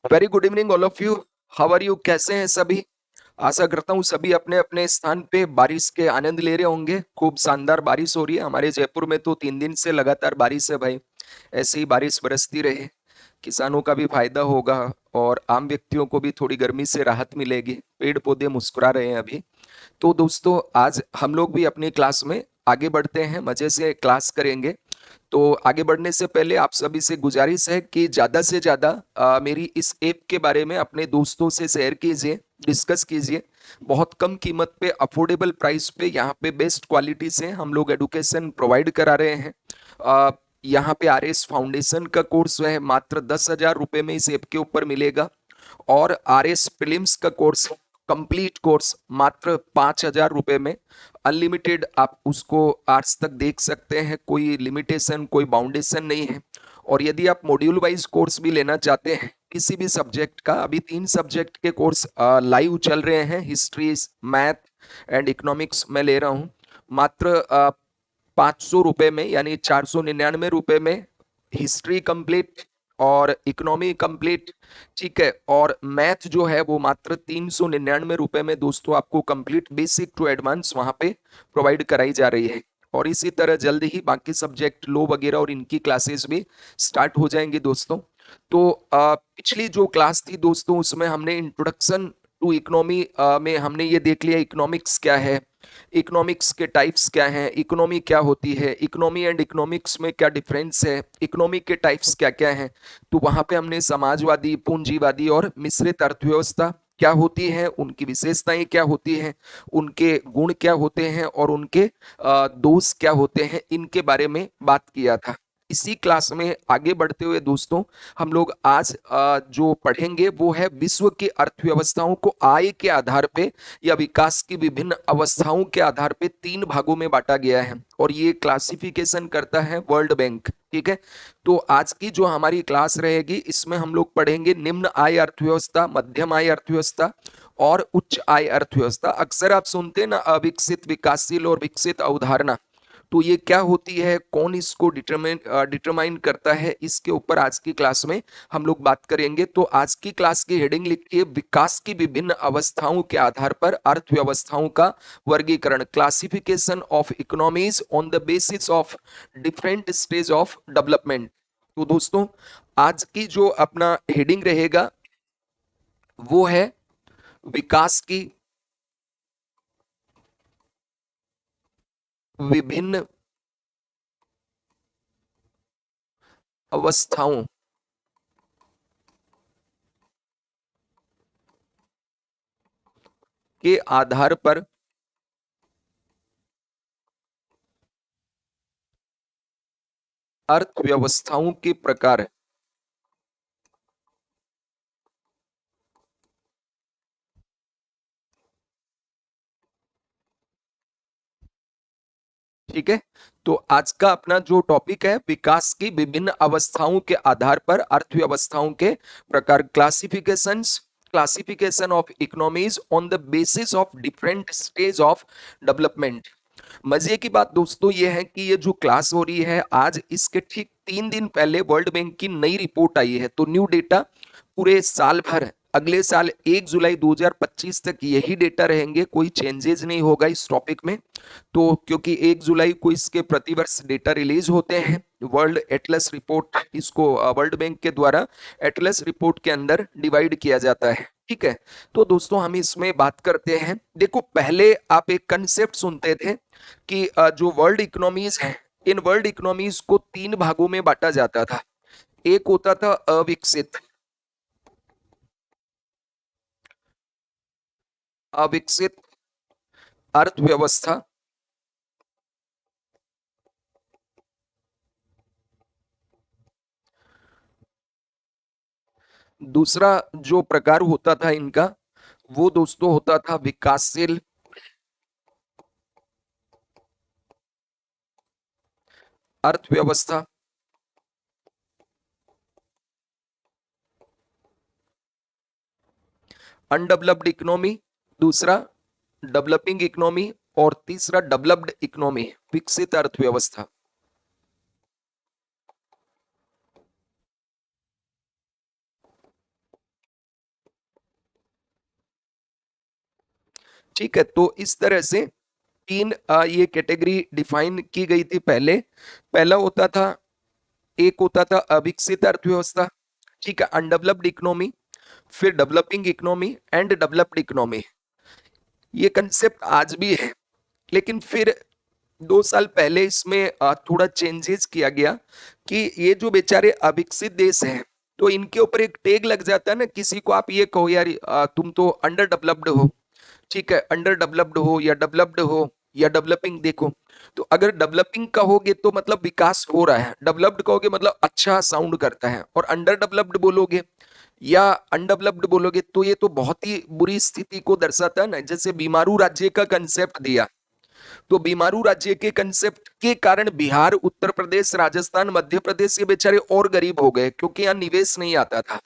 Very good evening all of you. How are you? कैसे हैं सभी? आशा करता हूँ सभी अपने अपने स्थान पे बारिश के आनंद ले रहे होंगे। खूब शानदार बारिश हो रही है हमारे जयपुर में तो 3 दिन से लगातार बारिश है भाई। ऐसे ही बारिश बरसती रहे, किसानों का भी फायदा होगा और आम व्यक्तियों को भी थोड़ी गर्मी से राहत मिलेगी। पेड़ पौधे मुस्कुरा रहे हैं अभी। तो दोस्तों, आज हम लोग भी अपनी क्लास में आगे बढ़ते हैं, मजे से क्लास करेंगे। तो आगे बढ़ने से पहले आप सभी से गुजारिश है कि ज़्यादा से ज़्यादा मेरी इस ऐप के बारे में अपने दोस्तों से शेयर कीजिए, डिस्कस कीजिए। बहुत कम कीमत पे, अफोर्डेबल प्राइस पे, यहाँ पे बेस्ट क्वालिटी से हम लोग एडुकेशन प्रोवाइड करा रहे हैं। अ, यहाँ पे आरएस फाउंडेशन का कोर्स है मात्र 10,000 रुपये में इस ऐप के ऊपर मिलेगा। और आरएस प्रीलिम्स का कोर्स, कंप्लीट कोर्स, मात्र 5,000 रुपये में अनलिमिटेड आप उसको आज तक देख सकते हैं। कोई लिमिटेशन, कोई बाउंडेशन नहीं है। और यदि आप मॉड्यूल वाइज कोर्स भी लेना चाहते हैं किसी भी सब्जेक्ट का, अभी 3 सब्जेक्ट के कोर्स लाइव चल रहे हैं, हिस्ट्री, मैथ एंड इकोनॉमिक्स में ले रहा हूँ। मात्र 500 रुपये में, यानी 499 रुपये में हिस्ट्री कंप्लीट और इकोनॉमी कंप्लीट। ठीक है। और मैथ जो है वो मात्र 399 रुपये में दोस्तों आपको कंप्लीट बेसिक टू एडवांस वहां पे प्रोवाइड कराई जा रही है। और इसी तरह जल्द ही बाकी सब्जेक्ट लो वगैरह और इनकी क्लासेस भी स्टार्ट हो जाएंगी दोस्तों। तो पिछली जो क्लास थी दोस्तों, उसमें हमने इंट्रोडक्शन टू इकोनॉमी में हमने ये देख लिया इकोनॉमिक्स क्या है, इकोनॉमिक्स के टाइप्स क्या हैं, इकोनॉमी क्या होती है, इकोनॉमी एंड इकोनॉमिक्स में क्या डिफरेंस है, इकोनॉमी के टाइप्स क्या क्या हैं। तो वहां पे हमने समाजवादी, पूंजीवादी और मिश्रित अर्थव्यवस्था क्या होती है, उनकी विशेषताएं क्या होती हैं, उनके गुण क्या होते हैं और उनके दोष क्या होते हैं, इनके बारे में बात किया था। इसी क्लास में आगे बढ़ते हुए दोस्तों, हम लोग आज जो पढ़ेंगे वो है विश्व की अर्थव्यवस्थाओं को आय के आधार पे या विकास की विभिन्न अवस्थाओं के आधार पे 3 भागों में बांटा गया है और ये क्लासिफिकेशन करता है वर्ल्ड बैंक। ठीक है। तो आज की जो हमारी क्लास रहेगी इसमें हम लोग पढ़ेंगे निम्न आय अर्थव्यवस्था, मध्यम आय अर्थव्यवस्था और उच्च आय अर्थव्यवस्था। अक्सर आप सुनते हैं ना अविकसित, विकासशील और विकसित अवधारणा। तो ये क्या होती है, कौन इसको डिटरमाइन करता है, इसके ऊपर आज की क्लास में हम लोग बात करेंगे। तो आज की क्लास की हेडिंग लिखिए विकास की विभिन्न अवस्थाओं के आधार पर अर्थव्यवस्थाओं का वर्गीकरण, classification of economies on the basis of different stage of development. तो दोस्तों, आज की जो अपना हेडिंग रहेगा वो है विकास की विभिन्न अवस्थाओं के आधार पर अर्थव्यवस्थाओं के प्रकार। ठीक है। तो आज का अपना जो टॉपिक है विकास की विभिन्न अवस्थाओं के आधार पर अर्थव्यवस्थाओं के प्रकार, classifications, classification of economies on the basis of different stage of development. मजे की बात दोस्तों ये है कि ये जो क्लास हो रही है आज, इसके ठीक 3 दिन पहले वर्ल्ड बैंक की नई रिपोर्ट आई है। तो न्यू डेटा पूरे साल भर, अगले साल 1 जुलाई 2025 तक यही डेटा रहेंगे, कोई चेंजेस नहीं होगा इस टॉपिक में। तो क्योंकि 1 जुलाई को इसके प्रतिवर्ष डेटा रिलीज होते हैं, वर्ल्ड एटलस रिपोर्ट, इसको वर्ल्ड बैंक के द्वारा एटलस रिपोर्ट के अंदर डिवाइड किया जाता है। ठीक है। तो दोस्तों हम इसमें बात करते हैं। देखो, पहले आप एक कंसेप्ट सुनते थे कि जो वर्ल्ड इकोनॉमीज है, इन वर्ल्ड इकोनॉमीज को 3 भागों में बांटा जाता था। एक होता था अविकसित, अविकसित अर्थव्यवस्था। दूसरा जो प्रकार होता था इनका, वो दोस्तों होता था विकासशील अर्थव्यवस्था। अनडेवलप्ड इकोनॉमी दूसरा, डेवलपिंग इकोनॉमी और तीसरा डेवलप्ड इकोनॉमी, विकसित अर्थव्यवस्था। ठीक है, तो इस तरह से तीन ये कैटेगरी डिफाइन की गई थी पहले। पहला होता था, एक होता था अविकसित अर्थव्यवस्था, ठीक है, अनडेवलप्ड इकोनॉमी, फिर developing economy and developed economy. ये कंसेप्ट आज भी है, लेकिन फिर 2 साल पहले इसमें थोड़ा चेंजेस किया गया कि ये जो बेचारे अविकसित देश हैं, तो इनके ऊपर एक टैग लग जाता है ना, किसी को आप ये कहो यार तुम तो अंडर डेवलप्ड हो, ठीक है, अंडर डेवलप्ड हो या डेवलप्ड हो या डेवलपिंग, देखो, तो अगर डेवलपिंग कहोगे तो मतलब विकास हो रहा है, डेवलप्ड कहोगे मतलब अच्छा साउंड करता है, और अंडर डेवलप्ड बोलोगे या अनडेवलप्ड बोलोगे तो ये तो बहुत ही बुरी स्थिति को दर्शाता है ना। जैसे बीमारू राज्य का कंसेप्ट दिया, तो बीमारू राज्य के कंसेप्ट के कारण बिहार, उत्तर प्रदेश, राजस्थान, मध्य प्रदेश ये बेचारे और गरीब हो गए, क्योंकि यहाँ निवेश नहीं आता था।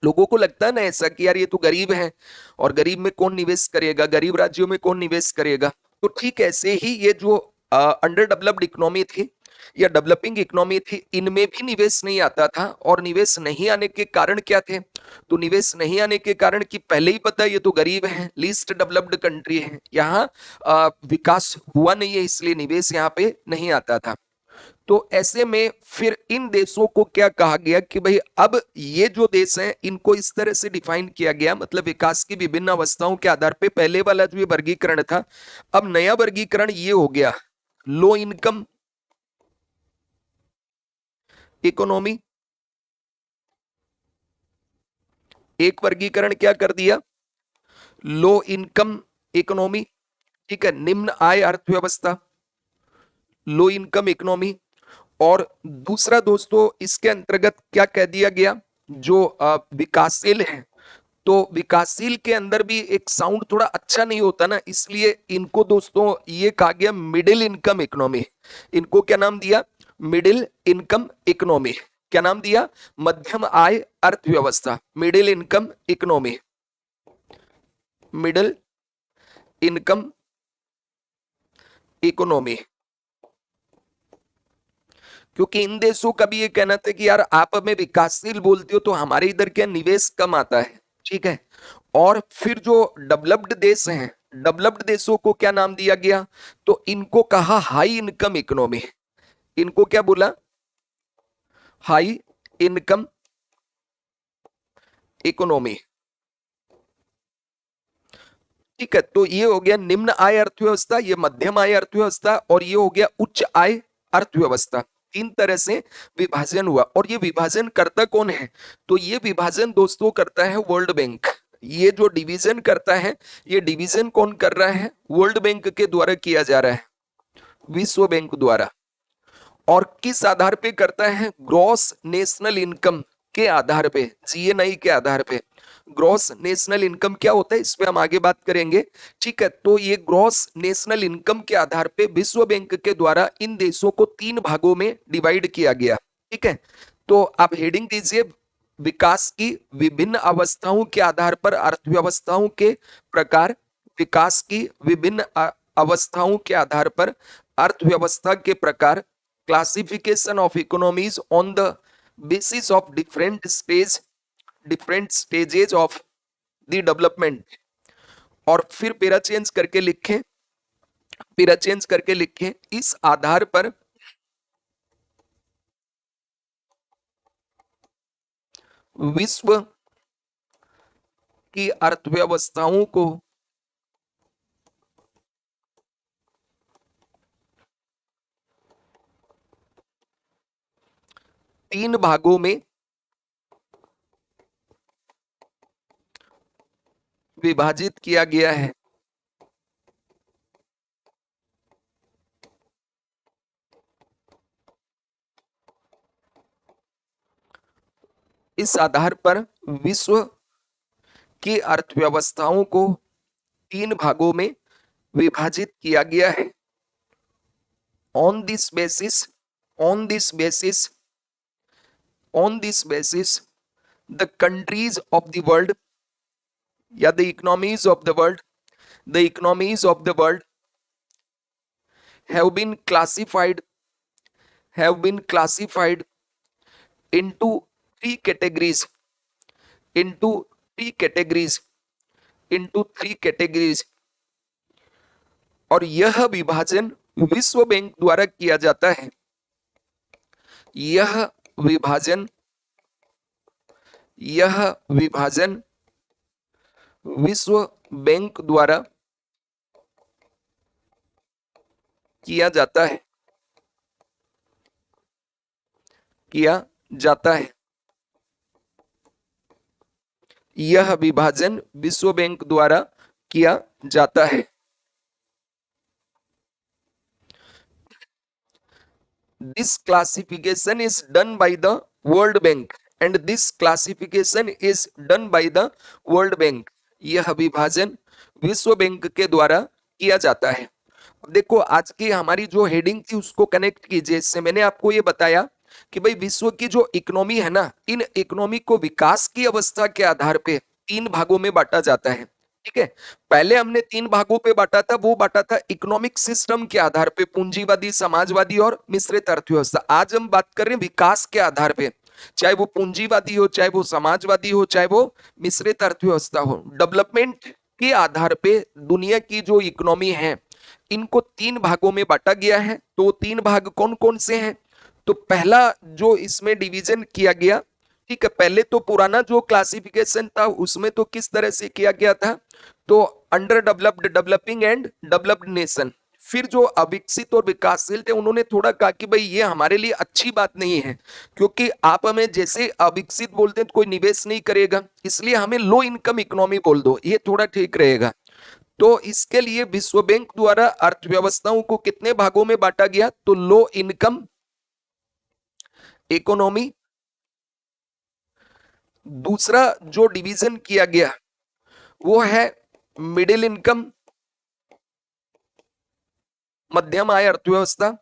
लोगों को लगता है ना ऐसा कि यार ये तो गरीब है, और गरीब में कौन निवेश करेगा, गरीब राज्यों में कौन निवेश करेगा। तो ठीक ऐसे ही ये जो अंडर डेवलप्ड इकोनॉमी थी या डेवलपिंग इकोनॉमी थी, इनमें भी निवेश नहीं आता था। और निवेश नहीं आने के कारण क्या थे, तो निवेश नहीं आने के कारण कि पहले ही पता है ये तो गरीब है, लीस्ट डेवलप्ड कंट्री है, यहाँ विकास हुआ नहीं है, इसलिए निवेश यहाँ पे नहीं आता था। तो ऐसे में फिर इन देशों को क्या कहा गया कि भाई अब ये जो देश हैं इनको इस तरह से डिफाइन किया गया, मतलब विकास की विभिन्न अवस्थाओं के आधार पे। पहले वाला जो ये वर्गीकरण था, अब नया वर्गीकरण ये हो गया, लो इनकम इकोनॉमी। एक वर्गीकरण क्या कर दिया, लो इनकम इकोनॉमी, ठीक है, निम्न आय अर्थव्यवस्था, लो इनकम इकोनॉमी। और दूसरा दोस्तों इसके अंतर्गत क्या कह दिया गया, जो विकासशील है, तो विकासशील के अंदर भी एक साउंड थोड़ा अच्छा नहीं होता ना, इसलिए इनको दोस्तों ये कहा गया मिडिल इनकम इकोनॉमी। इनको क्या नाम दिया, मिडिल इनकम इकोनॉमी। क्या नाम दिया, मध्यम आय अर्थव्यवस्था, middle income economy, middle income economy. क्योंकि इन देशों का भी ये कहना था कि यार आप हमें विकासशील बोलते हो तो हमारे इधर क्या निवेश कम आता है, ठीक है। और फिर जो डेवलप्ड देश हैं, डेवलप्ड देशों को क्या नाम दिया गया, तो इनको कहा हाई इनकम इकोनॉमी। इनको क्या बोला, हाई इनकम इकोनॉमी, ठीक है। तो ये हो गया निम्न आय अर्थव्यवस्था, ये मध्यम आय अर्थव्यवस्था, और ये हो गया उच्च आय अर्थव्यवस्था। तीन तरह से विभाजन हुआ। और ये विभाजन करता कौन है, तो ये विभाजन दोस्तों करता है वर्ल्ड बैंक। ये जो डिवीजन करता है, ये डिवीजन कौन कर रहा है, वर्ल्ड बैंक के द्वारा किया जा रहा है, विश्व बैंक द्वारा। और किस आधार पे करता है, ग्रॉस नेशनल इनकम के आधार पे, जीएनआई के आधार पे। ग्रॉस नेशनल इनकम क्या होता है, इस पे हम आगे बात करेंगे, ठीक है। तो ये ग्रॉस नेशनल इनकम के आधार पे विश्व बैंक के द्वारा इन देशों को 3 भागों में डिवाइड किया गया, ठीक है। तो आप हेडिंग दीजिए, विकास की विभिन्न अवस्थाओं के आधार पर अर्थव्यवस्थाओं के प्रकार, विकास की विभिन्न अवस्थाओं के आधार पर अर्थव्यवस्था के प्रकार, classification of economies on the basis of different stages of the development। और फिर पेरा चेंज करके लिखें, पेरा चेंज करके लिखें, इस आधार पर विश्व की अर्थव्यवस्थाओं को 3 भागों में विभाजित किया गया है। इस आधार पर विश्व की अर्थव्यवस्थाओं को 3 भागों में विभाजित किया गया है। On this basis, on this basis, on this basis, the countries of the world, या the economies of the world, the economies of the world have been classified, have been classified into 3 categories, into 3 categories, into 3 categories, और यह विभाजन विश्व bank द्वारा किया जाता है। यह विभाजन यह विभाजन विश्व बैंक द्वारा किया जाता है किया जाता है यह विभाजन विश्व बैंक द्वारा किया जाता है। This classification is done by the World Bank and this classification is done by the World Bank। यह विभाजन विश्व बैंक के द्वारा किया जाता है। अब देखो आज की हमारी जो हेडिंग थी उसको कनेक्ट कीजिए। इससे मैंने आपको ये बताया कि भाई विश्व की जो इकोनॉमी है ना, इन इकोनॉमी को विकास की अवस्था के आधार पे तीन भागों में बांटा जाता है। ठीक है, पहले हमने तीन भागों पे बांटा था, वो बांटा था इकोनॉमिक सिस्टम के आधार पे, पूंजीवादी, समाजवादी और मिश्रित अर्थव्यवस्था। आज हम बात कर रहे हैं विकास के आधार पे, चाहे वो पूंजीवादी हो, चाहे वो समाजवादी हो, चाहे वो मिश्रित अर्थव्यवस्था हो। डेवलपमेंट के आधार पे दुनिया की जो इकोनॉमी है इनको तीन भागों में बांटा गया है। तो तीन भाग कौन कौन से हैं? तो पहला जो इसमें डिवीजन किया गया, ठीक है, पहले तो पुराना जो क्लासिफिकेशन था उसमें तो किस तरह से किया गया था, तो under developed, developing and developed nation. फिर जो अविकसित और विकासशील थे उन्होंने थोड़ा कहा कि भाई ये हमारे लिए अच्छी बात नहीं है, क्योंकि आप हमें जैसे अविकसित बोलते हैं तो कोई निवेश नहीं करेगा, इसलिए हमें लो इनकम इकोनॉमी बोल दो, ये थोड़ा ठीक रहेगा। तो इसके लिए विश्व बैंक द्वारा अर्थव्यवस्थाओं को कितने भागों में बांटा गया, तो लो इनकम इकोनॉमी। दूसरा जो डिवीजन किया गया वो है मिडिल इनकम, मध्यम आय अर्थव्यवस्था।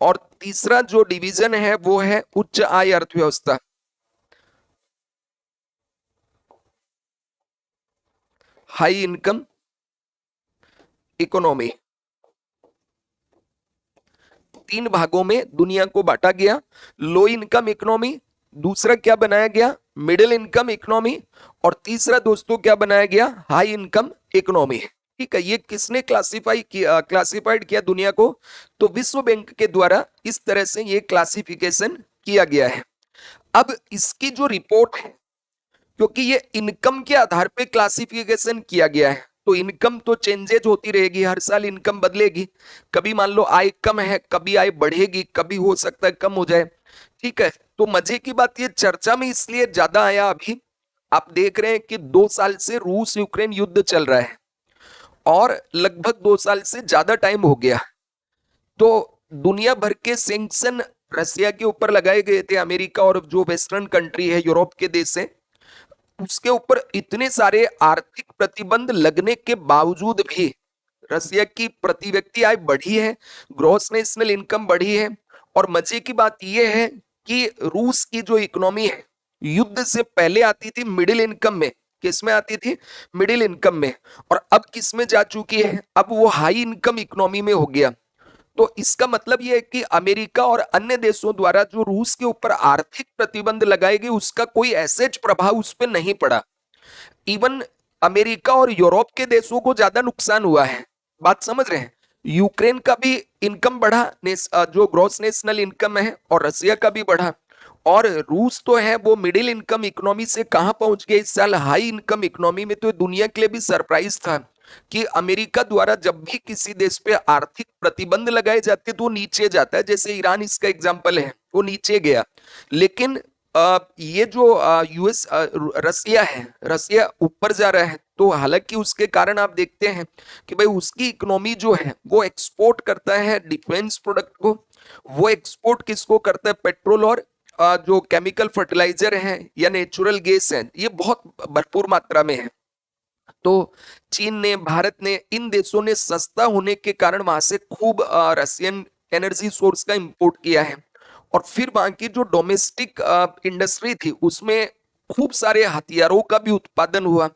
और तीसरा जो डिवीजन है वो है उच्च आय अर्थव्यवस्था, हाई इनकम इकोनॉमी। तीन भागों में दुनिया को बांटा गया। लो इनकम इकोनॉमी, दूसरा क्या बनाया गया, मिडिल इनकम इकोनॉमी, और तीसरा दोस्तों क्या बनाया गया, हाई इनकम इकोनॉमी। ठीक है, ये किसने क्लासिफाइड किया दुनिया को, तो विश्व बैंक के द्वारा इस तरह से ये क्लासिफिकेशन किया गया है। अब इसकी जो रिपोर्ट है, क्योंकि ये इनकम के आधार पे क्लासिफिकेशन किया गया है, तो इनकम तो चेंजेज होती रहेगी, हर साल इनकम बदलेगी। कभी मान लो आय कम है, कभी आय बढ़ेगी, कभी हो सकता है कम हो जाए। ठीक है, तो मजे की बात ये चर्चा में इसलिए ज्यादा आया, अभी आप देख रहे हैं कि 2 साल से रूस यूक्रेन युद्ध चल रहा है और लगभग 2 साल से ज्यादा टाइम हो गया। तो दुनिया भर के सैंक्शन रसिया के ऊपर लगाए गए थे, अमेरिका और जो वेस्टर्न कंट्री है, यूरोप के देश है, उसके ऊपर इतने सारे आर्थिक प्रतिबंध लगने के बावजूद भी रसिया की प्रति व्यक्ति आय बढ़ी है, ग्रॉस नेशनल इनकम बढ़ी है। और मजे की बात यह है कि रूस की जो इकोनॉमी है युद्ध से पहले आती थी मिडिल इनकम में, किस में आती थी, मिडिल इनकम में, और अब किस में जा चुकी है, अब वो हाई इनकम इकोनॉमी में हो गया। तो इसका मतलब यह है कि अमेरिका और अन्य देशों द्वारा जो रूस के ऊपर आर्थिक प्रतिबंध लगाए गए उसका कोई ऐसे प्रभाव उस पर नहीं पड़ा। इवन अमेरिका और यूरोप के देशों को ज्यादा नुकसान हुआ है, बात समझ रहे हैं। यूक्रेन का भी इनकम बढ़ा, जो ग्रॉस नेशनल इनकम है, और रसिया का भी बढ़ा। और रूस तो है वो मिडिल इनकम इकोनॉमी से कहां पहुंच गया इस साल, हाई इनकम इकोनॉमी में। तो दुनिया के लिए भी सरप्राइज था कि अमेरिका द्वारा जब भी किसी देश पे आर्थिक प्रतिबंध लगाए जाते तो वो नीचे जाता है, जैसे ईरान इसका एग्जांपल है, वो नीचे गया। लेकिन ये जो यूएस रसिया है, रसिया ऊपर जा रहा है। तो हालांकि उसके कारण आप देखते हैं कि भाई उसकी इकोनॉमी जो है वो एक्सपोर्ट करता है डिफेंस प्रोडक्ट को, वो एक्सपोर्ट किसको करता है, पेट्रोल और जो केमिकल फर्टिलाइजर है या नेचुरल गैस है, ये बहुत भरपूर मात्रा में है। तो चीन ने, भारत ने, इन देशों ने सस्ता होने के कारण वहां से खूब रशियन एनर्जी सोर्स का इंपोर्ट किया है। और फिर वहां की जो डोमेस्टिक इंडस्ट्री थी उसमें खूब सारे हथियारों का भी उत्पादन हुआ।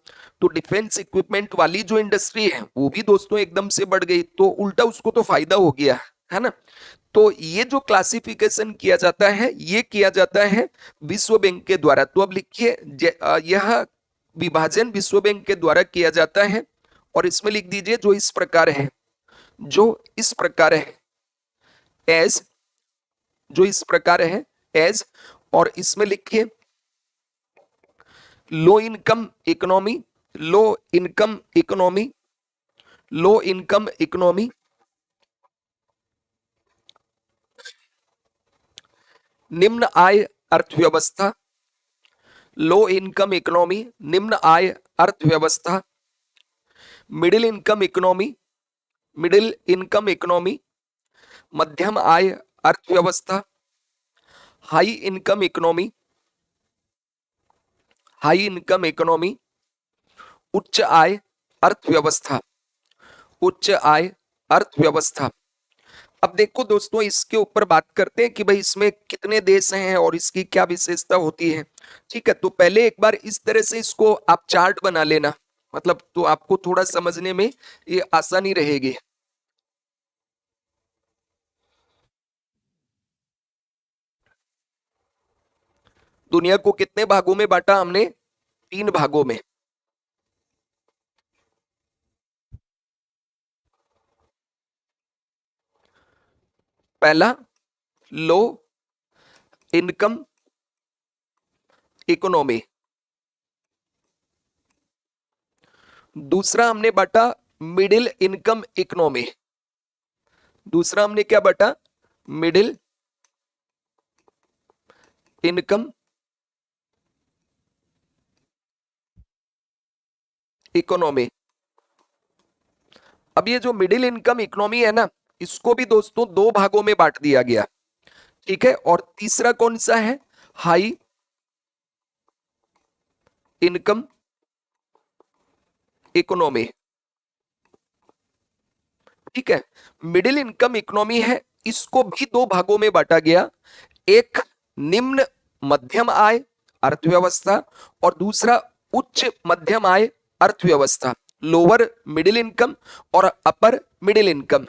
तो डिफेंस इक्विपमेंट वाली जो इंडस्ट्री है वो भी दोस्तों एकदम से बढ़ गई, तो उल्टा उसको तो फायदा हो गया, है ना। तो ये जो क्लासिफिकेशन किया जाता है ये किया जाता है विश्व बैंक के द्वारा। तो अब लिखिए यह विभाजन विश्व बैंक के द्वारा किया जाता है। और इसमें लिख दीजिए जो इस प्रकार है, जो इस प्रकार है एज, जो इस प्रकार है एज, और इसमें लिखिए लो इनकम इकोनॉमी, लो इनकम इकोनॉमी, लो इनकम इकोनॉमी, निम्न आय अर्थव्यवस्था, लो इनकम इकोनॉमी, निम्न आय अर्थव्यवस्था, middle income economy, middle income economy, मध्यम आय अर्थव्यवस्था, high income economy, high income economy, उच्च आय अर्थव्यवस्था, उच्च आय अर्थव्यवस्था। अब देखो दोस्तों, इसके ऊपर बात करते हैं कि भाई इसमें कितने देश हैं और इसकी क्या विशेषता होती है। ठीक है, तो पहले एक बार इस तरह से इसको आप चार्ट बना लेना, मतलब तो आपको थोड़ा समझने में ये आसानी रहेगी। दुनिया को कितने भागों में बांटा हमने? 3 भागों में। पहला लो इनकम इकोनॉमी, दूसरा हमने बांटा मिडिल इनकम इकोनॉमी, दूसरा हमने क्या बांटा? Middle income economy. अब ये जो मिडिल इनकम इकोनॉमी है ना, इसको भी दोस्तों 2 भागों में बांट दिया गया। ठीक है, और तीसरा कौन सा है? High income economy. ठीक है, मिडिल इनकम इकोनॉमी है, इसको भी 2 भागों में बांटा गया, एक निम्न मध्यम आय अर्थव्यवस्था और दूसरा उच्च मध्यम आय अर्थव्यवस्था, लोअर मिडिल इनकम और अपर मिडिल इनकम।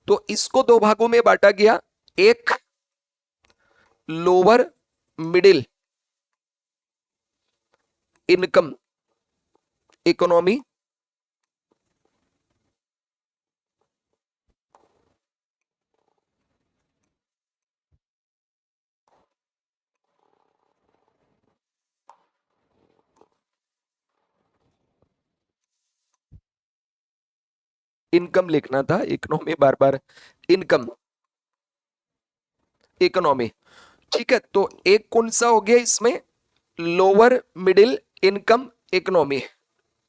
तो इसको 2 भागों में बांटा गया, एक lower middle income economy, income लिखना था, इकोनॉमी बार बार, इनकम इकोनॉमी। ठीक है, तो एक कौन सा हो गया इसमें? लोअर मिडिल इनकम इकोनॉमी,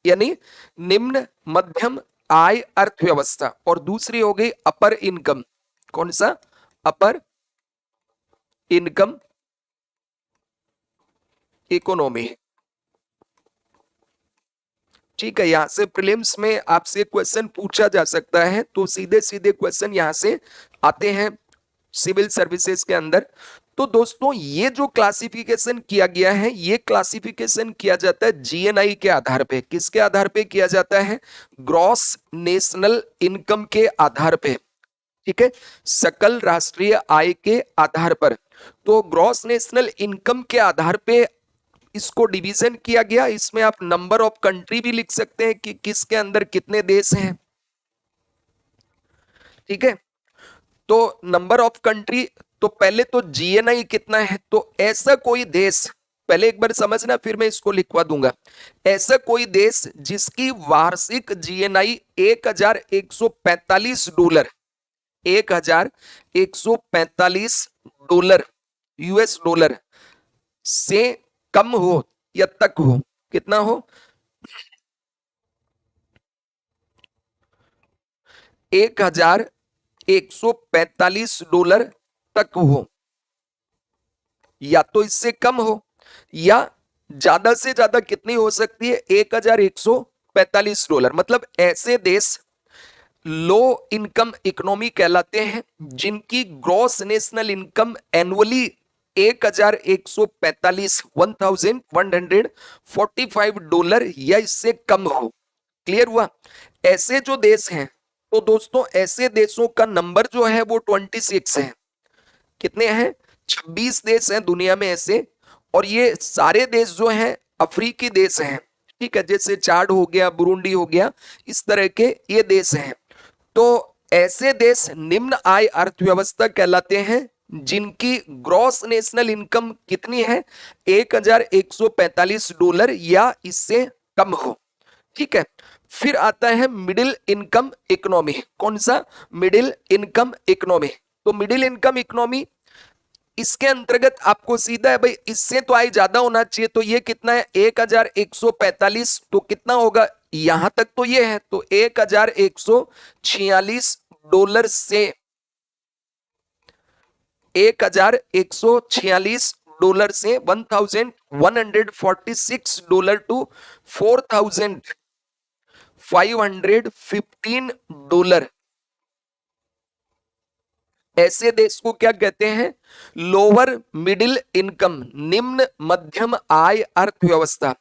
यानी निम्न मध्यम आय अर्थव्यवस्था, और दूसरी हो गई अपर इनकम। कौन सा? अपर इनकम इकोनॉमी। ठीक है, यहां से प्रीलिम्स में आपसे क्वेश्चन पूछा जा सकता है, तो सीधे सीधे क्वेश्चन यहां से आते हैं सिविल सर्विसेज के अंदर। तो दोस्तों, ये जो क्लासिफिकेशन किया गया है, ये क्लासिफिकेशन किया जाता है जीएनआई के आधार पे। किसके आधार पे किया जाता है? ग्रॉस नेशनल इनकम के आधार पे। ठीक है, सकल राष्ट्रीय आय के आधार पर। तो ग्रॉस नेशनल इनकम के आधार पे इसको डिवीजन किया गया। इसमें आप नंबर ऑफ कंट्री भी लिख सकते हैं कि किसके अंदर कितने देश हैं। ठीक है, तो नंबर ऑफ कंट्री, तो पहले तो जीएनआई कितना है, तो ऐसा कोई देश, पहले एक बार समझना फिर मैं इसको लिखवा दूंगा। ऐसा कोई देश जिसकी वार्षिक जीएनआई $1145, $1145 यूएस डॉलर से कम हो या तक हो। कितना हो? $1145 तक हो, या तो इससे कम हो, या ज्यादा से ज्यादा कितनी हो सकती है? $1145। मतलब ऐसे देश लो इनकम इकोनॉमी कहलाते हैं जिनकी ग्रॉस नेशनल इनकम एनुअली 1145 या इससे कम हो। क्लियर हुआ? ऐसे जो देश हैं, तो दोस्तों ऐसे देशों का नंबर जो है वो 26 है। कितने हैं? 26 देश हैं दुनिया में ऐसे, और ये सारे देश जो हैं अफ्रीकी देश हैं। ठीक है, जैसे चाड हो गया, बुरुंडी हो गया, इस तरह के ये देश हैं। तो ऐसे देश निम्न आय अर्थव्यवस्था कहलाते हैं जिनकी ग्रॉस नेशनल इनकम कितनी है, $1145 या इससे कम हो। ठीक है, फिर आता है मिडिल इनकम इकोनॉमी। कौन सा? Middle income economy. तो मिडिल इनकम इकोनॉमी, इसके अंतर्गत आपको सीधा है भाई, इससे तो आय ज्यादा होना चाहिए, तो ये कितना है, 1145। तो कितना होगा, यहां तक तो ये है, तो $1146 से $1146 टू $4515। ऐसे देश को क्या कहते हैं, लोअर मिडिल इनकम, निम्न मध्यम आय अर्थव्यवस्था।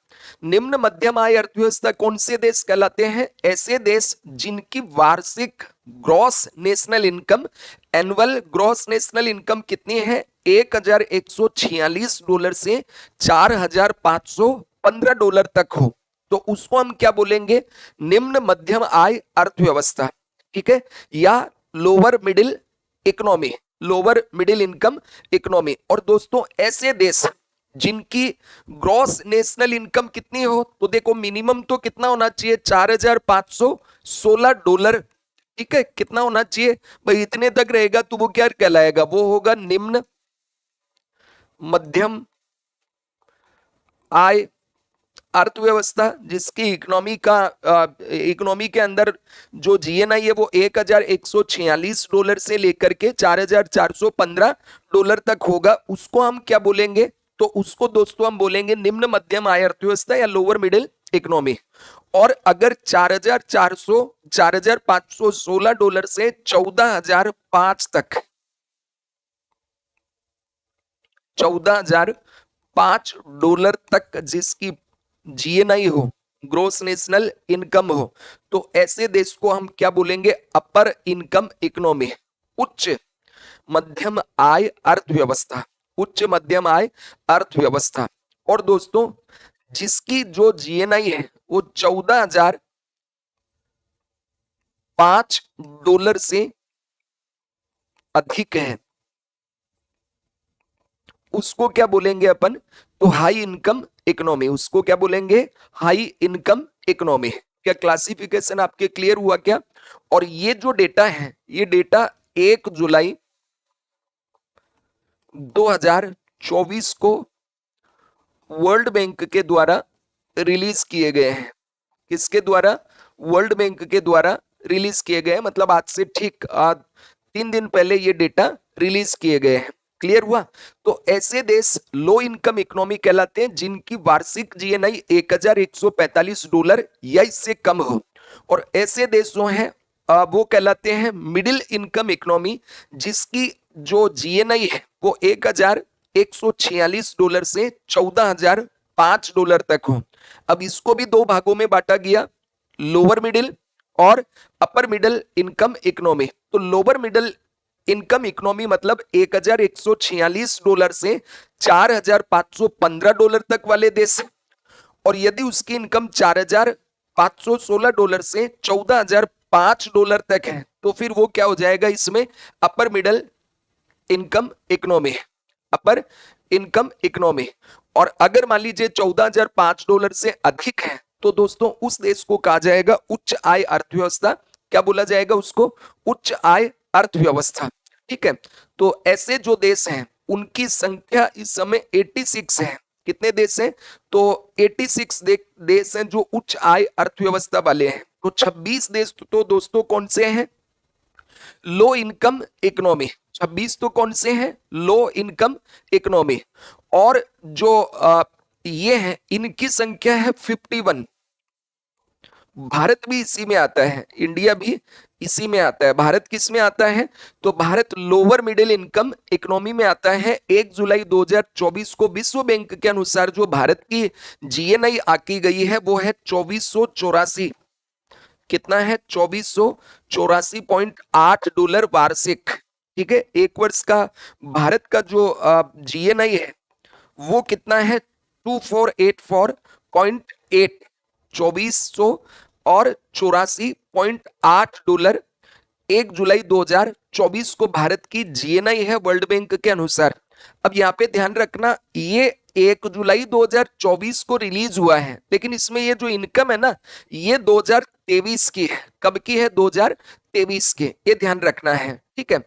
निम्न मध्यम आय अर्थव्यवस्था कौन से देश कहलाते हैं, ऐसे देश जिनकी वार्षिक gross national income, annual gross national income कितनी है, $1146 से $4515 तक हो, तो उसको हम क्या बोलेंगे, निम्न मध्यम आय अर्थव्यवस्था। ठीक है, या lower middle economy, lower middle income economy. और दोस्तों ऐसे देश जिनकी ग्रॉस नेशनल इनकम कितनी हो, तो देखो मिनिमम तो कितना होना चाहिए, $4516। ठीक है, कितना होना चाहिए भाई, इतने तक रहेगा तो वो क्या कहलाएगा, वो होगा निम्न मध्यम आय अर्थव्यवस्था, जिसकी इकोनॉमी के अंदर जो जीएनआई है वो $1146 से लेकर के $4415 तक होगा। उसको हम क्या बोलेंगे, तो उसको दोस्तों हम बोलेंगे निम्न मध्यम आय अर्थव्यवस्था या लोअर मिडिल इकोनॉमी। और अगर $4516 से $14,005 तक, $14,005 तक जिसकी जीएनआई हो, ग्रोस नेशनल इनकम हो, तो ऐसे देश को हम क्या बोलेंगे, अपर इनकम इकोनॉमी, उच्च मध्यम आय अर्थव्यवस्था, उच्च मध्यम आय अर्थव्यवस्था। और दोस्तों जिसकी जो जीएनआई है वो $14,005 से अधिक है, उसको क्या बोलेंगे अपन, तो हाई इनकम इकोनॉमी। उसको क्या बोलेंगे, हाई इनकम इकोनॉमी। क्या क्लासिफिकेशन आपके क्लियर हुआ क्या? और ये जो डेटा है, ये डेटा 1 जुलाई 2024 को वर्ल्ड बैंक के द्वारा रिलीज किए गए हैं। किसके द्वारा? वर्ल्ड बैंक के द्वारा रिलीज किए गए, मतलब आज से ठीक 3 दिन पहले ये डेटा रिलीज किए गए हैं। क्लियर हुआ? तो ऐसे देश लो इनकम इकोनॉमी कहलाते हैं जिनकी वार्षिक जीएनआई $1145 या इससे कम हो। और ऐसे देश जो हैं वो कहलाते हैं मिडिल इनकम इकोनॉमी, जिसकी जो जीएनआई है वो $1146 से $14,005 तक हो। अब इसको भी दो भागों में बांटा गया, लोअर मिडिल और अपर मिडिल इनकम इकोनॉमी। तो लोअर मिडिल इनकम इकोनॉमी मतलब $1146 से $4515 तक वाले देश। और यदि उसकी इनकम $4516 से $14,005 तक है, तो फिर वो क्या हो जाएगा, इसमें अपर middle income economy, upper income economy. और अगर मान लीजिए $14,005 से अधिक है, तो दोस्तों उस देश को कहा जाएगा उच्च आय अर्थव्यवस्था। क्या बोला जाएगा उसको? उच्च आय अर्थव्यवस्था। ठीक है, तो ऐसे जो देश हैं उनकी संख्या इस समय 86 है। कितने देश हैं? तो 86 देश हैं जो उच्च आय अर्थव्यवस्था वाले हैं। तो 26 देश तो दोस्तों कौन से हैं? लो इनकम इकोनॉमी। 26 तो कौन से हैं? लो इनकम इकोनॉमी। और जो ये हैं इनकी संख्या है 51। भारत भी इसी में आता है, इंडिया भी इसी में आता है। भारत किस में आता है? तो Bharat lower middle income economy में आता है। 1 जुलाई 2024 को विश्व बैंक के अनुसार जो भारत की जीएनआई आकी गई है वो है 2484। कितना है? $2484.8 वार्षिक। ठीक है, एक वर्ष का भारत का जो जीएनआई है वो कितना है? 2484.8। $2484.8 1 जुलाई 2024 को भारत की जीएनआई है वर्ल्ड बैंक के अनुसार। अब यहाँ पे ध्यान रखना, ये 1 जुलाई 2024 को रिलीज हुआ है, लेकिन इसमें ये जो इनकम है ना, ये 2023 की है। कब की है? 2023 की। ये ध्यान रखना है, ठीक है।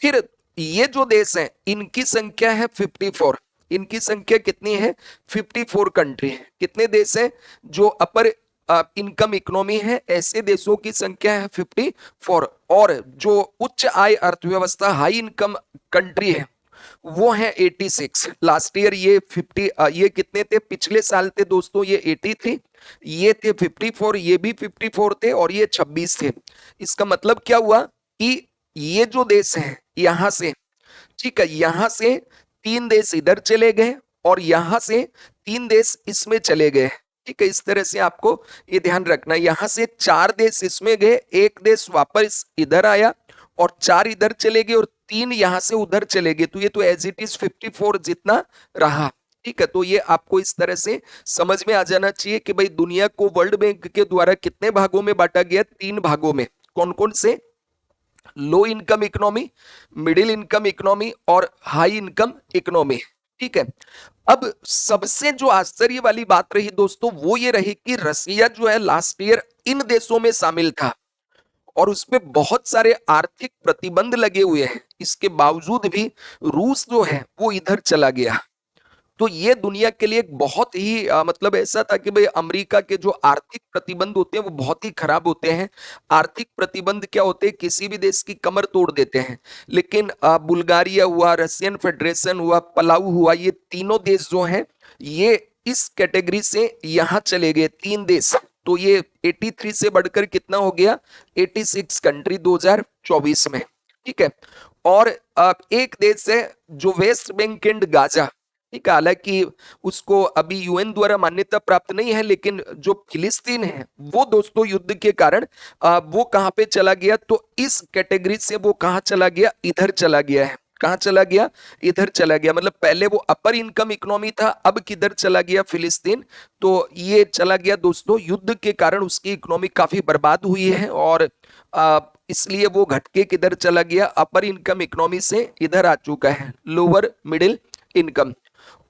फिर ये जो देश है, इनकी संख्या है 54। इनकी संख्या कितनी है? 54 कंट्री है। कितने देश हैं जो अपर इनकम इकोनॉमी है? ऐसे देशों की संख्या है 54। और जो उच्च आय अर्थव्यवस्था, हाई इनकम कंट्री है, वो है 86। लास्ट ईयर ये 50, ये कितने थे? पिछले साल थे दोस्तों ये 83, ये थे 54, ये भी 54 थे, और ये 26 थे। इसका मतलब क्या हुआ कि ये जो देश है यहां से, ठीक है, यहां से 3 देश इधर चले गए और यहां से 3 देश इसमें चले गए, ठीक है। इस तरह से आपको ये ध्यान रखना, यहां से 4 देश इसमें गए, एक देश वापस इधर आया, और 4 इधर चले गए, और 3 यहां से उधर चले गए। तो ये तो एज इट इज 54 जितना रहा, ठीक है। तो ये आपको इस तरह से समझ में आ जाना चाहिए कि भाई दुनिया को वर्ल्ड बैंक के द्वारा कितने भागों में बांटा गया? 3 भागों में। कौन कौन से? लो income economy, middle income economy और हाई इनकम इकोनॉमी, ठीक है। अब सबसे जो आश्चर्य वाली बात रही दोस्तों, वो ये रही कि रसिया जो है लास्ट ईयर इन देशों में शामिल था, और उस पे बहुत सारे आर्थिक प्रतिबंध लगे हुए हैं। इसके बावजूद भी रूस जो है वो इधर चला गया। तो ये दुनिया के लिए एक बहुत ही मतलब ऐसा था कि भाई अमेरिका के जो आर्थिक प्रतिबंध होते हैं वो बहुत ही खराब होते हैं। आर्थिक प्रतिबंध क्या होते हैं? किसी भी देश की कमर तोड़ देते हैं। लेकिन बुल्गारिया हुआ, रशियन फेडरेशन हुआ, पलाऊ हुआ, ये तीनों देश जो हैं ये इस कैटेगरी से यहाँ चले गए, 3 देश। तो ये 83 से बढ़कर कितना हो गया? 86 कंट्री 2024 में, ठीक है। और एक देश है जो वेस्ट बैंक एंड गाजा, ठीक है। हालांकि उसको अभी यूएन द्वारा मान्यता प्राप्त नहीं है, लेकिन जो फिलिस्तीन है वो दोस्तों युद्ध के कारण वो कहां पे चला गया? तो इस कैटेगरी से वो कहां चला गया? इधर चला गया है। कहां चला गया? इधर चला गया। मतलब पहले वो अपर इनकम इकोनॉमी था, अब किधर चला गया? फिलिस्तीन। तो ये चला गया दोस्तों, युद्ध के कारण उसकी इकोनॉमी काफी बर्बाद हुई है, और इसलिए वो घटके किधर चला गया? अपर इनकम इकोनॉमी से इधर आ चुका है, लोअर मिडिल इनकम।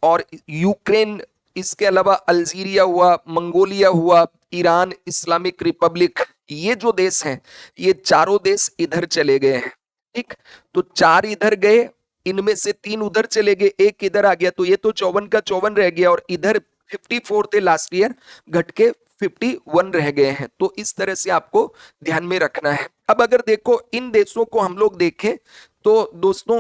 और यूक्रेन, इसके अलावा अल्जीरिया हुआ, मंगोलिया हुआ, ईरान, इस्लामिक रिपब्लिक, ये जो देश हैं ये चारों देश इधर चले गए हैं, ठीक। तो 4 इधर गए, इनमें से 3 उधर चले गए, एक इधर आ गया, तो ये तो 54 का 54 रह गया, और इधर 54 थे लास्ट ईयर, घट के 51 रह गए हैं। तो इस तरह से आपको ध्यान में रखना है। अब अगर देखो इन देशों को हम लोग देखें तो दोस्तों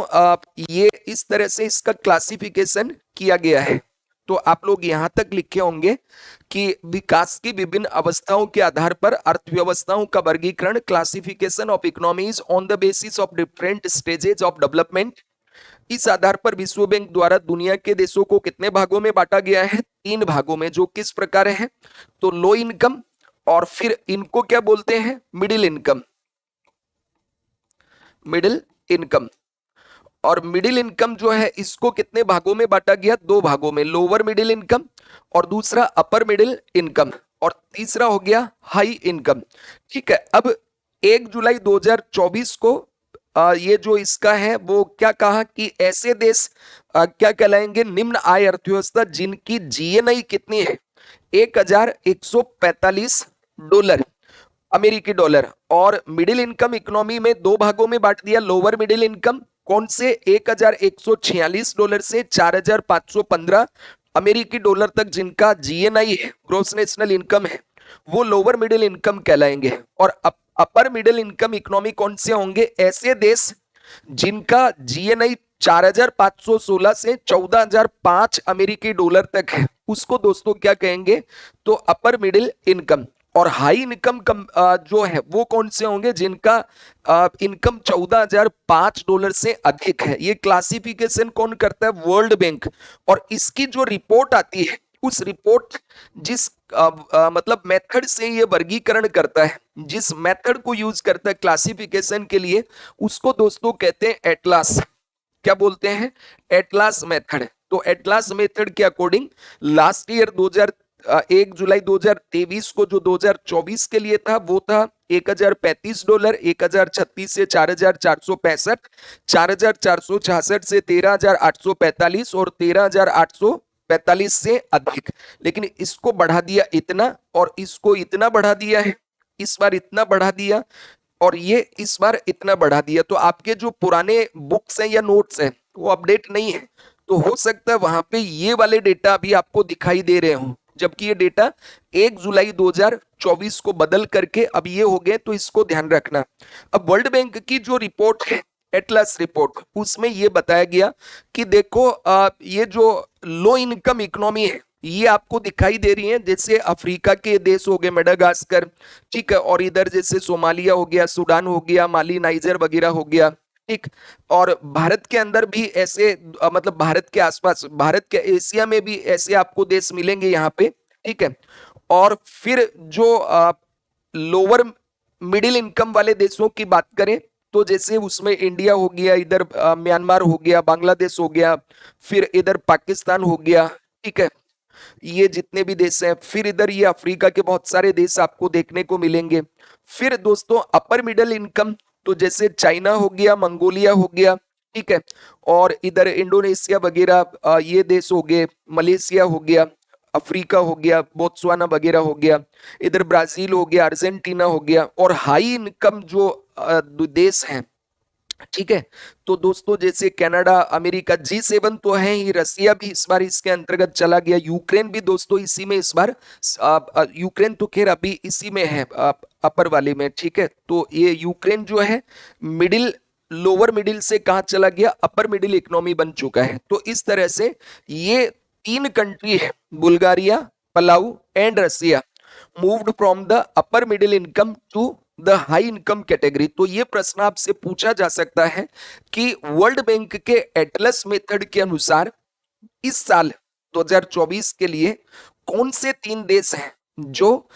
ये इस तरह से इसका क्लासिफिकेशन किया गया है। तो आप लोग यहां तक लिखे होंगे कि विकास की विभिन्न अवस्थाओं के आधार पर अर्थव्यवस्थाओं का वर्गीकरण, classification of economies on the basis of different stages of development. इस आधार पर विश्व बैंक द्वारा दुनिया के देशों को कितने भागों में बांटा गया है? 3 भागों में, जो किस प्रकार है? तो लो इनकम, और फिर इनको क्या बोलते हैं? Middle income. मिडिल इनकम, और मिडिल इनकम जो है इसको कितने भागों में बांटा गया? 2 भागों में, लोअर मिडिल इनकम और दूसरा अपर मिडिल इनकम, और तीसरा हो गया हाई इनकम, ठीक है। अब 1 जुलाई 2024 को ये जो इसका है वो क्या कहा कि ऐसे देश क्या कहलाएंगे? निम्न आय अर्थव्यवस्था जिनकी जीएनआई कितनी है? $1145 अमेरिकी डॉलर। और मिडिल इनकम इकोनॉमी में 2 भागों में बांट दिया, लोअर मिडिल इनकम, कौन से? $1146 से 4515 अमेरिकी डॉलर तक जिनका जीएनआई है, ग्रोस नेशनल इनकम है, वो लोअर मिडिल इनकम कहलाएंगे। और अपर मिडिल इनकम इकोनॉमी कौन से होंगे? ऐसे देश जिनका जीएनआई 4516 से 14005 अमेरिकी डॉलर तक है, उसको दोस्तों क्या कहेंगे? तो अपर मिडिल इनकम। और हाई इनकम जो है वो कौन से होंगे? जिनका इनकम $14,005 से अधिक है। ये क्लासिफिकेशन कौन करता है? World bank. और इसकी जो रिपोर्ट आती है, उस रिपोर्ट जिस मतलब मेथड से ये वर्गीकरण करता है, जिस मेथड को यूज करता है क्लासिफिकेशन के लिए, उसको दोस्तों कहते हैं एटलास। क्या बोलते हैं? Atlas method. तो एटलास मेथड के अकॉर्डिंग लास्ट ईयर 1 जुलाई 2023 को जो 2024 के लिए था वो था $1035, 1036 से 4465, 4466 से 13845 और 13845 से अधिक। लेकिन इसको बढ़ा दिया इतना और इसको इतना बढ़ा दिया है, इस बार इतना बढ़ा दिया और ये इस बार इतना बढ़ा दिया। तो आपके जो पुराने बुक्स हैं या नोट्स हैं वो अपडेट नहीं है, तो हो सकता है वहां पे ये वाले डेटा अभी आपको दिखाई दे रहे हो, जबकि ये डेटा 1 जुलाई 2024 को बदल करके अब ये हो गए, तो इसको ध्यान रखना। अब वर्ल्ड बैंक की जो रिपोर्ट है, एटलस रिपोर्ट, उसमें ये बताया गया कि देखो ये जो लो इनकम इकोनॉमी है ये आपको दिखाई दे रही है, जैसे अफ्रीका के देश हो गए मेडागास्कर, ठीक है, और इधर जैसे सोमालिया हो गया, सूडान हो गया, माली, नाइजर वगैरह हो गया, ठीक। और भारत के अंदर भी ऐसे मतलब भारत के आसपास, भारत के एशिया में भी ऐसे आपको देश मिलेंगे यहाँ पे, ठीक है। और फिर जो लोअर मिडिल इनकम वाले देशों की बात करें तो जैसे उसमें इंडिया हो गया, इधर म्यांमार हो गया, बांग्लादेश हो गया, फिर इधर पाकिस्तान हो गया, ठीक है, ये जितने भी देश हैं, फिर इधर ये अफ्रीका के बहुत सारे देश आपको देखने को मिलेंगे। फिर दोस्तों अपर मिडिल इनकम, तो जैसे चाइना हो गया, मंगोलिया हो गया, ठीक है, और इधर इंडोनेशिया वगैरह ये देश हो गए, मलेशिया हो गया, अफ्रीका हो गया, बोत्सवाना वगैरह हो गया, इधर ब्राजील हो गया, अर्जेंटीना हो गया। और हाई इनकम जो देश हैं, ठीक है, तो दोस्तों जैसे कनाडा, अमेरिका, G7 तो है ही, रसिया भी इस बार इसके अंतर्गत चला गया, यूक्रेन भी दोस्तों इसी में इस बार, यूक्रेन तो खैर अभी इसी में है अपर वाले में, ठीक है। तो ये यूक्रेन जो है मिडिल, लोअर मिडिल से कहा चला गया, अपर मिडिल इकोनॉमी बन चुका है। तो इस तरह से ये 3 कंट्री है, Bulgaria, Palau and Russia, moved from the upper middle income to the high income category. तो ये प्रश्न आपसे पूछा जा सकता है कि वर्ल्ड बैंक के एटलस मेथड के अनुसार इस साल 2024 के लिए कौन से 3 देश हैं जो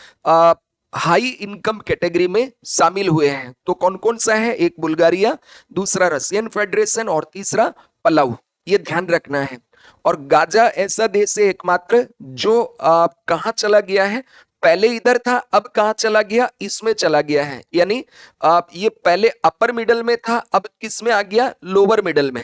हाई इनकम कैटेगरी में शामिल हुए हैं। तो कौन कौन सा है, एक बुल्गारिया, दूसरा रशियन फेडरेशन और तीसरा पलाऊ, ये ध्यान रखना है। और गाजा ऐसा देश है एकमात्र जो कहां चला गया है, पहले इधर था अब कहां चला गया, इसमें चला गया है। यानी ये पहले अपर मिडल में था, अब किस में आ गया, लोअर मिडल में।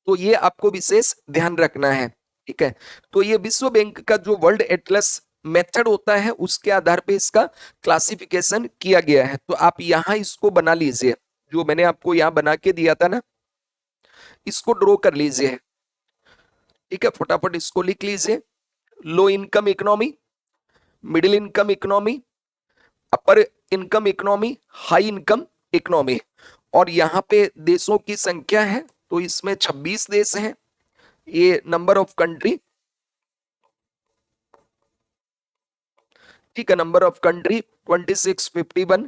तो ये आपको विशेष ध्यान रखना है, ठीक है। तो ये विश्व बैंक का जो वर्ल्ड एटलस मेथड होता है उसके आधार पे इसका क्लासिफिकेशन किया गया है। तो आप यहां इसको बना लीजिए, जो मैंने आपको यहां बना के दिया था ना, इसको ड्रॉ कर लीजिए, ठीक है, फटाफट इसको लिख लीजिए। Low income economy, middle income economy, upper income economy, high income economy. और यहाँ पे देशों की संख्या है, तो इसमें 26 देश हैं। ये नंबर ऑफ कंट्री, ठीक है, नंबर ऑफ कंट्री 2651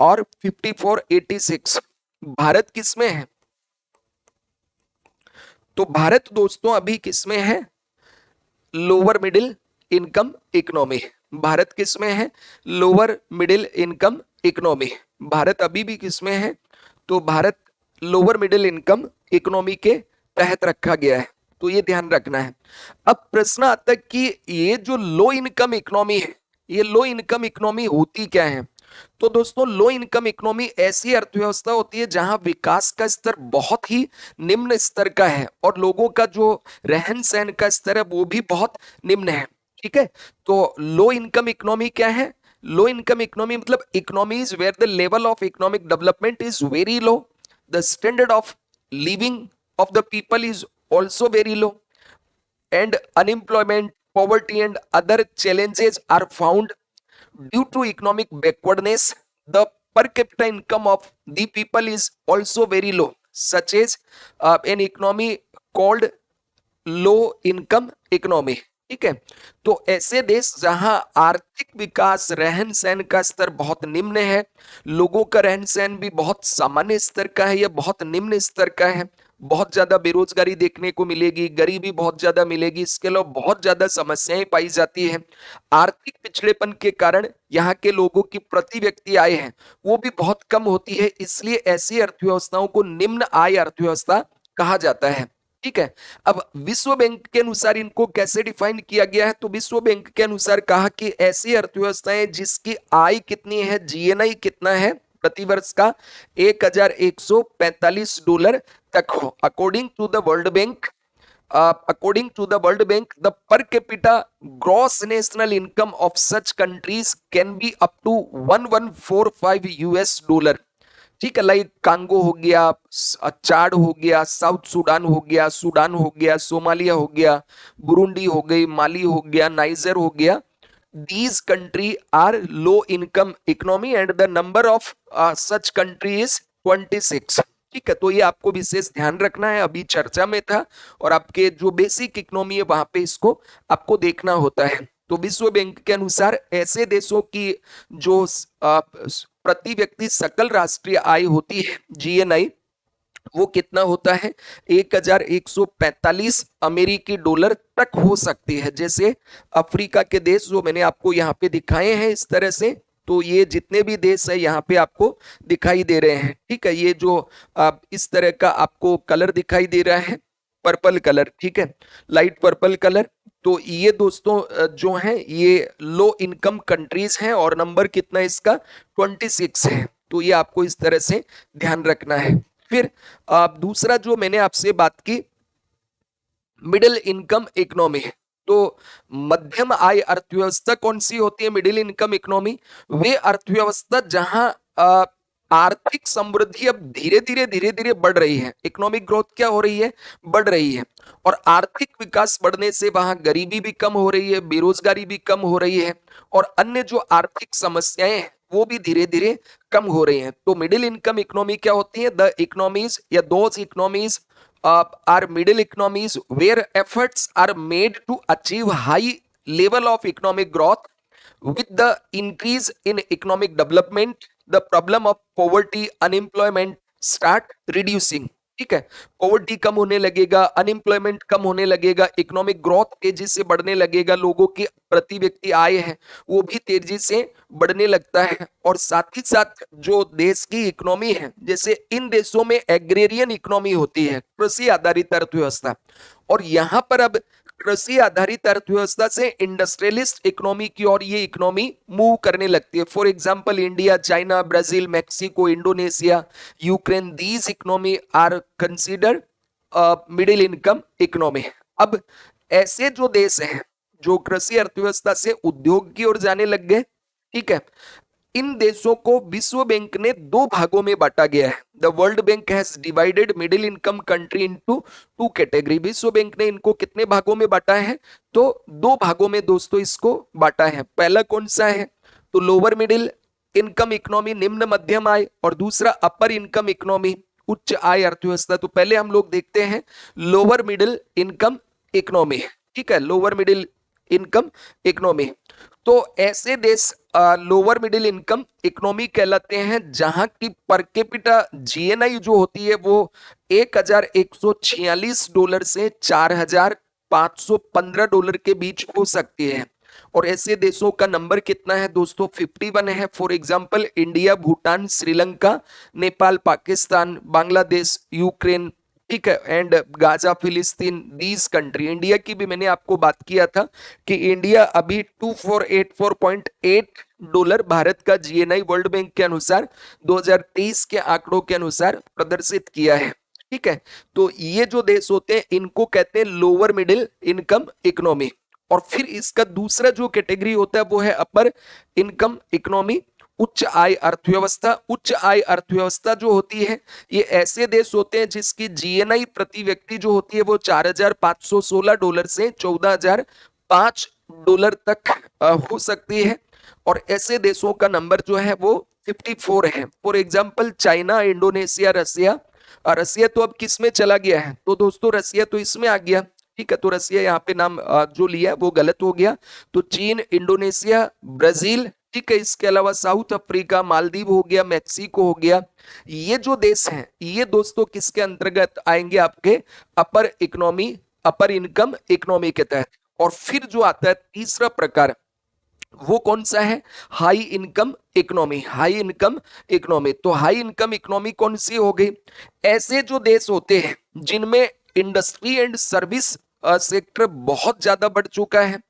और 5486। भारत किसमें है, तो भारत दोस्तों अभी किसमें है, lower middle income economy. Bharat किसमें है, lower middle income economy. Bharat अभी भी किसमें है, तो Bharat lower middle income economy के तहत रखा गया है। तो ये ध्यान रखना है। अब प्रश्न आता है कि ये जो लो इनकम इकोनॉमी है, ये लो इनकम इकोनॉमी होती क्या है। तो दोस्तों लो इनकम इकोनॉमी ऐसी अर्थव्यवस्था होती है जहां विकास का स्तर बहुत ही निम्न स्तर का है और लोगों का जो रहन सहन का स्तर है वो भी बहुत निम्न है, ठीक है। तो लो इनकम इकोनॉमी क्या है, लो इनकम इकोनॉमी मतलब economies where the level of economic development is very low, the standard of living of the people is also very low, and unemployment, poverty and other challenges are found due to economic backwardness. The per capita income of the people is also very low, such as an economy called low income economy, ठीक है। तो ऐसे देश जहां आर्थिक विकास, रहन सहन का स्तर बहुत निम्न है, लोगों का रहन सहन भी बहुत सामान्य स्तर का है या बहुत निम्न स्तर का है, बहुत ज्यादा बेरोजगारी देखने को मिलेगी, गरीबी बहुत ज्यादा मिलेगी, इसके अलावा बहुत ज्यादा समस्याएं पाई जाती है। आर्थिक पिछड़ेपन के कारण यहाँ के लोगों की प्रति व्यक्ति आय है वो भी बहुत कम होती है, इसलिए ऐसी अर्थव्यवस्थाओं को निम्न आय अर्थव्यवस्था कहा जाता है। ठीक है। अब विश्व बैंक के अनुसार इनको कैसे डिफाइन किया गया है, तो विश्व बैंक के अनुसार कहा कि ऐसी अर्थव्यवस्थाएं जिसकी आय कितनी है, जीएनआई कितना है प्रतिवर्ष का, $1145 तक हो। According to the world bank, the per capita gross national income of such countries can be up to 1145 US dollar. ठीक है, लाइक कांगो हो गया, चाड हो गया, साउथ सूडान हो गया, सोमालिया हो गया, बुरुंडी हो गई, माली हो गया, नाइजर हो गया। These country are low income economy and the number of such country is 26। ठीक है, तो ये आपको विशेष ध्यान रखना है, अभी चर्चा में था और आपके जो बेसिक इकोनॉमी है वहां पे इसको आपको देखना होता है। तो विश्व बैंक के अनुसार ऐसे देशों की जो प्रति व्यक्ति सकल राष्ट्रीय आय होती है, जीएनआई, वो कितना होता है, 1145 अमेरिकी डॉलर तक हो सकती है। जैसे अफ्रीका के देश जो मैंने आपको यहाँ पे दिखाए हैं इस तरह से, तो ये जितने भी देश है यहाँ पे आपको दिखाई दे रहे हैं। ठीक है, ये जो इस तरह का आपको कलर दिखाई दे रहा है, पर्पल कलर, ठीक है, लाइट पर्पल कलर। तो ये दोस्तों जो हैं ये लो इनकम कंट्रीज हैं और नंबर कितना इसका 26 है। तो ये आपको इस तरह से ध्यान रखना है। फिर दूसरा जो मैंने आपसे बात की, मिडिल इनकम इकोनॉमी। तो मध्यम आय अर्थव्यवस्था कौन सी होती है, मिडिल इनकम इकोनॉमी, वे अर्थव्यवस्था जहां आर्थिक समृद्धि अब धीरे धीरे बढ़ रही है, इकोनॉमिक ग्रोथ क्या हो रही है, बढ़ रही है, और आर्थिक विकास बढ़ने से वहां गरीबी भी कम हो रही है, बेरोजगारी भी कम हो रही है, और अन्य जो आर्थिक समस्याएं हैं वो भी धीरे धीरे कम हो रही हैं। तो मिडिल इनकम इकोनॉमी क्या होती है, द इकोनॉमीज या those economies are middle economies where efforts are made to achieve high level of economic growth with the increase in economic development the problem of poverty unemployment start reducing। ठीक है, poverty कम होने लगेगा, unemployment कम होने लगेगा, economic growth तेजी से बढ़ने लगेगा, लोगों की प्रति व्यक्ति आय है वो भी तेजी से बढ़ने लगता है। और साथ ही साथ जो देश की इकोनॉमी है, जैसे इन देशों में एग्रेरियन इकोनॉमी होती है, कृषि आधारित अर्थव्यवस्था, और यहां पर अब कृषि आधारित अर्थव्यवस्था से इंडस्ट्रियलिस्ट इकोनॉमी की ओर ये इकोनॉमी मूव करने लगती है। For example India, China, Brazil, Mexico, Indonesia, Ukraine, these economy are considered middle income economy. अब ऐसे जो देश हैं जो कृषि अर्थव्यवस्था से उद्योग की ओर जाने लग गए, ठीक है, इन देशों को विश्व बैंक ने दो भागों में बांटा गया है। The world bank has divided middle income country into two category. विश्व बैंक ने इनको कितने भागों में बांटा है, तो दो भागों में दोस्तों इसको बांटा है। पहला कौन सा है, तो लोअर मिडिल इनकम इकोनॉमी, निम्न मध्यम आय, और दूसरा अपर इनकम इकोनॉमी, उच्च आय अर्थव्यवस्था। तो पहले हम लोग देखते हैं लोअर मिडिल इनकम इकोनॉमी। ठीक है, लोअर मिडिल इनकम इकोनॉमी। तो ऐसे देश लोअर मिडिल इनकम इकोनॉमी कहलाते हैं जहां की पर कैपिटा जीएनआई जो होती है वो $1146 से $4515 के बीच हो सकती है। और ऐसे देशों का नंबर कितना है दोस्तों, 51 है। For example India, Bhutan, Sri Lanka, Nepal, Pakistan, Bangladesh, Ukraine, ठीक है, एंड गाजा, फिलिस्तीन, दीज कंट्री। इंडिया की भी मैंने आपको बात किया था कि इंडिया अभी $2484.8 भारत का जीएनआई वर्ल्ड बैंक के अनुसार 2023 के आंकड़ों के अनुसार प्रदर्शित किया है। ठीक है, तो ये जो देश होते हैं इनको कहते हैं लोअर मिडिल इनकम इकोनॉमी। और फिर इसका दूसरा जो कैटेगरी होता है वो है अपर इनकम इकोनॉमी, उच्च आय अर्थव्यवस्था। उच्च आय अर्थव्यवस्था जो होती है ये ऐसे देश होते हैं जिसकी जीएनआई प्रति व्यक्ति जो होती है वो $4516 से $14005 तक हो सकती है। और ऐसे देशों का नंबर जो है वो 54 है। फॉर एग्जांपल चाइना, इंडोनेशिया, रसिया। रसिया तो अब किस में चला गया है, तो दोस्तों रसिया तो इसमें आ गया। ठीक है, तो रसिया यहाँ पे नाम जो लिया वो गलत हो गया। तो चीन, इंडोनेशिया, ब्राजील, ठीक है, इसके अलावा साउथ अफ्रीका, मालदीव हो गया, मैक्सिको हो गया। ये जो देश हैं ये दोस्तों किसके अंतर्गत आएंगे, आपके अपर इकोनॉमी, अपर इनकम इकोनॉमी के तहत। और फिर जो आता है तीसरा प्रकार वो कौन सा है, high income economy. High income economy, तो हाई इनकम इकोनॉमी कौन सी हो गई, ऐसे जो देश होते हैं जिनमें इंडस्ट्री एंड सर्विस सेक्टर बहुत ज्यादा बढ़ चुका है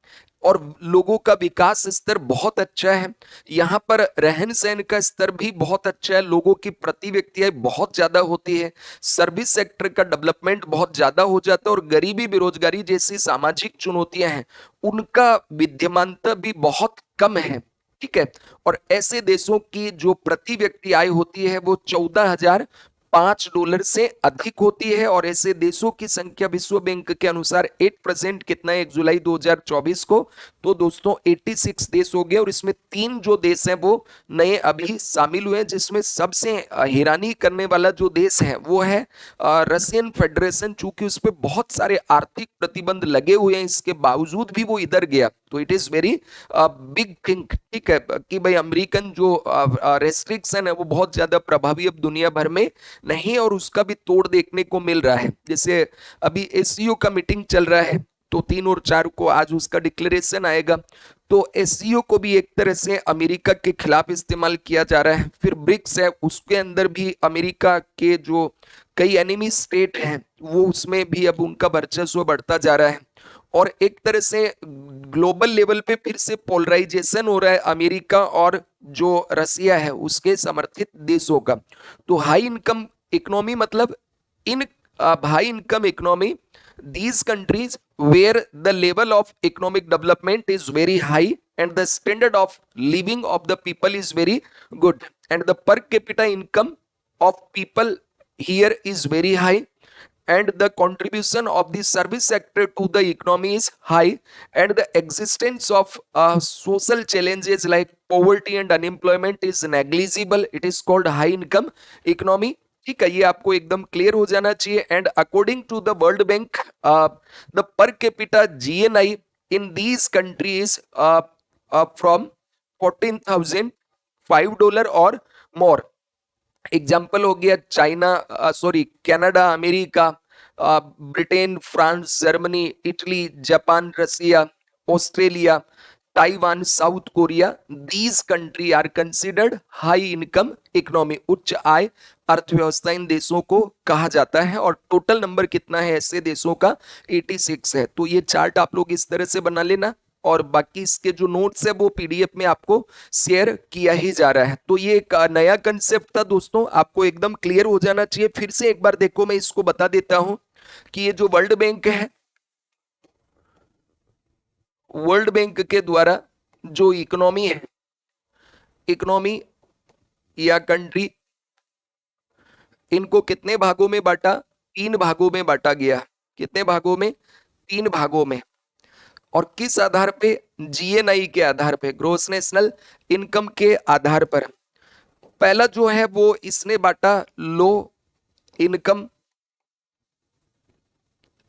और लोगों का विकास स्तर बहुत अच्छा है। यहाँ पर रहन सहन का स्तर भी बहुत अच्छा है, लोगों की प्रति व्यक्ति आय बहुत ज्यादा होती है, सर्विस सेक्टर का डेवलपमेंट बहुत ज्यादा हो जाता है और गरीबी बेरोजगारी जैसी सामाजिक चुनौतियां हैं उनका विद्यमानता भी बहुत कम है। ठीक है। और ऐसे देशों की जो प्रति व्यक्ति आय होती है वो $14,005 से अधिक होती है और ऐसे देशों की संख्या विश्व बैंक के अनुसार 8% कितना है 1 जुलाई 2024 को, तो दोस्तों 86 देश हो गए और इसमें 3 जो देश हैं वो नए अभी शामिल हुए हैं, जिसमें सबसे हैरानी करने वाला जो देश है वो है रशियन फेडरेशन। चूंकि उस पर बहुत सारे आर्थिक प्रतिबंध लगे हुए हैं इसके बावजूद भी वो इधर गया, तो it is very big thing. ठीक है कि भाई अमेरिकन जो रेस्ट्रिक्शन है वो बहुत ज्यादा प्रभावी अब दुनिया भर में नहीं है और उसका भी तोड़ देखने को मिल रहा है। जैसे अभी एससीओ का मीटिंग चल रहा है तो 3 और 4 को आज उसका डिक्लेरेशन आएगा, तो एससीओ को भी एक तरह से अमेरिका के खिलाफ इस्तेमाल किया जा रहा है। फिर ब्रिक्स है उसके अंदर भी अमेरिका के जो कई एनिमी स्टेट हैं वो उसमें भी अब उनका वर्चस्व बढ़ता जा रहा है और एक तरह से ग्लोबल लेवल पे फिर से पोलराइजेशन हो रहा है अमेरिका और जो रसिया है उसके समर्थित देशों का। तो हाई इनकम इकोनॉमी मतलब इन high income economy these countries where the level of economic development is very high and the standard of living of the people is very good and the per capita income of people here is very high and the contribution of the service sector to the economy is high and the existence of social challenges like poverty and unemployment is negligible, it is called high income economy। ठीक है, ये आपको एकदम clear हो जाना चाहिए। And according to the world bank the per capita GNI in these countries from $14,005 और more. Example हो गया China, sorry Canada, America, Britain, France, Germany, Italy, Japan, Russia, Australia, Taiwan, South Korea. These country are considered high income economy, उच्च आय अर्थव्यवस्था इन देशों को कहा जाता है और टोटल नंबर कितना है ऐसे देशों का 86 है। तो ये चार्ट आप लोग इस तरह से बना लेना और बाकी इसके जो नोट्स है वो पीडीएफ में आपको शेयर किया ही जा रहा है। तो ये एक नया कंसेप्ट था दोस्तों, आपको एकदम क्लियर हो जाना चाहिए। फिर से एक बार देखो मैं इसको बता देता हूं कि ये जो वर्ल्ड बैंक है, वर्ल्ड बैंक के द्वारा जो इकोनॉमी है, इकोनॉमी या कंट्री, इनको कितने भागों में बांटा? 3 भागों में बांटा गया। कितने भागों में? 3 भागों में। और किस आधार पे? जीएनआई के आधार पे, ग्रोस नेशनल इनकम के आधार पर। पहला जो है वो इसने बांटा लो इनकम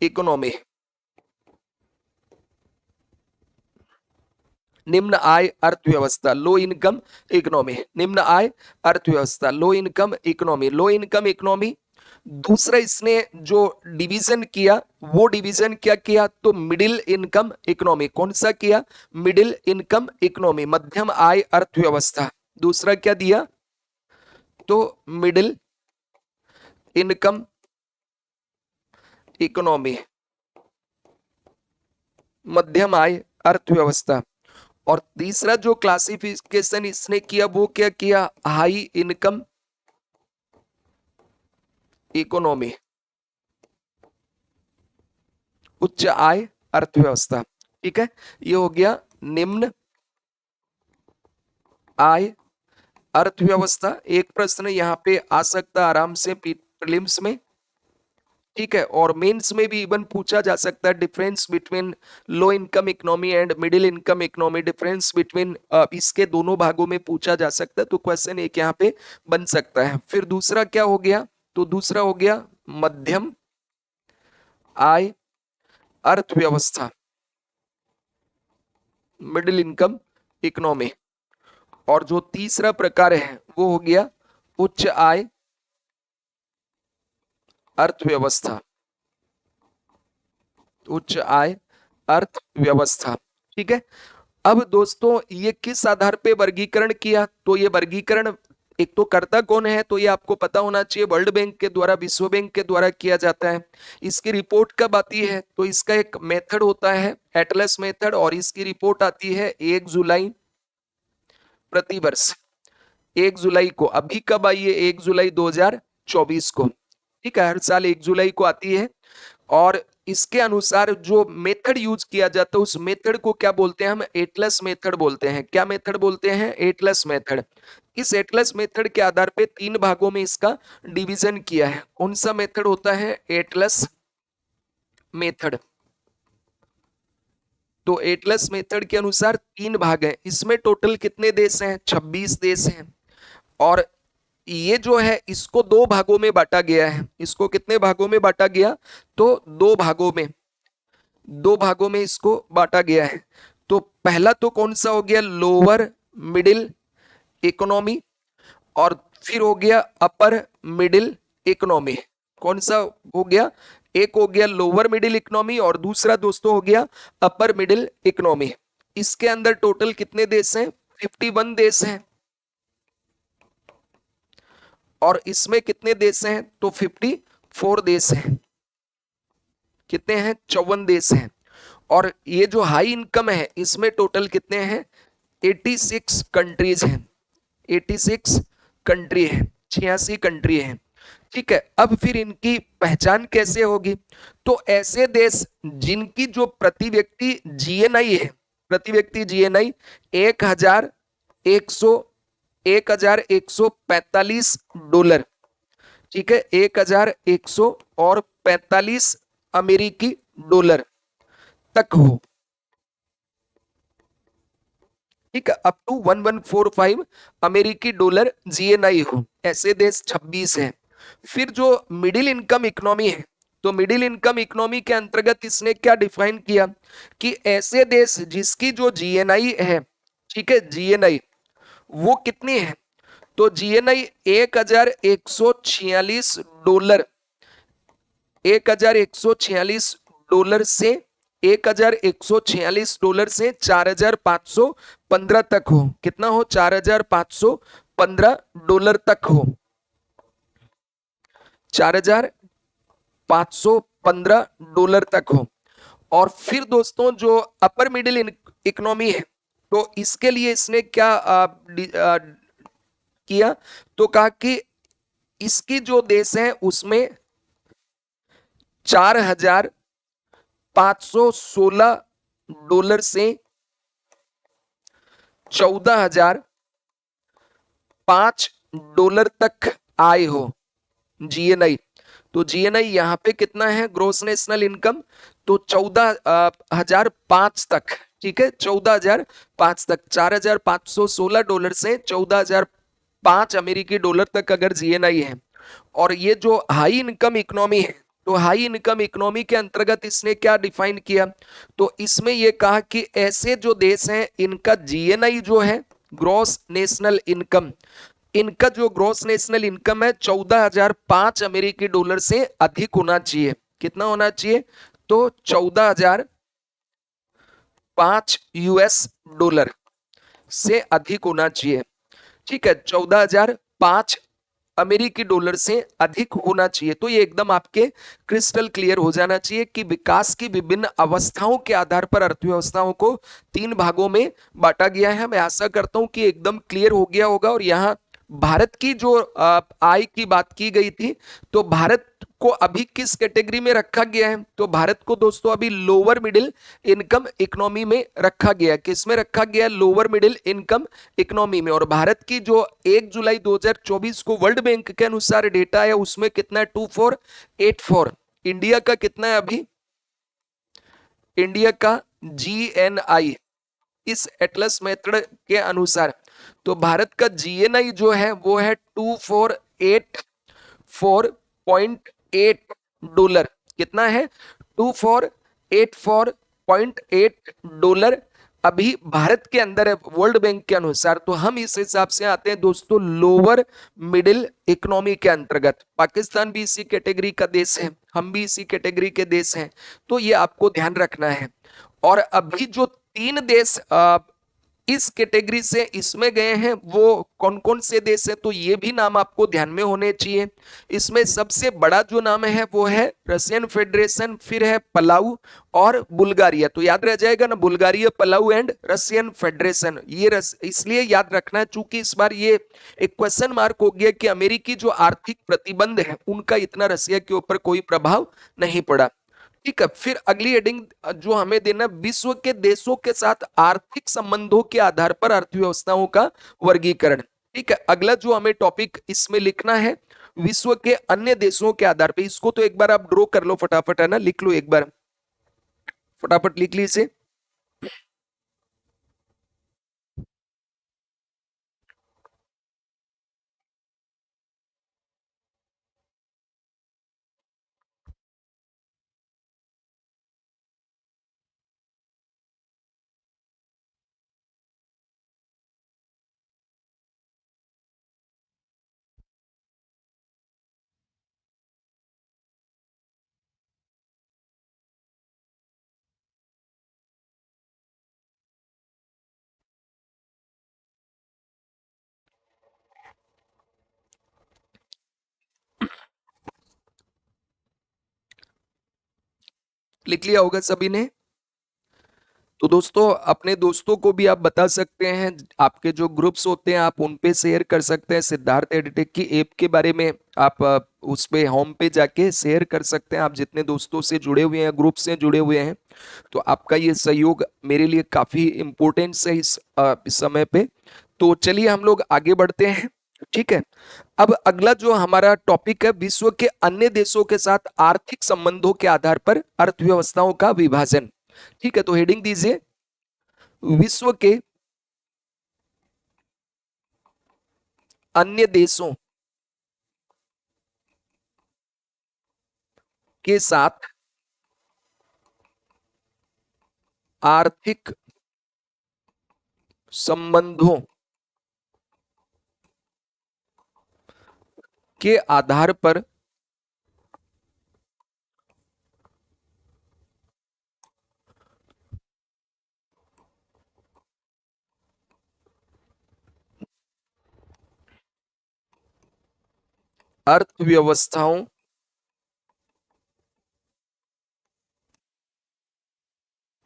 इकोनॉमी, निम्न आय अर्थव्यवस्था, लो इनकम इकोनॉमी, निम्न आय अर्थव्यवस्था, लो इनकम इकोनॉमी, लो इनकम इकोनॉमी। दूसरा इसने जो डिवीजन किया वो डिवीजन क्या किया? तो मिडिल इनकम इकोनॉमी। कौन सा किया? मिडिल इनकम इकोनॉमी, मध्यम आय अर्थव्यवस्था। दूसरा क्या दिया? तो मिडिल इनकम इकोनॉमी, मध्यम आय अर्थव्यवस्था। और तीसरा जो क्लासिफिकेशन इसने किया वो क्या किया? हाई इनकम इकोनॉमी, उच्च आय अर्थव्यवस्था। ठीक है, ये हो गया निम्न आय अर्थव्यवस्था। एक प्रश्न यहां पे आ सकता आराम से प्रीलिम्स में। ठीक है, और मेंस में भी इवन पूछा जा सकता है difference between low income economy and middle income economy, difference between इसके दोनों भागों में पूछा जा सकता है। तो क्वेश्चन एक यहाँ पे बन सकता है। फिर दूसरा क्या हो गया? तो दूसरा हो गया मध्यम आय अर्थव्यवस्था, मिडिल इनकम इकोनॉमी। और जो तीसरा प्रकार है वो हो गया उच्च आय अर्थव्यवस्था, उच्च आय अर्थव्यवस्था। ठीक है, अब दोस्तों ये किस आधार पे वर्गीकरण किया? तो ये वर्गीकरण एक तो करता कौन है, तो ये आपको पता होना चाहिए, वर्ल्ड बैंक के द्वारा, विश्व बैंक के द्वारा किया जाता है। इसकी रिपोर्ट कब आती है, तो इसका एक मेथड होता है एटलस मेथड, और इसकी रिपोर्ट आती है 1 जुलाई प्रतिवर्ष। 1 जुलाई को, अभी कब आई है, 1 जुलाई 2024 को, ठीक है, हर साल 1 जुलाई को आती है। और इसके अनुसार जो मेथड यूज किया जाता है उस मेथड को क्या बोलते हैं, हम एटलस मेथड बोलते हैं। क्या मेथड बोलते हैं, एटलस मेथड। इस एटलस मेथड के आधार पे 3 भागों में इसका डिवीजन किया है। कौन सा मेथड होता है, एटलस मेथड। तो एटलस मेथड के अनुसार 3 भाग हैं। इसमें टोटल कितने देश हैं, 26 देश हैं। और ये जो है इसको 2 भागों में बांटा गया है। इसको कितने भागों में बांटा गया, तो 2 भागों में, 2 भागों में इसको बांटा गया है। तो पहला तो कौन सा हो गया, लोअर मिडिल इकोनॉमी, और फिर हो गया अपर मिडिल इकोनॉमी। कौन सा हो गया, एक हो गया लोअर मिडिल इकोनॉमी और दूसरा दोस्तों हो गया अपर मिडिल इकोनॉमी। इसके अंदर टोटल कितने देश हैं, 51 देश हैं। और इसमें कितने देश हैं, तो 54 देश हैं। कितने हैं, 54 देश हैं। और ये जो हाई इनकम है इसमें टोटल कितने हैं, 86 कंट्रीज हैं। 86 कंट्री है, 86 कंट्री है। ठीक है, अब फिर इनकी पहचान कैसे होगी, तो ऐसे देश जिनकी जो प्रति व्यक्ति जीएनआई है, प्रति व्यक्ति जीएनआई 1145 डॉलर, ठीक है, 1145 अमेरिकी डॉलर तक हो, ठीक है, अप टू 1145 अमेरिकी डॉलर जीएनआई हो, ऐसे देश 26 हैं। फिर जो मिडिल इनकम इकोनॉमी है, तो मिडिल इनकम इकोनॉमी के अंतर्गत इसने क्या डिफाइन किया कि ऐसे देश जिसकी जो जीएनआई है, ठीक है, जीएनआई वो कितनी है, तो जीएनआई 1146 डॉलर, 1146 डॉलर से 1146 डॉलर से 4515 तक हो। कितना हो, 4515 डॉलर तक हो, 4515 डॉलर तक हो। और फिर दोस्तों जो अपर मिडिल इकोनॉमी है, तो इसके लिए इसने क्या किया, तो कहा कि इसकी जो देश है उसमें 4516 डॉलर से 14005 डॉलर तक आय हो जीएनआई। तो जीएनआई यहाँ पे कितना है, ग्रोस नेशनल इनकम, तो 14,005 तक, ठीक है, 14,005 तक, 4,516 डॉलर से 14,005 अमेरिकी डॉलर तक अगर जीएनआई है। और ये जो हाई इनकम इकोनॉमी है, तो हाई इनकम इकोनॉमी के अंतर्गत इसने क्या डिफाइन किया, तो इसमें यह कहा कि ऐसे जो देश हैं इनका जीएनआई जो है, ग्रॉस नेशनल इनकम, इनका जो ग्रॉस नेशनल इनकम है 14,005 अमेरिकी डॉलर से अधिक होना चाहिए। कितना होना चाहिए, तो 14,005 यूएस डॉलर से अधिक होना चाहिए, ठीक है, 14,005 अमेरिकी डॉलर से अधिक होना चाहिए। तो ये एकदम आपके क्रिस्टल क्लियर हो जाना चाहिए कि विकास की विभिन्न अवस्थाओं के आधार पर अर्थव्यवस्थाओं को 3 भागों में बांटा गया है। मैं आशा करता हूं कि एकदम क्लियर हो गया होगा। और यहाँ भारत की जो आय की बात की गई थी, तो भारत को अभी किस कैटेगरी में रखा गया है, तो भारत को दोस्तों अभी लोअर मिडिल इनकम इकोनॉमी में रखा गया। किस में रखा गया, लोअर मिडिल इनकम इकोनॉमी में। और भारत की जो 1 जुलाई 2024 को वर्ल्ड बैंक के अनुसार डेटा है उसमें कितना है, 2484। इंडिया का कितना है अभी, इंडिया का जीएनआई इस एटलस मेथड के अनुसार, तो भारत का जीएनआई जो है वो है 2484.8 डॉलर। कितना है, 2484.8 डॉलर अभी भारत के अंदर है वर्ल्ड बैंक के अनुसार। तो हम इस हिसाब से आते हैं दोस्तों लोअर मिडिल इकोनॉमी के अंतर्गत। पाकिस्तान भी इसी कैटेगरी का देश है, हम भी इसी कैटेगरी के देश हैं, तो ये आपको ध्यान रखना है। और अभी जो 3 देश इस कैटेगरी से इसमें गए हैं वो कौन कौन से देश हैं, तो ये भी नाम आपको ध्यान में होने चाहिए। इसमें सबसे बड़ा जो नाम है वो है रशियन फेडरेशन, फिर है पलाऊ और बुल्गारिया। तो याद रह जाएगा ना, Bulgaria, Palau and Russian federation. ये इसलिए याद रखना चूंकि इस बार ये एक क्वेश्चन मार्क हो गया कि अमेरिकी जो आर्थिक प्रतिबंध है उनका इतना रसिया के ऊपर कोई प्रभाव नहीं पड़ा। ठीक है, फिर अगली हेडिंग जो हमें देना, विश्व के देशों के साथ आर्थिक संबंधों के आधार पर अर्थव्यवस्थाओं का वर्गीकरण। ठीक है, अगला जो हमें टॉपिक इसमें लिखना है, विश्व के अन्य देशों के आधार पर। इसको तो एक बार आप ड्रॉ कर लो फटाफट, है ना, लिख लो एक बार, फटाफट लिख लीजिए। लिख लिया होगा सभी ने। तो दोस्तों, अपने दोस्तों को भी आप बता सकते हैं, आपके जो ग्रुप्स होते हैं आप उन पे शेयर कर सकते हैं। सिद्धार्थ एडटेक की ऐप के बारे में आप उस पे होम पे जाके शेयर कर सकते हैं। आप जितने दोस्तों से जुड़े हुए हैं, ग्रुप से जुड़े हुए हैं, तो आपका ये सहयोग मेरे लिए काफी इम्पोर्टेंट है इस समय पे। तो चलिए हम लोग आगे बढ़ते हैं। ठीक है, अब अगला जो हमारा टॉपिक है, विश्व के अन्य देशों के साथ आर्थिक संबंधों के आधार पर अर्थव्यवस्थाओं का विभाजन। ठीक है, तो हेडिंग दीजिए, विश्व के अन्य देशों के साथ आर्थिक संबंधों के आधार पर अर्थव्यवस्थाओं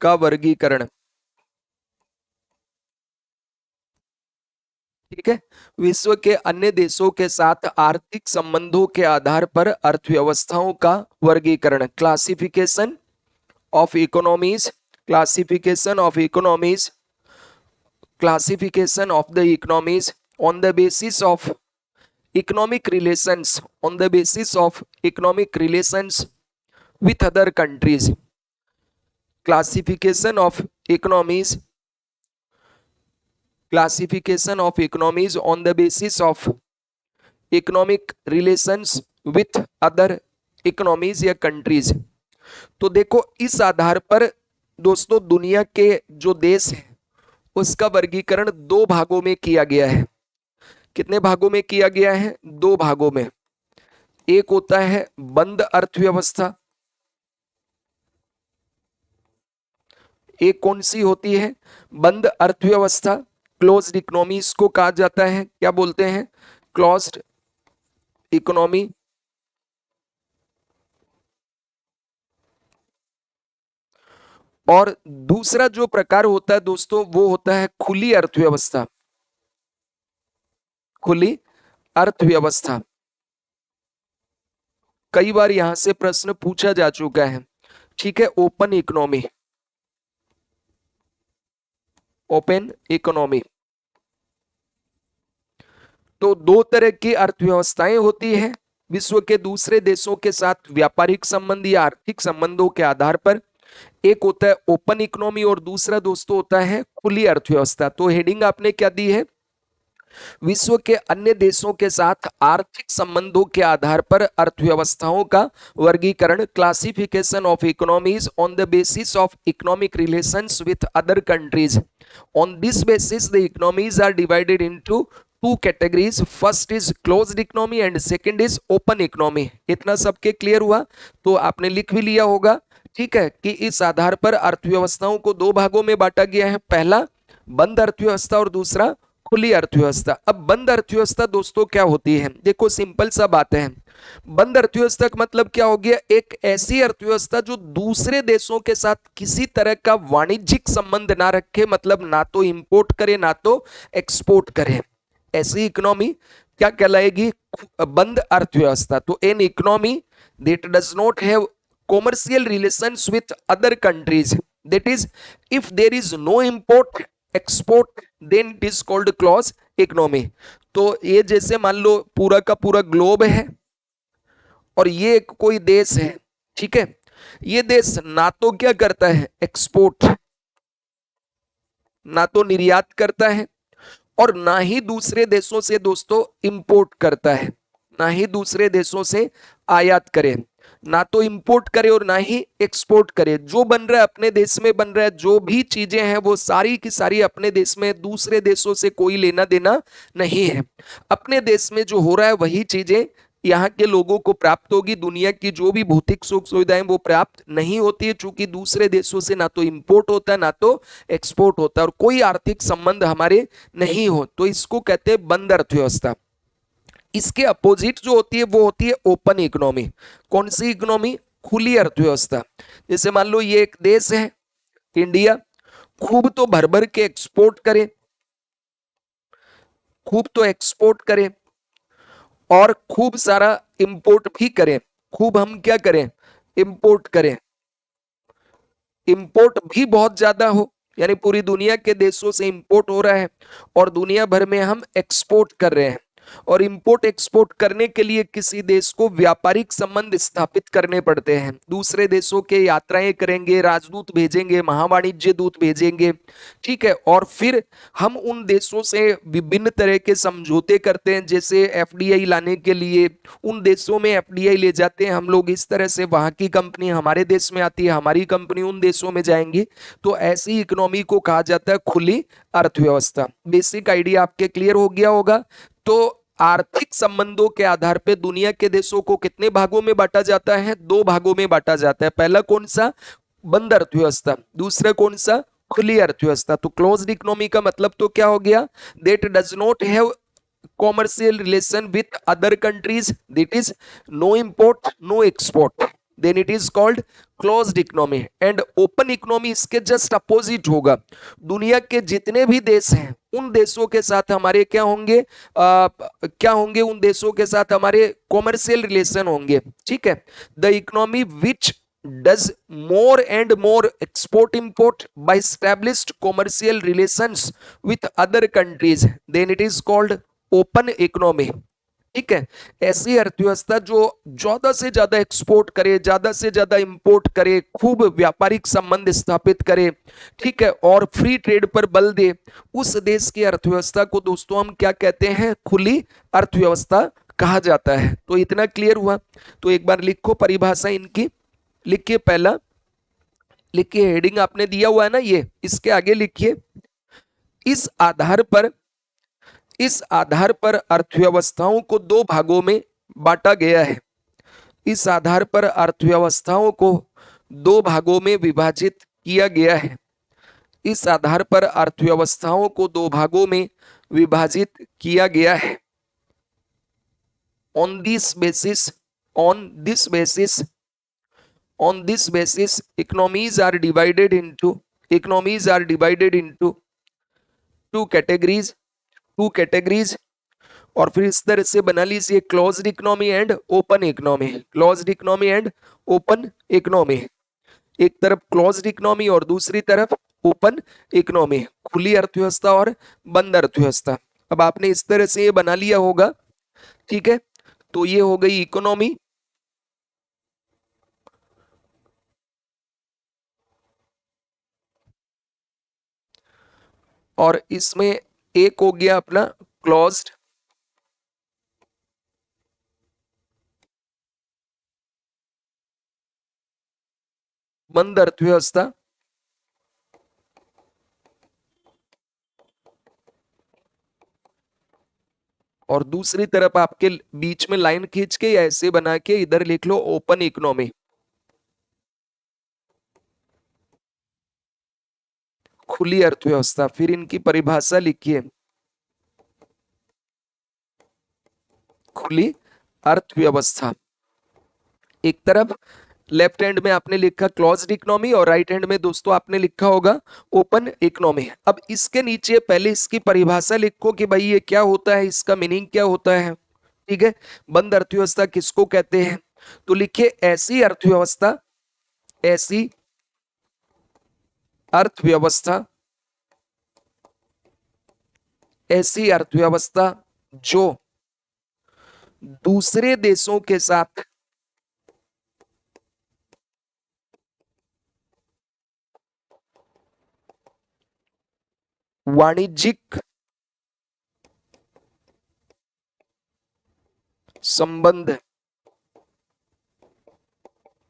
का वर्गीकरण। ठीक है, विश्व के अन्य देशों के साथ आर्थिक संबंधों के आधार पर अर्थव्यवस्थाओं का वर्गीकरण, classification of economies, classification of economies, classification of the economies on the basis of economic relations, on the basis of economic relations with other countries, classification of economies, classification of economies on the basis of economic relations with other economies या countries। तो देखो, इस आधार पर दोस्तों दुनिया के जो देश हैं उसका वर्गीकरण दो भागों में किया गया है। कितने भागों में किया गया है? दो भागों में। एक होता है बंद अर्थव्यवस्था, एक कौन सी होती है? बंद अर्थव्यवस्था, क्लोज्ड इकोनॉमी इसको कहा जाता है। क्या बोलते हैं? Closed economy. और दूसरा जो प्रकार होता है दोस्तों वो होता है खुली अर्थव्यवस्था, खुली अर्थव्यवस्था। कई बार यहां से प्रश्न पूछा जा चुका है। ठीक है, ओपन इकोनॉमी, ओपन इकोनॉमी। तो दो तरह की अर्थव्यवस्थाएं होती है विश्व के दूसरे देशों के साथ व्यापारिक संबंध या आर्थिक संबंधों के आधार पर। एक होता है ओपन इकोनॉमी और दूसरा दोस्तों होता है खुली अर्थव्यवस्था। तो हेडिंग आपने क्या दी है? विश्व के अन्य देशों के साथ आर्थिक संबंधों के आधार पर अर्थव्यवस्थाओं का वर्गीकरण, classification of economies on the basis of economic relations with other countries. On this basis the economies are divided into two categories, first is closed economy and second is open economy. इतना सबके clear हुआ? तो आपने लिख भी लिया होगा। ठीक है, कि इस आधार पर अर्थव्यवस्थाओं को दो भागों में बांटा गया है। पहला बंद अर्थव्यवस्था और दूसरा खुली अर्थव्यवस्था। अब बंद अर्थव्यवस्था दोस्तों क्या होती है, देखो सिंपल सा बात है। बंद अर्थव्यवस्था का मतलब क्या हो गया, एक ऐसी अर्थव्यवस्था जो दूसरे देशों के साथ किसी तरह का वाणिज्यिक संबंध ना रखे, मतलब ना तो इंपोर्ट करे ना तो एक्सपोर्ट करे, ऐसी इकोनॉमी क्या कहलाएगी, बंद अर्थव्यवस्था। तो an economy that does not have commercial relations with other countries, that is if there is no import export then it is called closed economy। तो ये जैसे मान लो पूरा का पूरा ग्लोब है और ये एक कोई देश है, ठीक है, ये देश ना तो क्या करता है एक्सपोर्ट, ना तो निर्यात करता है और ना ही दूसरे देशों से दोस्तों इंपोर्ट करता है, ना ही दूसरे देशों से आयात करे, ना तो इंपोर्ट करे और ना ही एक्सपोर्ट करे। जो बन रहा है अपने देश में बन रहा है, जो भी चीजें हैं वो सारी की सारी अपने देश में, दूसरे देशों से कोई लेना देना नहीं है। अपने देश में जो हो रहा है वही चीजें यहाँ के लोगों को प्राप्त होगी। दुनिया की जो भी भौतिक सुख सुविधाएं वो प्राप्त नहीं होती है, चूंकि दूसरे देशों से ना तो इंपोर्ट होता है ना तो एक्सपोर्ट होता है और कोई आर्थिक संबंध हमारे नहीं हो, तो इसको कहते हैं बंद अर्थव्यवस्था। इसके अपोजिट जो होती है वो होती है ओपन इकोनॉमी। कौन सी इकोनॉमी, खुली अर्थव्यवस्था। जैसे मान लो ये एक देश है इंडिया, खूब तो भर भर के एक्सपोर्ट करे, खूब तो एक्सपोर्ट करे और खूब सारा इंपोर्ट भी करें। खूब हम क्या करें, इंपोर्ट करें, इंपोर्ट भी बहुत ज्यादा हो, यानी पूरी दुनिया के देशों से इंपोर्ट हो रहा है और दुनिया भर में हम एक्सपोर्ट कर रहे हैं। और इंपोर्ट एक्सपोर्ट करने के लिए किसी देश को व्यापारिक संबंध स्थापित करने पड़ते हैं, दूसरे देशों के यात्राएं करेंगे, राजदूत भेजेंगे, महावाणिज्य दूत भेजेंगे, ठीक है, और फिर हम उन देशों से विभिन्न तरह के समझौते करते हैं, जैसे एफडीआई लाने के लिए उन देशों में एफडीआई ले जाते हैं हम लोग, इस तरह से वहां की कंपनी हमारे देश में आती है, हमारी कंपनी उन देशों में जाएंगी। तो ऐसी इकोनॉमी को कहा जाता है खुली अर्थव्यवस्था। बेसिक आइडिया आपके क्लियर हो गया होगा। तो आर्थिक संबंधों के आधार पर दुनिया के देशों को कितने भागों में बांटा जाता है, दो भागों में बांटा जाता है। पहला कौन सा, बंद अर्थव्यवस्था, दूसरा कौन सा, खुली अर्थव्यवस्था। तो क्लोज्ड इकोनॉमी का मतलब तो क्या हो गया, that does not have commercial relation with other countries, that is no import no export, then it is called closed economy। and open economy इसके जस्ट अपोजिट होगा। दुनिया के जितने भी देश हैं उन देशों के साथ हमारे क्या होंगे, क्या होंगे, उन देशों के साथ हमारे कॉमर्शियल रिलेशन होंगे, ठीक है। The economy which does more and more export import by established commercial relations with other countries, then it is called open economy, ठीक है। ऐसी अर्थव्यवस्था जो ज्यादा से ज्यादा एक्सपोर्ट करे, ज्यादा से ज्यादा इंपोर्ट करे, खूब व्यापारिक संबंध स्थापित करे, ठीक है, और फ्री ट्रेड पर बल दे, उस देश की अर्थव्यवस्था को दोस्तों हम क्या कहते हैं, खुली अर्थव्यवस्था कहा जाता है। तो इतना क्लियर हुआ। तो एक बार लिखो परिभाषा इनकी, लिखिए पहला, लिखिए हेडिंग आपने दिया हुआ है ना ये, इसके आगे लिखिए इस आधार पर, इस आधार पर अर्थव्यवस्थाओं को दो भागों में बांटा गया है। इस आधार पर अर्थव्यवस्थाओं को दो भागों में विभाजित किया गया है। इस आधार पर अर्थव्यवस्थाओं को दो भागों में विभाजित किया गया है। On this basis, on this basis, on this basis economies are divided into, economies are divided into two categories, two categories. और फिर इस तरह से बना लीजिए closed economy and open economy, closed economy and open economy. एक तरफ closed economy और दूसरी तरफ ओपन इकोनॉमी, खुली अर्थव्यवस्था और बंद अर्थव्यवस्था। अब आपने इस तरह से ये बना लिया होगा, ठीक है। तो ये हो गई इकोनॉमी, और इसमें एक हो गया अपना क्लोज्ड, बंद अर्थव्यवस्था, और दूसरी तरफ आपके बीच में लाइन खींच के या ऐसे बना के इधर लिख लो ओपन इकोनॉमी। खुली अर्थव्यवस्था। फिर इनकी परिभाषा लिखिए, खुली अर्थव्यवस्था। एक तरफ लेफ्ट हैंड में आपने लिखा क्लोज्ड इकोनॉमी और राइट हैंड में दोस्तों आपने लिखा होगा ओपन इकोनॉमी। अब इसके नीचे पहले इसकी परिभाषा लिखो कि भाई ये क्या होता है, इसका मीनिंग क्या होता है। ठीक है, बंद अर्थव्यवस्था किसको कहते हैं? तो लिखिए ऐसी अर्थव्यवस्था ऐसी अर्थव्यवस्था जो दूसरे देशों के साथ वाणिज्यिक संबंध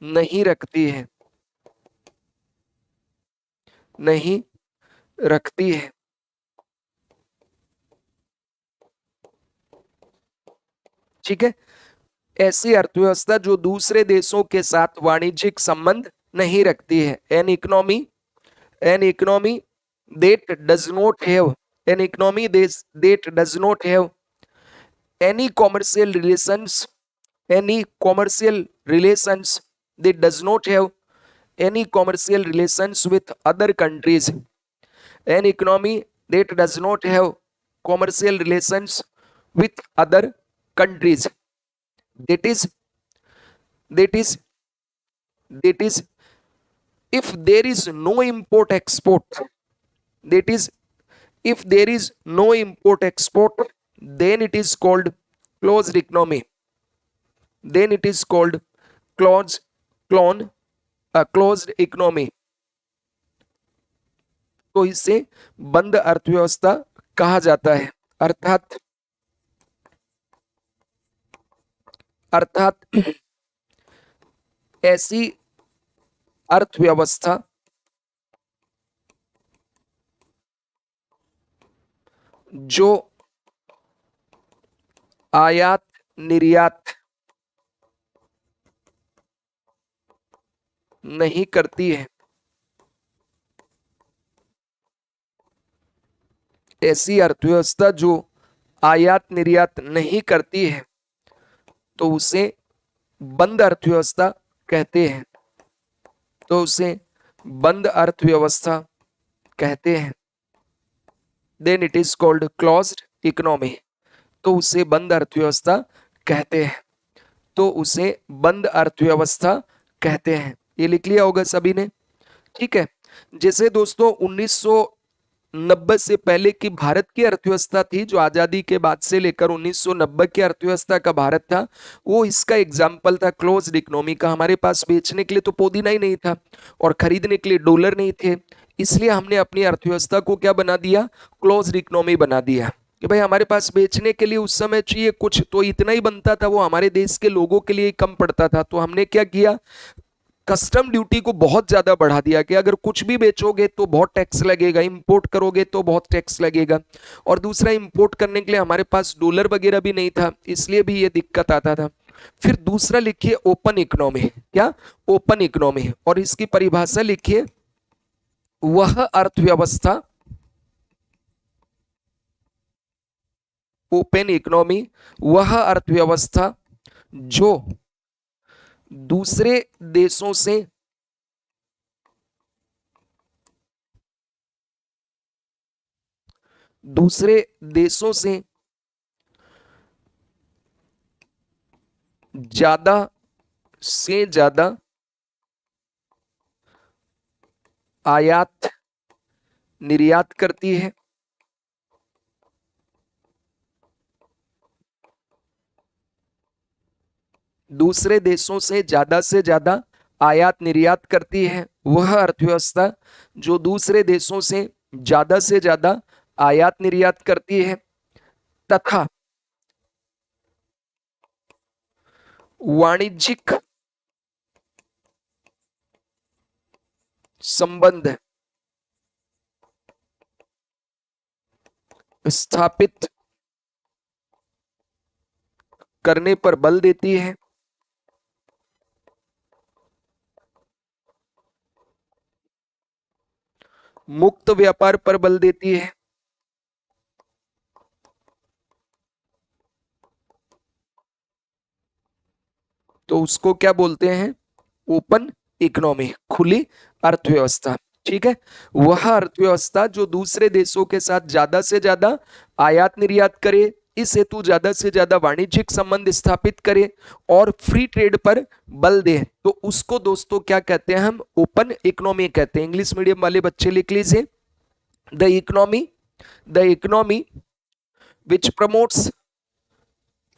नहीं रखती है, नहीं रखती है। ठीक है, ऐसी अर्थव्यवस्था जो दूसरे देशों के साथ वाणिज्यिक संबंध नहीं रखती है। An economy that does not have an economy that does not have any commercial relations any commercial relations that does not have any commercial relations with other countries. An economy that does not have commercial relations with other countries, that is that is that is if there is no import export, that is if there is no import export, then it is called closed economy. Then it is called closed clone closed economy. तो इसे बंद अर्थव्यवस्था कहा जाता है। अर्थात अर्थात ऐसी अर्थव्यवस्था जो आयात निर्यात नहीं करती है, ऐसी अर्थव्यवस्था जो आयात निर्यात नहीं करती है तो उसे बंद अर्थव्यवस्था कहते हैं। तो उसे बंद अर्थव्यवस्था कहते हैं। Then it is called closed economy. तो उसे बंद अर्थव्यवस्था कहते हैं। तो उसे बंद अर्थव्यवस्था कहते हैं। ये लिख लिया होगा सभी ने। ठीक है, जैसे दोस्तों 1990 से पहले की भारत की अर्थव्यवस्था थी, जो आजादी के बाद से लेकर 1990 की अर्थव्यवस्था का भारत था, वो इसका एग्जाम्पल था क्लोज्ड इकोनॉमी का। हमारे पास बेचने के लिए तो पुदीना ही नहीं था और खरीदने के लिए डॉलर नहीं थे, इसलिए हमने अपनी अर्थव्यवस्था को क्या बना दिया? क्लोज्ड इकोनॉमी बना दिया कि भाई हमारे पास बेचने के लिए उस समय चाहिए कुछ तो इतना ही बनता था, वो हमारे देश के लोगों के लिए कम पड़ता था। तो हमने क्या किया? कस्टम ड्यूटी को बहुत ज्यादा बढ़ा दिया कि अगर कुछ भी बेचोगे तो बहुत टैक्स लगेगा, इंपोर्ट करोगे तो बहुत टैक्स लगेगा। और दूसरा, इंपोर्ट करने के लिए हमारे पास डॉलर वगैरह भी नहीं था, इसलिए भी ये दिक्कत आता था। फिर दूसरा लिखिए ओपन इकोनॉमी। क्या? Open economy. और इसकी परिभाषा लिखिए, वह अर्थव्यवस्था, ओपन इकोनॉमी वह अर्थव्यवस्था जो दूसरे देशों से दूसरे देशों से ज्यादा से ज्यादा आयात निर्यात करती है, दूसरे देशों से ज्यादा आयात निर्यात करती है, वह अर्थव्यवस्था जो दूसरे देशों से ज्यादा आयात निर्यात करती है तथा वाणिज्यिक संबंध स्थापित करने पर बल देती है, मुक्त व्यापार पर बल देती है, तो उसको क्या बोलते हैं? ओपन इकोनॉमी, खुली अर्थव्यवस्था। ठीक है, वह अर्थव्यवस्था जो दूसरे देशों के साथ ज्यादा से ज्यादा आयात निर्यात करे, इस हेतु ज्यादा से ज्यादा वाणिज्यिक संबंध स्थापित करे और फ्री ट्रेड पर बल दे, तो उसको दोस्तों क्या कहते हैं? हम ओपन इकोनॉमी कहते हैं। इंग्लिश मीडियम वाले बच्चे लिख लीजिए, the economy which promotes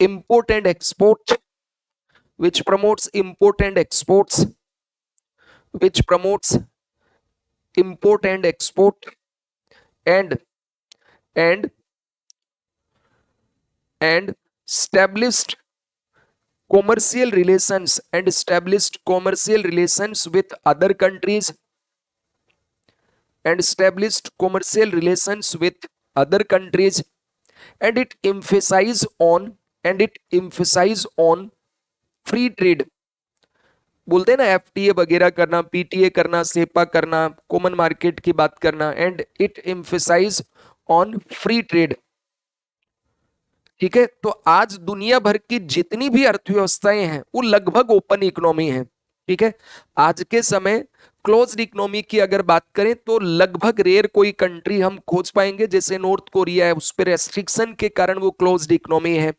import and export, which promotes import and exports, which promotes import and export, and and and established commercial relations with other countries, and established commercial relations with other countries, and it emphasize on free trade। बोलते हैं ना, FTA वगैरह करना, PTA करना, सेपा करना, common market की बात करना, and it emphasise on free trade. ठीक है, तो आज दुनिया भर की जितनी भी अर्थव्यवस्थाएं हैं वो लगभग ओपन इकोनॉमी है। ठीक है, आज के समय क्लोज्ड इकोनॉमी की अगर बात करें तो लगभग रेयर कोई कंट्री हम खोज पाएंगे, जैसे नॉर्थ कोरिया है, उस पर रेस्ट्रिक्शन के कारण वो क्लोज्ड इकोनॉमी है।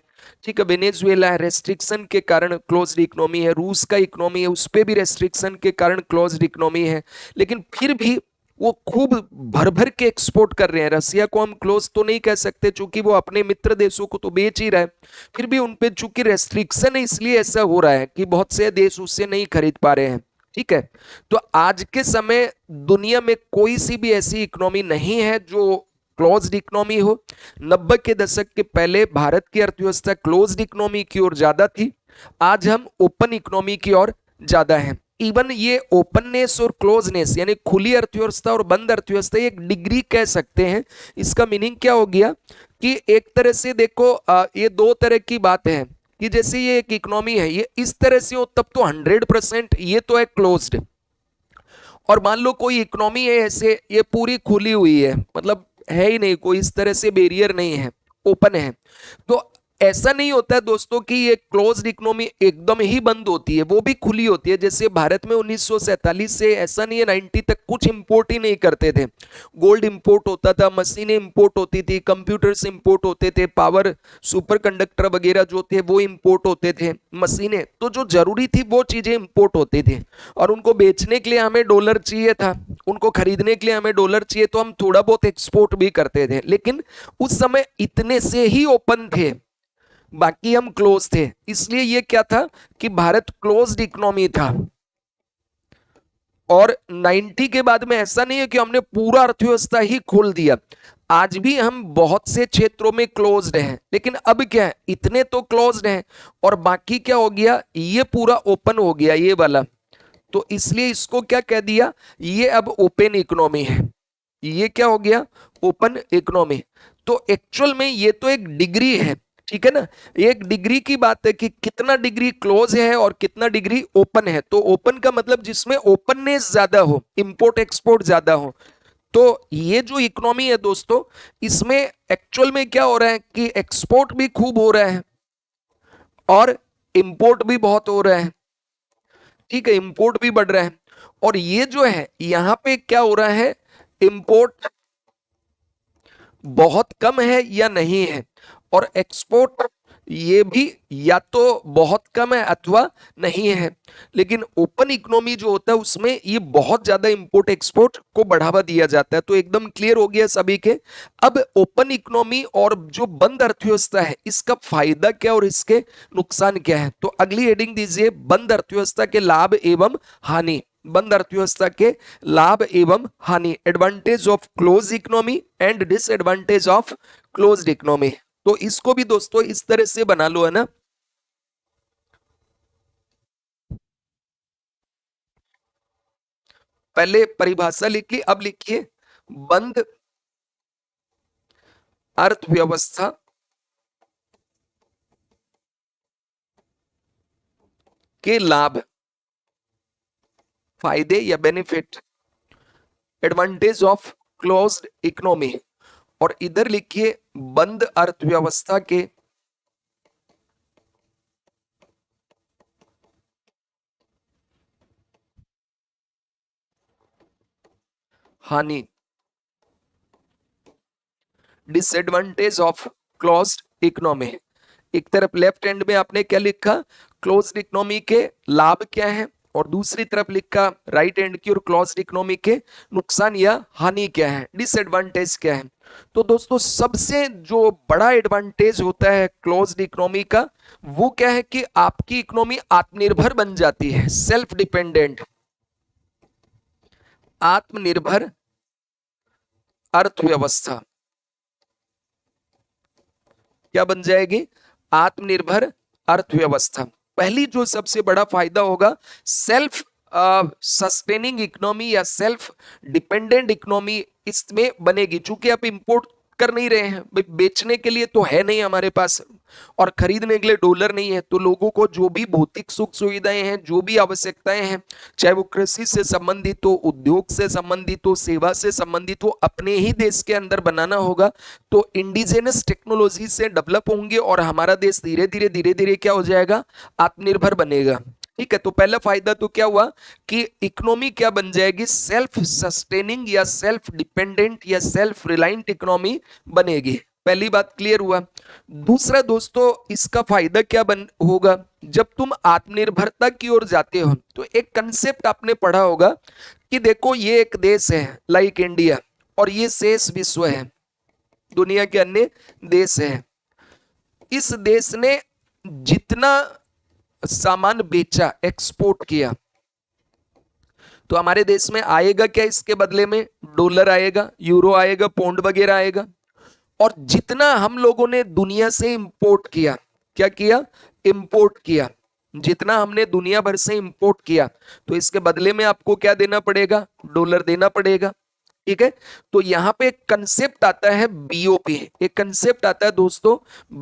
ठीक है, वेनेजुएला है, रेस्ट्रिक्शन के कारण क्लोज्ड इकोनॉमी है। रूस का इकोनॉमी है, उस पर भी रेस्ट्रिक्शन के कारण क्लोज्ड इकोनॉमी है। लेकिन फिर भी वो खूब भर भर के एक्सपोर्ट कर रहे हैं। रसिया को हम क्लोज तो नहीं कह सकते, चूंकि वो अपने मित्र देशों को तो बेच ही रहा है, फिर भी उन पे चूंकि रेस्ट्रिक्शन है इसलिए ऐसा हो रहा है कि बहुत से देश उससे नहीं खरीद पा रहे हैं। ठीक है, तो आज के समय दुनिया में कोई सी भी ऐसी इकोनॉमी नहीं है जो क्लोज्ड इकोनॉमी हो। 90 के दशक के पहले भारत की अर्थव्यवस्था क्लोज्ड इकोनॉमी की ओर ज्यादा थी, आज हम ओपन इकोनॉमी की ओर ज्यादा हैं। इवन ये ओपननेस और क्लोजनेस यानी खुली अर्थव्यवस्था और बंद अर्थव्यवस्था एक डिग्री कह सकते हैं। इसका मीनिंग क्या हो गया कि एक तरह से देखो, ये दो तरह की बात है कि जैसे ये एक इकोनॉमी है, ये इस तरह से हो तब तो 100% ये तो है क्लोज्ड, और मान लो कोई इकोनॉमी है ऐसे ये पूरी खुली हुई है, मतलब है ही नहीं कोई इस तरह से बैरियर नहीं है, ओपन है। तो ऐसा नहीं होता है दोस्तों कि ये क्लोज्ड इकोनॉमी एकदम ही बंद होती है, वो भी खुली होती है। जैसे भारत में 1947 से ऐसा नहीं है 90 तक कुछ इंपोर्ट ही नहीं करते थे। गोल्ड इंपोर्ट होता था, मशीनें इंपोर्ट होती थी, कंप्यूटर्स इंपोर्ट होते थे, पावर सुपर कंडक्टर वगैरह जो थे वो इंपोर्ट होते थे, मशीनें तो जो जरूरी थी वो चीजें इंपोर्ट होती थी, और उनको बेचने के लिए हमें डॉलर चाहिए था, उनको खरीदने के लिए हमें डॉलर चाहिए, तो हम थोड़ा बहुत एक्सपोर्ट भी करते थे। लेकिन उस समय इतने से ही ओपन थे, बाकी हम क्लोज थे। इसलिए ये क्या था कि भारत क्लोज्ड इकोनॉमी था। और 90 के बाद में ऐसा नहीं है कि हमने पूरा अर्थव्यवस्था ही खोल दिया, आज भी हम बहुत से क्षेत्रों में क्लोज्ड हैं, लेकिन अब क्या है, इतने तो क्लोज्ड हैं और बाकी क्या हो गया, ये पूरा ओपन हो गया ये वाला। तो इसलिए इसको क्या कह दिया, ये अब ओपन इकोनॉमी है। ये क्या हो गया, ओपन इकोनॉमी। तो एक्चुअल में ये तो एक डिग्री है, ठीक है ना, एक डिग्री की बात है कि कितना डिग्री क्लोज है और कितना डिग्री ओपन है। तो ओपन का मतलब जिसमें ओपननेस ज्यादा हो, इंपोर्ट एक्सपोर्ट ज्यादा हो। तो ये जो इकोनॉमी है दोस्तों, इसमें एक्चुअल में क्या हो रहा है कि एक्सपोर्ट भी खूब हो रहा है और इंपोर्ट भी बहुत हो रहा है। ठीक है, इंपोर्ट भी बढ़ रहा है, और ये जो है यहां पे क्या हो रहा है, इंपोर्ट बहुत कम है या नहीं है, और एक्सपोर्ट ये भी या तो बहुत कम है अथवा नहीं है। लेकिन ओपन इकोनॉमी जो होता है उसमें ये बहुत ज्यादा इंपोर्ट एक्सपोर्ट को बढ़ावा दिया जाता है। तो एकदम क्लियर हो गया सभी के। अब ओपन इकोनॉमी और जो बंद अर्थव्यवस्था है इसका फायदा क्या और इसके नुकसान क्या है, तो अगली हेडिंग दीजिए, बंद अर्थव्यवस्था के लाभ एवं हानि। बंद अर्थव्यवस्था के लाभ एवं हानि, advantage of close economy and disadvantage of closed economy. तो इसको भी दोस्तों इस तरह से बना लो, है ना। पहले परिभाषा लिखी, अब लिखिए बंद अर्थव्यवस्था के लाभ, फायदे या benefit, advantage of closed economy, और इधर लिखिए बंद अर्थव्यवस्था के हानि, डिसएडवांटेज ऑफ क्लोज्ड इकोनॉमी। एक तरफ लेफ्ट हैंड में आपने क्या लिखा, क्लोज्ड इकोनॉमी के लाभ क्या है, और दूसरी तरफ लिखा राइट हैंड की और क्लोज्ड इकोनॉमी के नुकसान या हानि क्या है, डिसएडवांटेज क्या है। तो दोस्तों सबसे जो बड़ा एडवांटेज होता है क्लोज्ड इकोनॉमी का, वो क्या है कि आपकी इकोनॉमी आत्मनिर्भर बन जाती है, सेल्फ डिपेंडेंट, आत्मनिर्भर अर्थव्यवस्था क्या बन जाएगी, आत्मनिर्भर अर्थव्यवस्था। पहली जो सबसे बड़ा फायदा होगा, सेल्फ सस्टेनिंग इकोनॉमी या सेल्फ डिपेंडेंट इकोनॉमी इसमें बनेगी, चूंकि आप इंपोर्ट कर नहीं रहे हैं, बेचने के लिए तो है नहीं हमारे पास, और खरीदने के लिए डॉलर नहीं है, तो लोगों को जो भी भौतिक सुख सुविधाएं हैं, जो भी आवश्यकताएं हैं, चाहे वो कृषि से संबंधित हो, उद्योग से संबंधित हो, सेवा से संबंधित हो, अपने ही देश के अंदर बनाना होगा। तो इंडिजिनस टेक्नोलॉजी से डेवलप होंगे और हमारा देश धीरे धीरे क्या हो जाएगा, आत्मनिर्भर बनेगा। ठीक है, तो पहला फायदा तो क्या हुआ कि इकोनॉमी क्या बन जाएगी, सेल्फ सस्टेनिंग या सेल्फ डिपेंडेंट या सेल्फ रिलायंट इकोनॉमी बनेगी। पहली बात क्लियर हुआ। दूसरा दोस्तों इसका फायदा क्या बन होगा, जब तुम आत्मनिर्भरता की ओर जाते हो तो एक कंसेप्ट आपने पढ़ा होगा कि देखो ये एक देश है लाइक इंडिया, और ये शेष विश्व है, दुनिया के अन्य देश है। इस देश ने जितना सामान बेचा, एक्सपोर्ट किया, तो हमारे देश में आएगा क्या इसके बदले में, डॉलर आएगा, यूरो आएगा, पौंड वगैरह आएगा। और जितना हम लोगों ने दुनिया से इंपोर्ट किया, क्या किया, इंपोर्ट किया, जितना हमने दुनिया भर से इंपोर्ट किया, तो इसके बदले में आपको क्या देना पड़ेगा, डॉलर देना पड़ेगा। ठीक है, तो यहां पे एक कंसेप्ट आता है बीओपी, एक कंसेप्ट आता है दोस्तों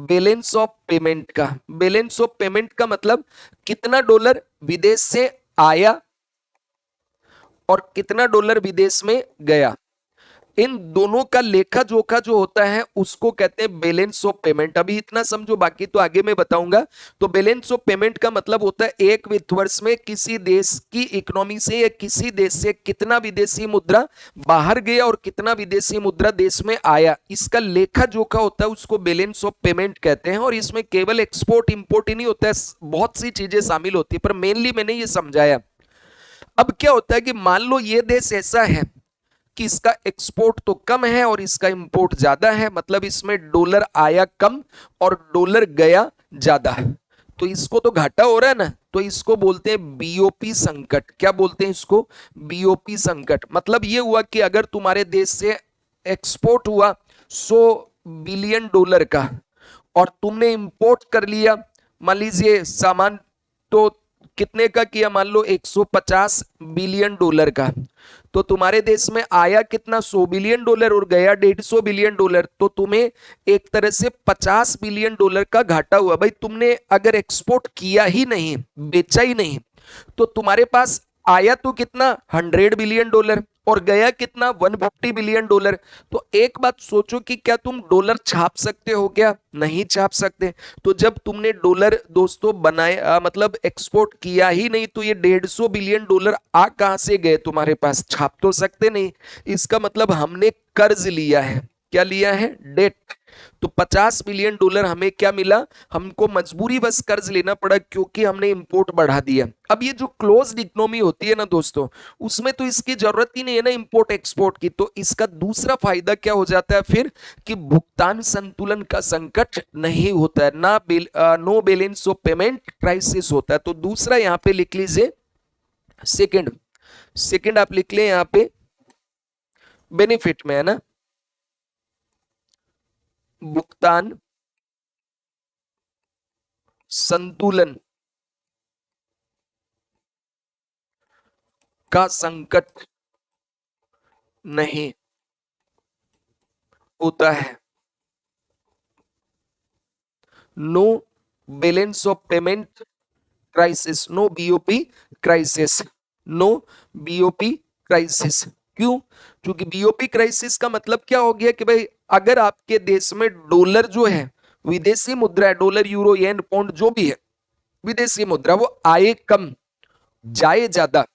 बैलेंस ऑफ पेमेंट का। बैलेंस ऑफ पेमेंट का मतलब कितना डॉलर विदेश से आया और कितना डॉलर विदेश में गया, इन दोनों का लेखा जोखा जो होता है उसको कहते हैं बैलेंस ऑफ पेमेंट। अभी इतना समझो, बाकी तो आगे मैं बताऊंगा। तो बैलेंस ऑफ पेमेंट का मतलब होता है एक वित्त वर्ष में किसी देश की इकोनॉमी से या किसी देश से कितना विदेशी मुद्रा बाहर गया और कितना विदेशी मुद्रा देश में आया, इसका लेखा जोखा होता है, उसको बैलेंस ऑफ पेमेंट कहते हैं। और इसमें केवल एक्सपोर्ट इंपोर्ट ही नहीं होता है, बहुत सी चीजें शामिल होती है, पर मेनली मैंने ये समझाया। अब क्या होता है कि मान लो ये देश ऐसा है कि इसका एक्सपोर्ट तो कम है और इसका इंपोर्ट ज्यादा है, मतलब इसमें डॉलर आया कम और डॉलर गया ज्यादा, तो इसको तो घाटा हो रहा है ना, तो इसको बोलते हैं बीओपी संकट। क्या बोलते हैं इसको, बीओपी संकट। मतलब ये हुआ कि अगर तुम्हारे देश से एक्सपोर्ट हुआ 100 बिलियन डॉलर का और तुमने इंपोर्ट कर लिया मान लीजिए सामान, तो कितने का किया, मान लो 150 बिलियन डॉलर का, तो तुम्हारे देश में आया कितना, 100 बिलियन डॉलर और गया 150 बिलियन डॉलर, तो तुम्हें एक तरह से 50 बिलियन डॉलर का घाटा हुआ। भाई तुमने अगर एक्सपोर्ट किया ही नहीं, बेचा ही नहीं, तो तुम्हारे पास आया तो कितना 100 बिलियन डॉलर और गया कितना 150 बिलियन डॉलर। तो एक बात सोचो कि क्या तुम डॉलर छाप सकते हो, क्या नहीं छाप सकते। तो जब तुमने डॉलर दोस्तों बनाए मतलब एक्सपोर्ट किया ही नहीं, तो ये 150 बिलियन डॉलर आ कहां से गए तुम्हारे पास, छाप तो सकते नहीं। इसका मतलब हमने कर्ज लिया है, क्या लिया है, डेट। तो 50 बिलियन डॉलर हमें क्या मिला, हमको मजबूरी बस कर्ज लेना पड़ा क्योंकि हमने इंपोर्ट बढ़ा दिया। अब ये जो क्लोज्ड इकोनॉमी होती है ना दोस्तों, उसमें तो इसकी जरूरत ही नहीं है ना इंपोर्ट एक्सपोर्ट की। तो इसका दूसरा फायदा क्या हो जाता है फिर, कि भुगतान संतुलन का संकट नहीं होता है, ना no balance of payment crisis होता है। तो दूसरा यहां पे लिख लीजिए, सेकंड, सेकंड आप लिख ले यहां पे बेनिफिट में, है ना, भुगतान संतुलन का संकट नहीं होता है। No balance of payment crisis, no BOP crisis, no BOP crisis. क्यों, क्योंकि बीओपी क्राइसिस का मतलब क्या हो गया कि भाई अगर आपके देश में डॉलर जो है, विदेशी मुद्रा है, डॉलर, यूरो, येन, पाउंड जो भी है विदेशी मुद्रा, वो आए कम जाए ज्यादा,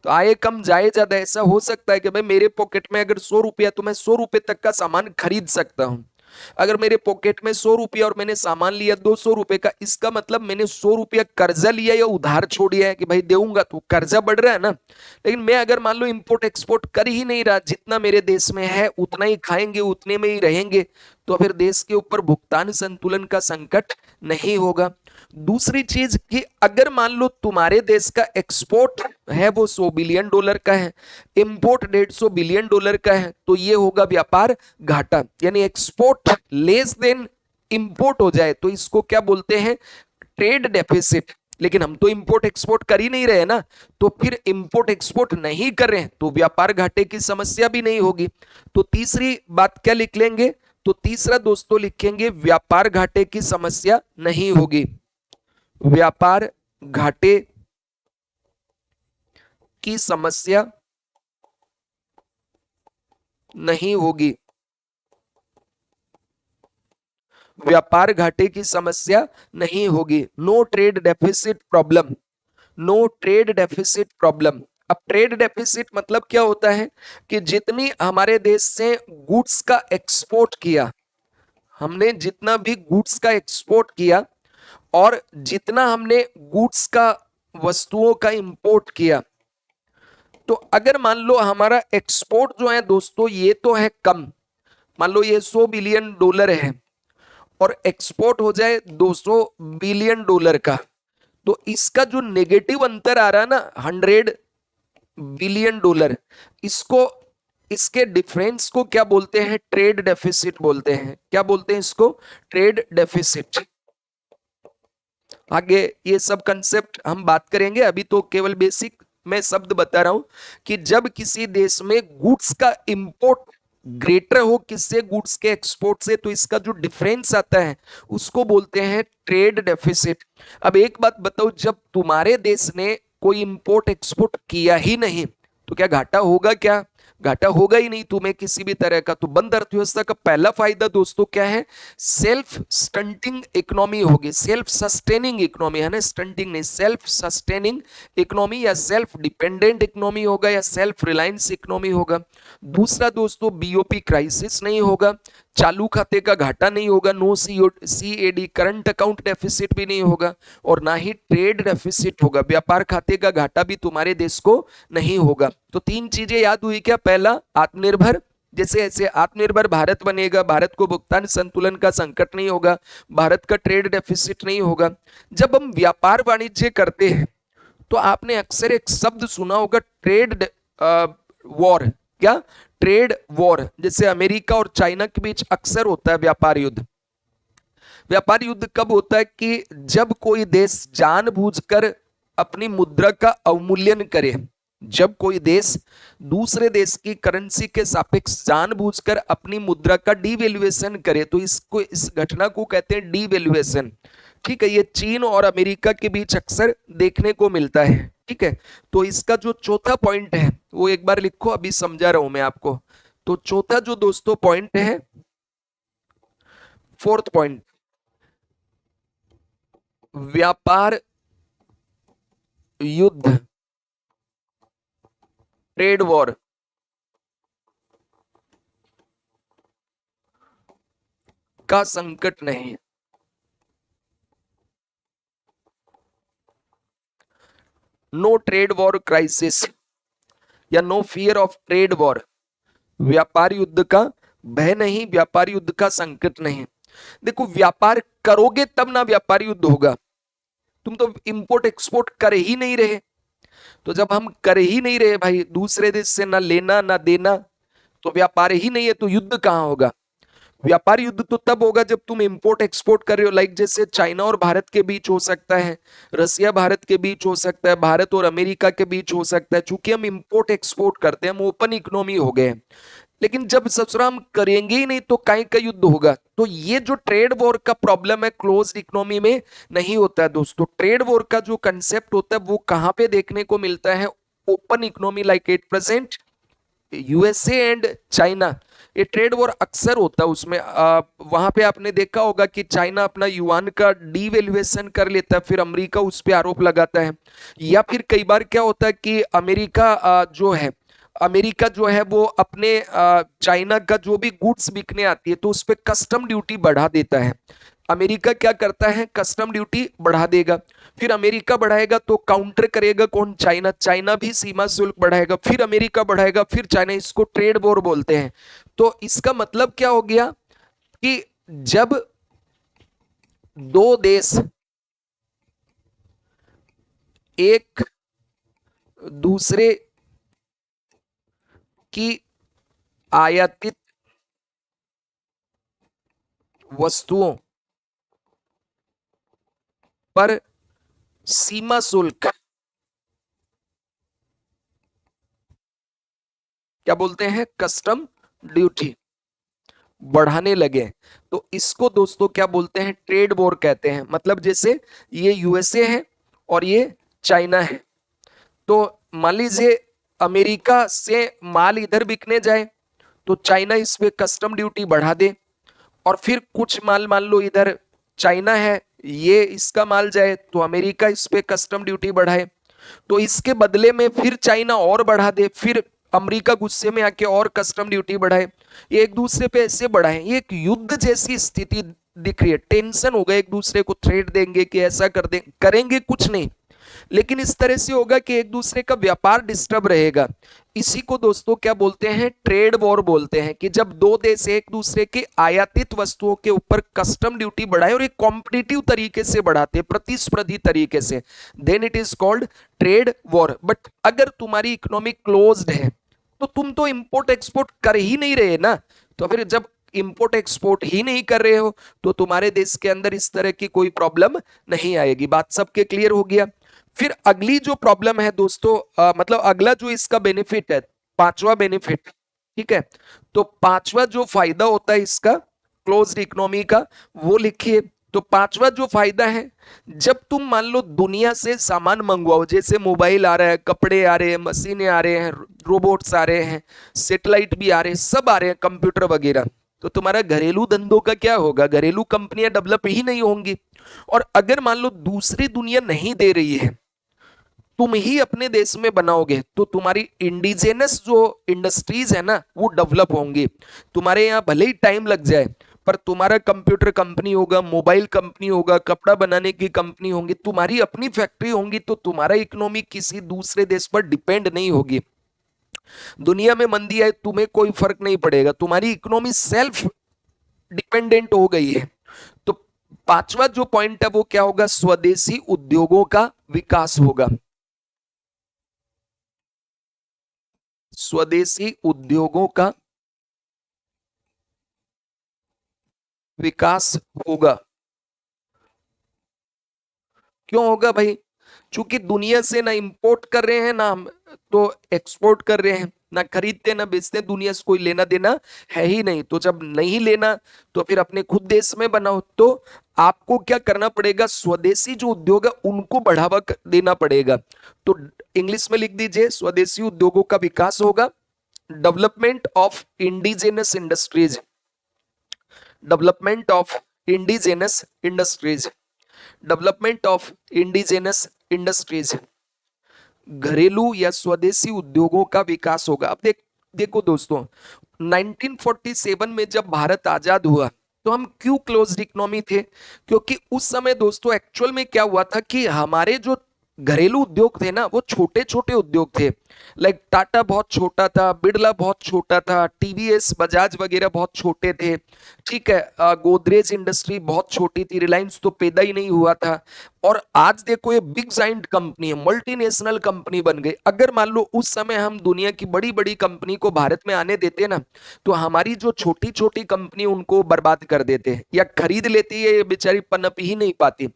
तो आए कम जाए ज्यादा, ऐसा हो सकता है कि भाई मेरे पॉकेट में अगर 100 रुपया, तो मैं 100 रुपए तक का सामान खरीद सकता हूं। अगर मेरे पॉकेट में 100 रुपया और मैंने सामान लिया 200 रुपए का, इसका मतलब मैंने 100 रुपया कर्जा लिया या उधार छोड़ दिया है कि भाई देऊंगा, तो कर्जा बढ़ रहा है ना। लेकिन मैं अगर मान लो इंपोर्ट एक्सपोर्ट कर ही नहीं रहा, जितना मेरे देश में है उतना ही खाएंगे, उतने में ही रहेंगे, तो फिर देश के ऊपर भुगतान संतुलन का संकट नहीं होगा। दूसरी चीज कि अगर मान लो तुम्हारे देश का एक्सपोर्ट है वो $100 बिलियन का है, इंपोर्ट $150 बिलियन का है, तो ये होगा व्यापार घाटा। यानी एक्सपोर्ट लेस देन इंपोर्ट हो जाए तो इसको क्या बोलते हैं, ट्रेड डेफिसिट। लेकिन हम तो इंपोर्ट एक्सपोर्ट कर ही नहीं रहे ना, तो फिर इंपोर्ट एक्सपोर्ट नहीं कर रहे हैं तो व्यापार घाटे की समस्या भी नहीं होगी। तो तीसरी बात क्या लिख लेंगे, तो तीसरा दोस्तों लिखेंगे व्यापार घाटे की समस्या नहीं होगी, व्यापार घाटे की समस्या नहीं होगी, व्यापार घाटे की समस्या नहीं होगी। No trade deficit problem, no trade deficit problem. अब ट्रेड डेफिसिट मतलब क्या होता है कि जितनी हमारे देश से गुड्स का एक्सपोर्ट किया, हमने जितना भी गुड्स का एक्सपोर्ट किया और जितना हमने गुड्स का, वस्तुओं का इंपोर्ट किया, तो अगर मान लो हमारा एक्सपोर्ट जो है दोस्तों ये तो है कम, मान लो ये $100 बिलियन है और एक्सपोर्ट हो जाए $200 बिलियन का, तो इसका जो नेगेटिव अंतर आ रहा है ना $100 बिलियन, इसको, इसके डिफरेंस को क्या बोलते हैं, ट्रेड डेफिसिट बोलते हैं। क्या बोलते हैं इसको, ट्रेड डेफिसिट। आगे ये सब कंसेप्ट हम बात करेंगे, अभी तो केवल बेसिक मैं शब्द बता रहा हूं कि जब किसी देश में गुड्स का इंपोर्ट ग्रेटर हो किससे, गुड्स के एक्सपोर्ट से, तो इसका जो डिफरेंस आता है उसको बोलते हैं ट्रेड डेफिसिट। अब एक बात बताओ, जब तुम्हारे देश ने कोई इंपोर्ट एक्सपोर्ट किया ही नहीं तो क्या घाटा होगा, क्या घाटा होगा ही नहीं तुम्हें किसी भी तरह का। तो बंद अर्थव्यवस्था का पहला फायदा दोस्तों क्या है, सेल्फ स्टंटिंग इकोनॉमी होगी, सेल्फ सस्टेनिंग इकोनॉमी है ना, स्टंटिंग नहीं, सेल्फ सस्टेनिंग इकोनॉमी या सेल्फ डिपेंडेंट इकोनॉमी होगा या सेल्फ रिलायंस इकोनॉमी होगा। दूसरा दोस्तों बीओपी क्राइसिस नहीं होगा, चालू खाते का घाटा नहीं होगा, no CAD current account deficit भी नहीं होगा, और ना ही ट्रेड डेफिसिट होगा, व्यापार खाते का घाटा भी तुम्हारे देश को नहीं होगा। तो तीन चीजें याद हुई क्या, पहला आत्मनिर्भर, जैसे ऐसे आत्मनिर्भर भारत बनेगा, भारत को भुगतान संतुलन का संकट नहीं होगा, भारत का ट्रेड डेफिसिट नहीं होगा। जब हम व्यापार वाणिज्य करते हैं तो आपने अक्सर एक शब्द सुना होगा, ट्रेड वॉर। क्या, ट्रेड वॉर, जैसे अमेरिका और चाइना के बीच अक्सर होता है व्यापार युद्ध। व्यापार युद्ध कब होता है कि जब कोई देश जानबूझकर अपनी मुद्रा का अवमूल्यन करे, जब कोई देश दूसरे देश की करेंसी के सापेक्ष जानबूझकर अपनी मुद्रा का डीवैल्यूएशन करे, तो इसको, इस घटना को कहते हैं डीवैल्यूएशन। ठीक है, ये चीन और अमेरिका के बीच अक्सर देखने को मिलता है। ठीक है, तो इसका जो चौथा पॉइंट है वो एक बार लिखो, अभी समझा रहा हूं मैं आपको। तो चौथा जो दोस्तों पॉइंट है, फोर्थ पॉइंट, व्यापार युद्ध, ट्रेड वॉर का संकट नहीं, नो ट्रेड वॉर क्राइसिस या no fear of trade war, व्यापार युद्ध का भय नहीं, व्यापार युद्ध का संकट नहीं। देखो व्यापार करोगे तब ना व्यापार युद्ध होगा, तुम तो इंपोर्ट एक्सपोर्ट कर ही नहीं रहे, तो जब हम कर ही नहीं रहे भाई, दूसरे देश से ना लेना ना देना, तो व्यापार ही नहीं है तो युद्ध कहां होगा। व्यापार युद्ध तो तब होगा जब तुम इंपोर्ट एक्सपोर्ट कर रहे हो, लाइक जैसे चाइना और भारत के बीच हो सकता है, रसिया भारत के बीच हो सकता है, भारत और अमेरिका के बीच हो सकता है, चूंकि हम इंपोर्ट एक्सपोर्ट करते हैं, हम ओपन इकोनॉमी हो गए। लेकिन जब ससुरा हम करेंगे ही नहीं तो काहे का युद्ध होगा। तो ये जो ट्रेड वॉर का प्रॉब्लम है क्लोज इकोनॉमी में नहीं होता है दोस्तों। ट्रेड वॉर का जो कंसेप्ट होता है वो कहां पे देखने को मिलता है, open economy like 8%, USA and China, ये ट्रेड वॉर अक्सर होता है उसमें। वहां पे आपने देखा होगा कि चाइना अपना युआन का डीवैल्यूएशन कर लेता है, फिर अमेरिका उस पे आरोप लगाता है। या फिर कई बार क्या होता है कि अमेरिका जो है वो अपने चाइना का जो भी गुड्स बिकने आती है तो उस पे कस्टम ड्यूटी बढ़ा देता है। अमेरिका क्या करता है, कस्टम ड्यूटी बढ़ा देगा, फिर अमेरिका बढ़ाएगा तो काउंटर करेगा कौन, चाइना। चाइना भी सीमा शुल्क बढ़ाएगा, फिर अमेरिका बढ़ाएगा, फिर चाइना। इसको ट्रेड वॉर बोलते हैं। तो इसका मतलब क्या हो गया कि जब दो देश एक दूसरे की आयातित वस्तुओं पर सीमा शुल्क, क्या बोलते हैं, कस्टम ड्यूटी बढ़ाने लगे, तो इसको दोस्तों क्या बोलते हैं, ट्रेड वॉर कहते हैं। मतलब जैसे ये यूएसए है और ये चाइना है, तो मान लीजिए अमेरिका से माल इधर बिकने जाए तो चाइना इस पे कस्टम ड्यूटी बढ़ा दे, और फिर कुछ माल मान लो इधर चाइना है, ये इसका माल जाए तो अमेरिका इस पे कस्टम ड्यूटी बढ़ाए, तो इसके बदले में फिर चाइना और बढ़ा दे, फिर अमेरिका गुस्से में आके और कस्टम ड्यूटी बढ़ाए, ये एक दूसरे पे ऐसे बढ़ाए। ये एक युद्ध जैसी स्थिति दिख रही है, टेंशन होगा, एक दूसरे को थ्रेट देंगे कि ऐसा कर दें, करेंगे कुछ नहीं, लेकिन इस तरह से होगा कि एक दूसरे का व्यापार डिस्टर्ब रहेगा। इसी को दोस्तों क्या बोलते हैं, ट्रेड वॉर बोलते हैं, कि जब दो देश एक दूसरे के आयातित वस्तुओं के ऊपर कस्टम ड्यूटी बढ़ाए और एक कॉम्पिटिटिव तरीके से बढ़ाते, प्रतिस्पर्धी तरीके से, then it is called trade war. But अगर तुम्हारी इकोनॉमी क्लोज्ड है तो तुम तो इंपोर्ट एक्सपोर्ट कर ही नहीं रहे ना, तो फिर जब इंपोर्ट एक्सपोर्ट ही नहीं कर रहे हो तो तुम्हारे देश के अंदर इस तरह की कोई प्रॉब्लम नहीं आएगी। बात सबके क्लियर हो गया। फिर अगली जो प्रॉब्लम है दोस्तों, मतलब अगला जो इसका बेनिफिट है, पांचवा बेनिफिट, ठीक है, तो पांचवा जो फायदा होता है इसका क्लोज्ड इकोनॉमी का, वो लिखिए। तो पांचवा जो फायदा है, जब तुम मान लो दुनिया से सामान मंगवाओ, जैसे मोबाइल आ रहा है, कपड़े आ रहे हैं, मशीनें आ रहे हैं, रोबोट्स आ रहे हैं, सैटेलाइट भी आ रहे हैं, सब आ रहे हैं, कंप्यूटर वगैरह, तो तुम्हारा घरेलू धंधों का क्या होगा, घरेलू कंपनियां डेवलप ही नहीं होंगी। और अगर मान लो दूसरी दुनिया नहीं दे रही है, तुम ही अपने देश में बनाओगे, तो तुम्हारी इंडिजिनस जो इंडस्ट्रीज है ना वो डेवलप होंगी। तुम्हारे यहाँ भले ही टाइम लग जाए, पर तुम्हारा कंप्यूटर कंपनी होगा, मोबाइल कंपनी होगा, कपड़ा बनाने की कंपनी होंगी, तुम्हारी अपनी फैक्ट्री होंगी, तो तुम्हारा इकोनॉमी किसी दूसरे देश पर डिपेंड नहीं होगी। दुनिया में मंदी आए तुम्हें कोई फर्क नहीं पड़ेगा, तुम्हारी इकोनॉमी सेल्फ डिपेंडेंट हो गई है। तो पांचवा जो पॉइंट है वो क्या होगा, स्वदेशी उद्योगों का विकास होगा। स्वदेशी उद्योगों का विकास होगा। क्यों होगा भाई, चूंकि दुनिया से ना इंपोर्ट कर रहे हैं ना हम तो एक्सपोर्ट कर रहे हैं, ना खरीदते ना बेचते, दुनिया से कोई लेना देना है ही नहीं। तो जब नहीं लेना तो फिर अपने खुद देश में बनाओ। तो आपको क्या करना पड़ेगा, स्वदेशी जो उद्योग है उनको बढ़ावा देना पड़ेगा। तो इंग्लिश में लिख दीजिए, स्वदेशी उद्योगों का विकास होगा, development of indigenous industries, development of indigenous industries, development of indigenous industries, घरेलू या स्वदेशी उद्योगों का विकास होगा। अब देखो दोस्तों, 1947 में जब भारत आजाद हुआ तो हम क्यों क्लोज्ड इकोनॉमी थे, क्योंकि उस समय दोस्तों एक्चुअल में क्या हुआ था कि हमारे जो घरेलू उद्योग थे ना वो छोटे छोटे उद्योग थे। लाइक टाटा बहुत छोटा था, बिरला बहुत छोटा था, टीवीएस बजाज वगैरह बहुत छोटे थे, ठीक है, गोदरेज इंडस्ट्री बहुत छोटी थी, रिलायंस तो पैदा ही नहीं हुआ था। और आज देखो ये बिग जाइंट कंपनी है, मल्टीनेशनल कंपनी बन गई। अगर मान लो उस समय हम दुनिया की बड़ी बड़ी कंपनी को भारत में आने देते ना, तो हमारी जो छोटी छोटी कंपनी उनको बर्बाद कर देते या खरीद लेती है, ये बेचारी पनप ही नहीं पाती।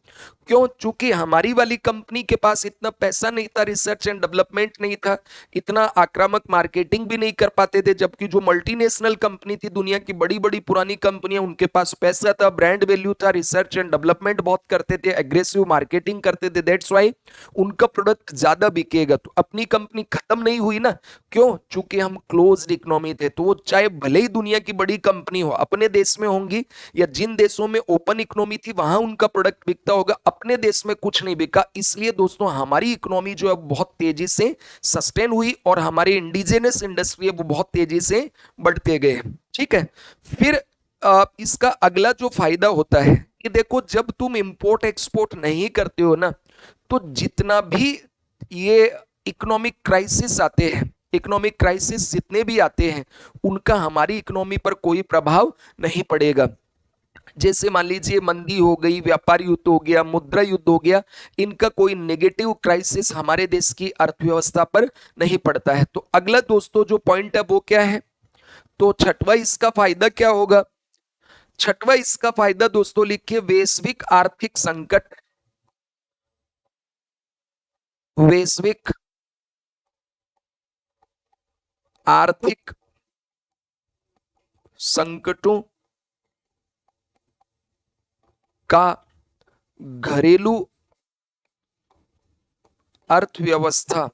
क्यों, चूंकि हमारी वाली कंपनी के पास इतना पैसा नहीं था, रिसर्च एंड डेवलपमेंट नहीं था, इतना आक्रामक मार्केटिंग भी नहीं कर पाते थे, जबकि जो मल्टीनेशनल कंपनी थी, दुनिया की बड़ी बड़ी पुरानी कंपनियां, उनके पास पैसा था, ब्रांड वैल्यू था, रिसर्च एंड डेवलपमेंट बहुत करते थे, एग्रेसिव मार्केटिंग करते थे, दैट्स वाई उनका प्रोडक्ट ज्यादा बिकेगा। तो अपनी कंपनी खत्म नहीं हुई ना, क्यों? चूंकि हम क्लोज्ड इकोनॉमी थे। तो वो चाहे भले ही दुनिया की बड़ी कंपनी हो, अपने देश में होंगी, या जिन देशों में ओपन इकोनॉमी थी वहां उनका प्रोडक्ट बिकता होगा, अपने देश में कुछ नहीं बिका। इसलिए दोस्तों हमारी इकोनॉमी जो है बहुत तेजी से सस्टेन हुई और हमारे इंडिजिनस इंडस्ट्री है वो बहुत तेजी से बढ़ते गए। ठीक है। फिर इसका अगला जो फायदा होता है कि देखो, जब तुम इंपोर्ट एक्सपोर्ट नहीं करते हो ना, तो जितना भी ये इकोनॉमिक क्राइसिस आते हैं, इकोनॉमिक क्राइसिस जितने भी आते हैं, उनका हमारी इकोनॉमी पर कोई प्रभाव नहीं पड़ेगा। जैसे मान लीजिए मंदी हो गई, व्यापार युद्ध हो गया, मुद्रा युद्ध हो गया, इनका कोई नेगेटिव क्राइसिस हमारे देश की अर्थव्यवस्था पर नहीं पड़ता है। तो अगला दोस्तों जो पॉइंट है वो क्या है? तो छठवां इसका फायदा क्या होगा? छठवां इसका फायदा दोस्तों लिखिए, वैश्विक आर्थिक संकट, वैश्विक आर्थिक संकटों का घरेलू अर्थव्यवस्था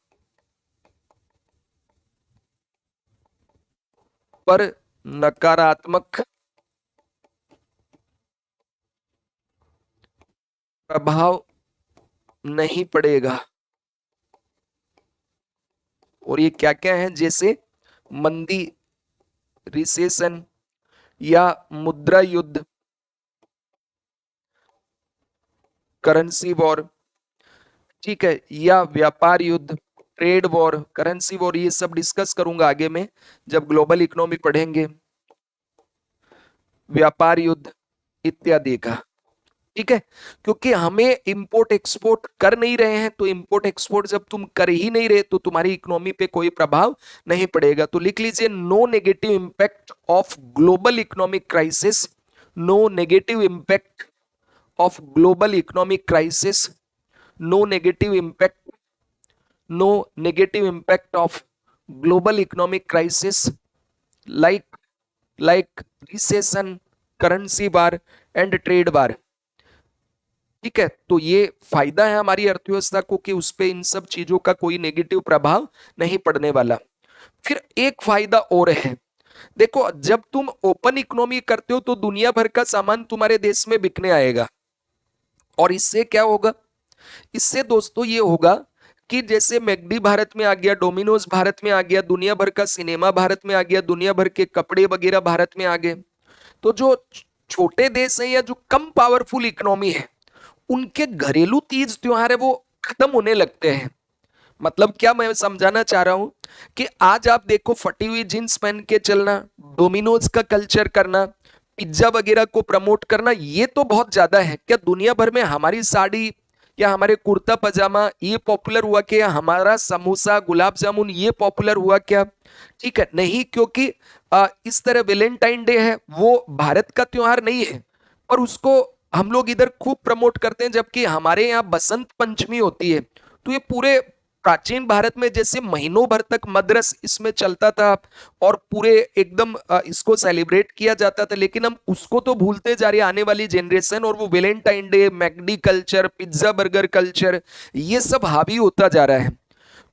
पर नकारात्मक प्रभाव नहीं पड़ेगा। और ये क्या क्या है? जैसे मंदी, रिसेशन, या मुद्रा युद्ध, करेंसी वॉर, ठीक है, या व्यापार युद्ध, ट्रेड वॉर, करेंसी वॉर, ये सब डिस्कस करूंगा आगे में जब ग्लोबल इकोनॉमी पढ़ेंगे, व्यापार युद्ध इत्यादि का। ठीक है। क्योंकि हमें इंपोर्ट एक्सपोर्ट कर नहीं रहे हैं, तो इंपोर्ट एक्सपोर्ट जब तुम कर ही नहीं रहे तो तुम्हारी इकोनॉमी पे कोई प्रभाव नहीं पड़ेगा। तो लिख लीजिए, no negative impact of global economic crisis, no negative impact of global economic crisis, no negative impact, no negative impact of global economic crisis like like recession, currency war and trade war. ठीक है। तो ये फायदा है हमारी अर्थव्यवस्था को कि उस पे इन सब चीजों का कोई नेगेटिव प्रभाव नहीं पड़ने वाला। फिर एक फायदा और है, देखो जब तुम ओपन इकोनॉमी करते हो तो दुनिया भर का सामान तुम्हारे देश में बिकने आएगा, और इससे क्या होगा? इससे दोस्तों ये होगा कि जैसे मैकडी भारत में आ गया, डोमिनोज भारत में आ गया, दुनिया भर का सिनेमा भारत में आ गया, दुनिया भर के कपड़े वगैरह भारत में आ गए, तो जो छोटे देश हैं या जो कम पावरफुल इकोनॉमी है, उनके घरेलू तीज त्योहार है वो खत्म होने लगते हैं। मतलब क्या मैं समझाना चाह रहा हूं कि आज आप देखो, फटी हुई जींस पहन के चलना, डोमिनोज का कल्चर करना, पिज्जा वगैरह को प्रमोट करना, ये तो बहुत ज्यादा है। क्या दुनिया भर में हमारी साड़ी या हमारे कुर्ता पजामा ये पॉपुलर हुआ क्या? हमारा समोसा, गुलाब जामुन ये पॉपुलर हुआ क्या? ठीक है, नहीं, क्योंकि इस तरह वैलेंटाइन डे है, वो भारत का त्योहार नहीं है, पर उसको हम लोग इधर खूब प्रमोट करते हैं, जबकि हमारे यहाँ बसंत पंचमी होती है। तो ये पूरे प्राचीन भारत में जैसे महीनों भर तक मदरस इसमें चलता था और पूरे एकदम इसको सेलिब्रेट किया जाता था, लेकिन हम उसको तो भूलते जा रहे हैं आने वाली जनरेशन, और वो Valentine day, McD culture, pizza burger culture, ये सब हावी होता जा रहा है।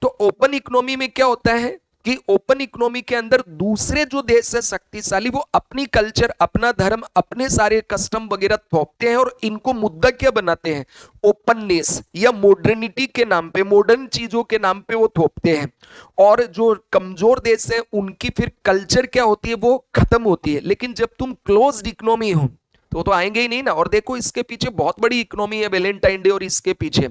तो ओपन इकोनॉमी में क्या होता है कि ओपन इकोनॉमी के अंदर दूसरे जो देश है शक्तिशाली, वो अपनी कल्चर, अपना धर्म, अपने सारे कस्टम वगैरह थोपते हैं, और इनको मुद्दा क्या बनाते हैं? ओपननेस या मॉडर्निटी के नाम पे, मॉडर्न चीजों के नाम पे वो थोपते हैं। और जो कमजोर देश है उनकी फिर कल्चर क्या होती है? वो खत्म होती है। लेकिन जब तुम क्लोज्ड इकोनॉमी हो तो आएंगे ही नहीं ना। और देखो इसके पीछे बहुत बड़ी इकोनॉमी है वैलेंटाइन डे, और इसके पीछे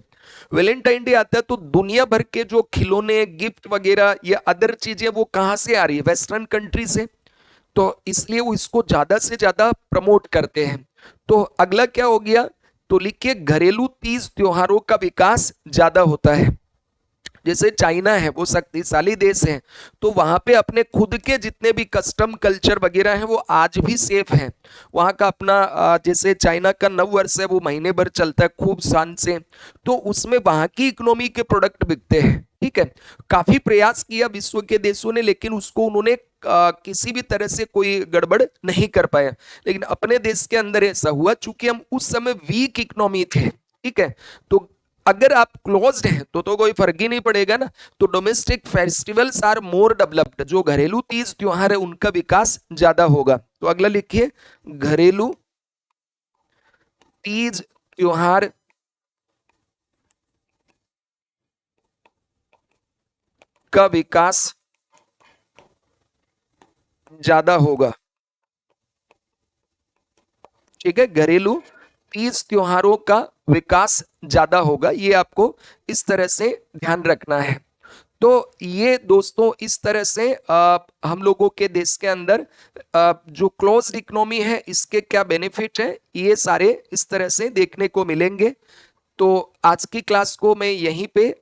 वैलेंटाइन डे आता है तो दुनिया भर के जो खिलौने, गिफ्ट वगैरह या अदर चीजें वो कहां से आ रही है? वेस्टर्न कंट्री से। तो इसलिए वो इसको ज्यादा से ज्यादा प्रमोट करते हैं। तो अगला क्या हो गया? तो लिखिए, घरेलू तीज त्योहारों का विकास ज्यादा होता है। जैसे चाइना है, वो शक्तिशाली देश है, तो वहां पे अपने खुद के जितने भी कस्टम कल्चर वगैरह हैं वो आज भी सेफ हैं। वहां का अपना जैसे चाइना का नव वर्ष है वो महीने भर चलता है खूब शान से, तो उसमें वहां की इकोनॉमी के प्रोडक्ट बिकते हैं। ठीक है। काफी प्रयास किया विश्व के देशों ने, लेकिन उसको उन्होंने किसी भी तरह से कोई गड़बड़ नहीं कर पाया। लेकिन अपने देश के अंदर ऐसा हुआ, चूंकि हम उस समय वीक इकोनॉमी थे, ठीक है। तो अगर आप क्लोज्ड हैं तो कोई फर्क ही नहीं पड़ेगा ना। तो domestic festivals are more developed, जो घरेलू तीज त्योहार है उनका विकास ज्यादा होगा। तो अगला लिखिए, घरेलू तीज त्योहार का विकास ज्यादा होगा। ठीक है, घरेलू तीज त्योहारों का विकास ज्यादा होगा, ये आपको इस तरह से ध्यान रखना है। तो ये दोस्तों इस तरह से हम लोगों के देश के अंदर जो क्लोज्ड इकोनॉमी है इसके क्या बेनिफिट है, ये सारे इस तरह से देखने को मिलेंगे। तो आज की क्लास को मैं यहीं पे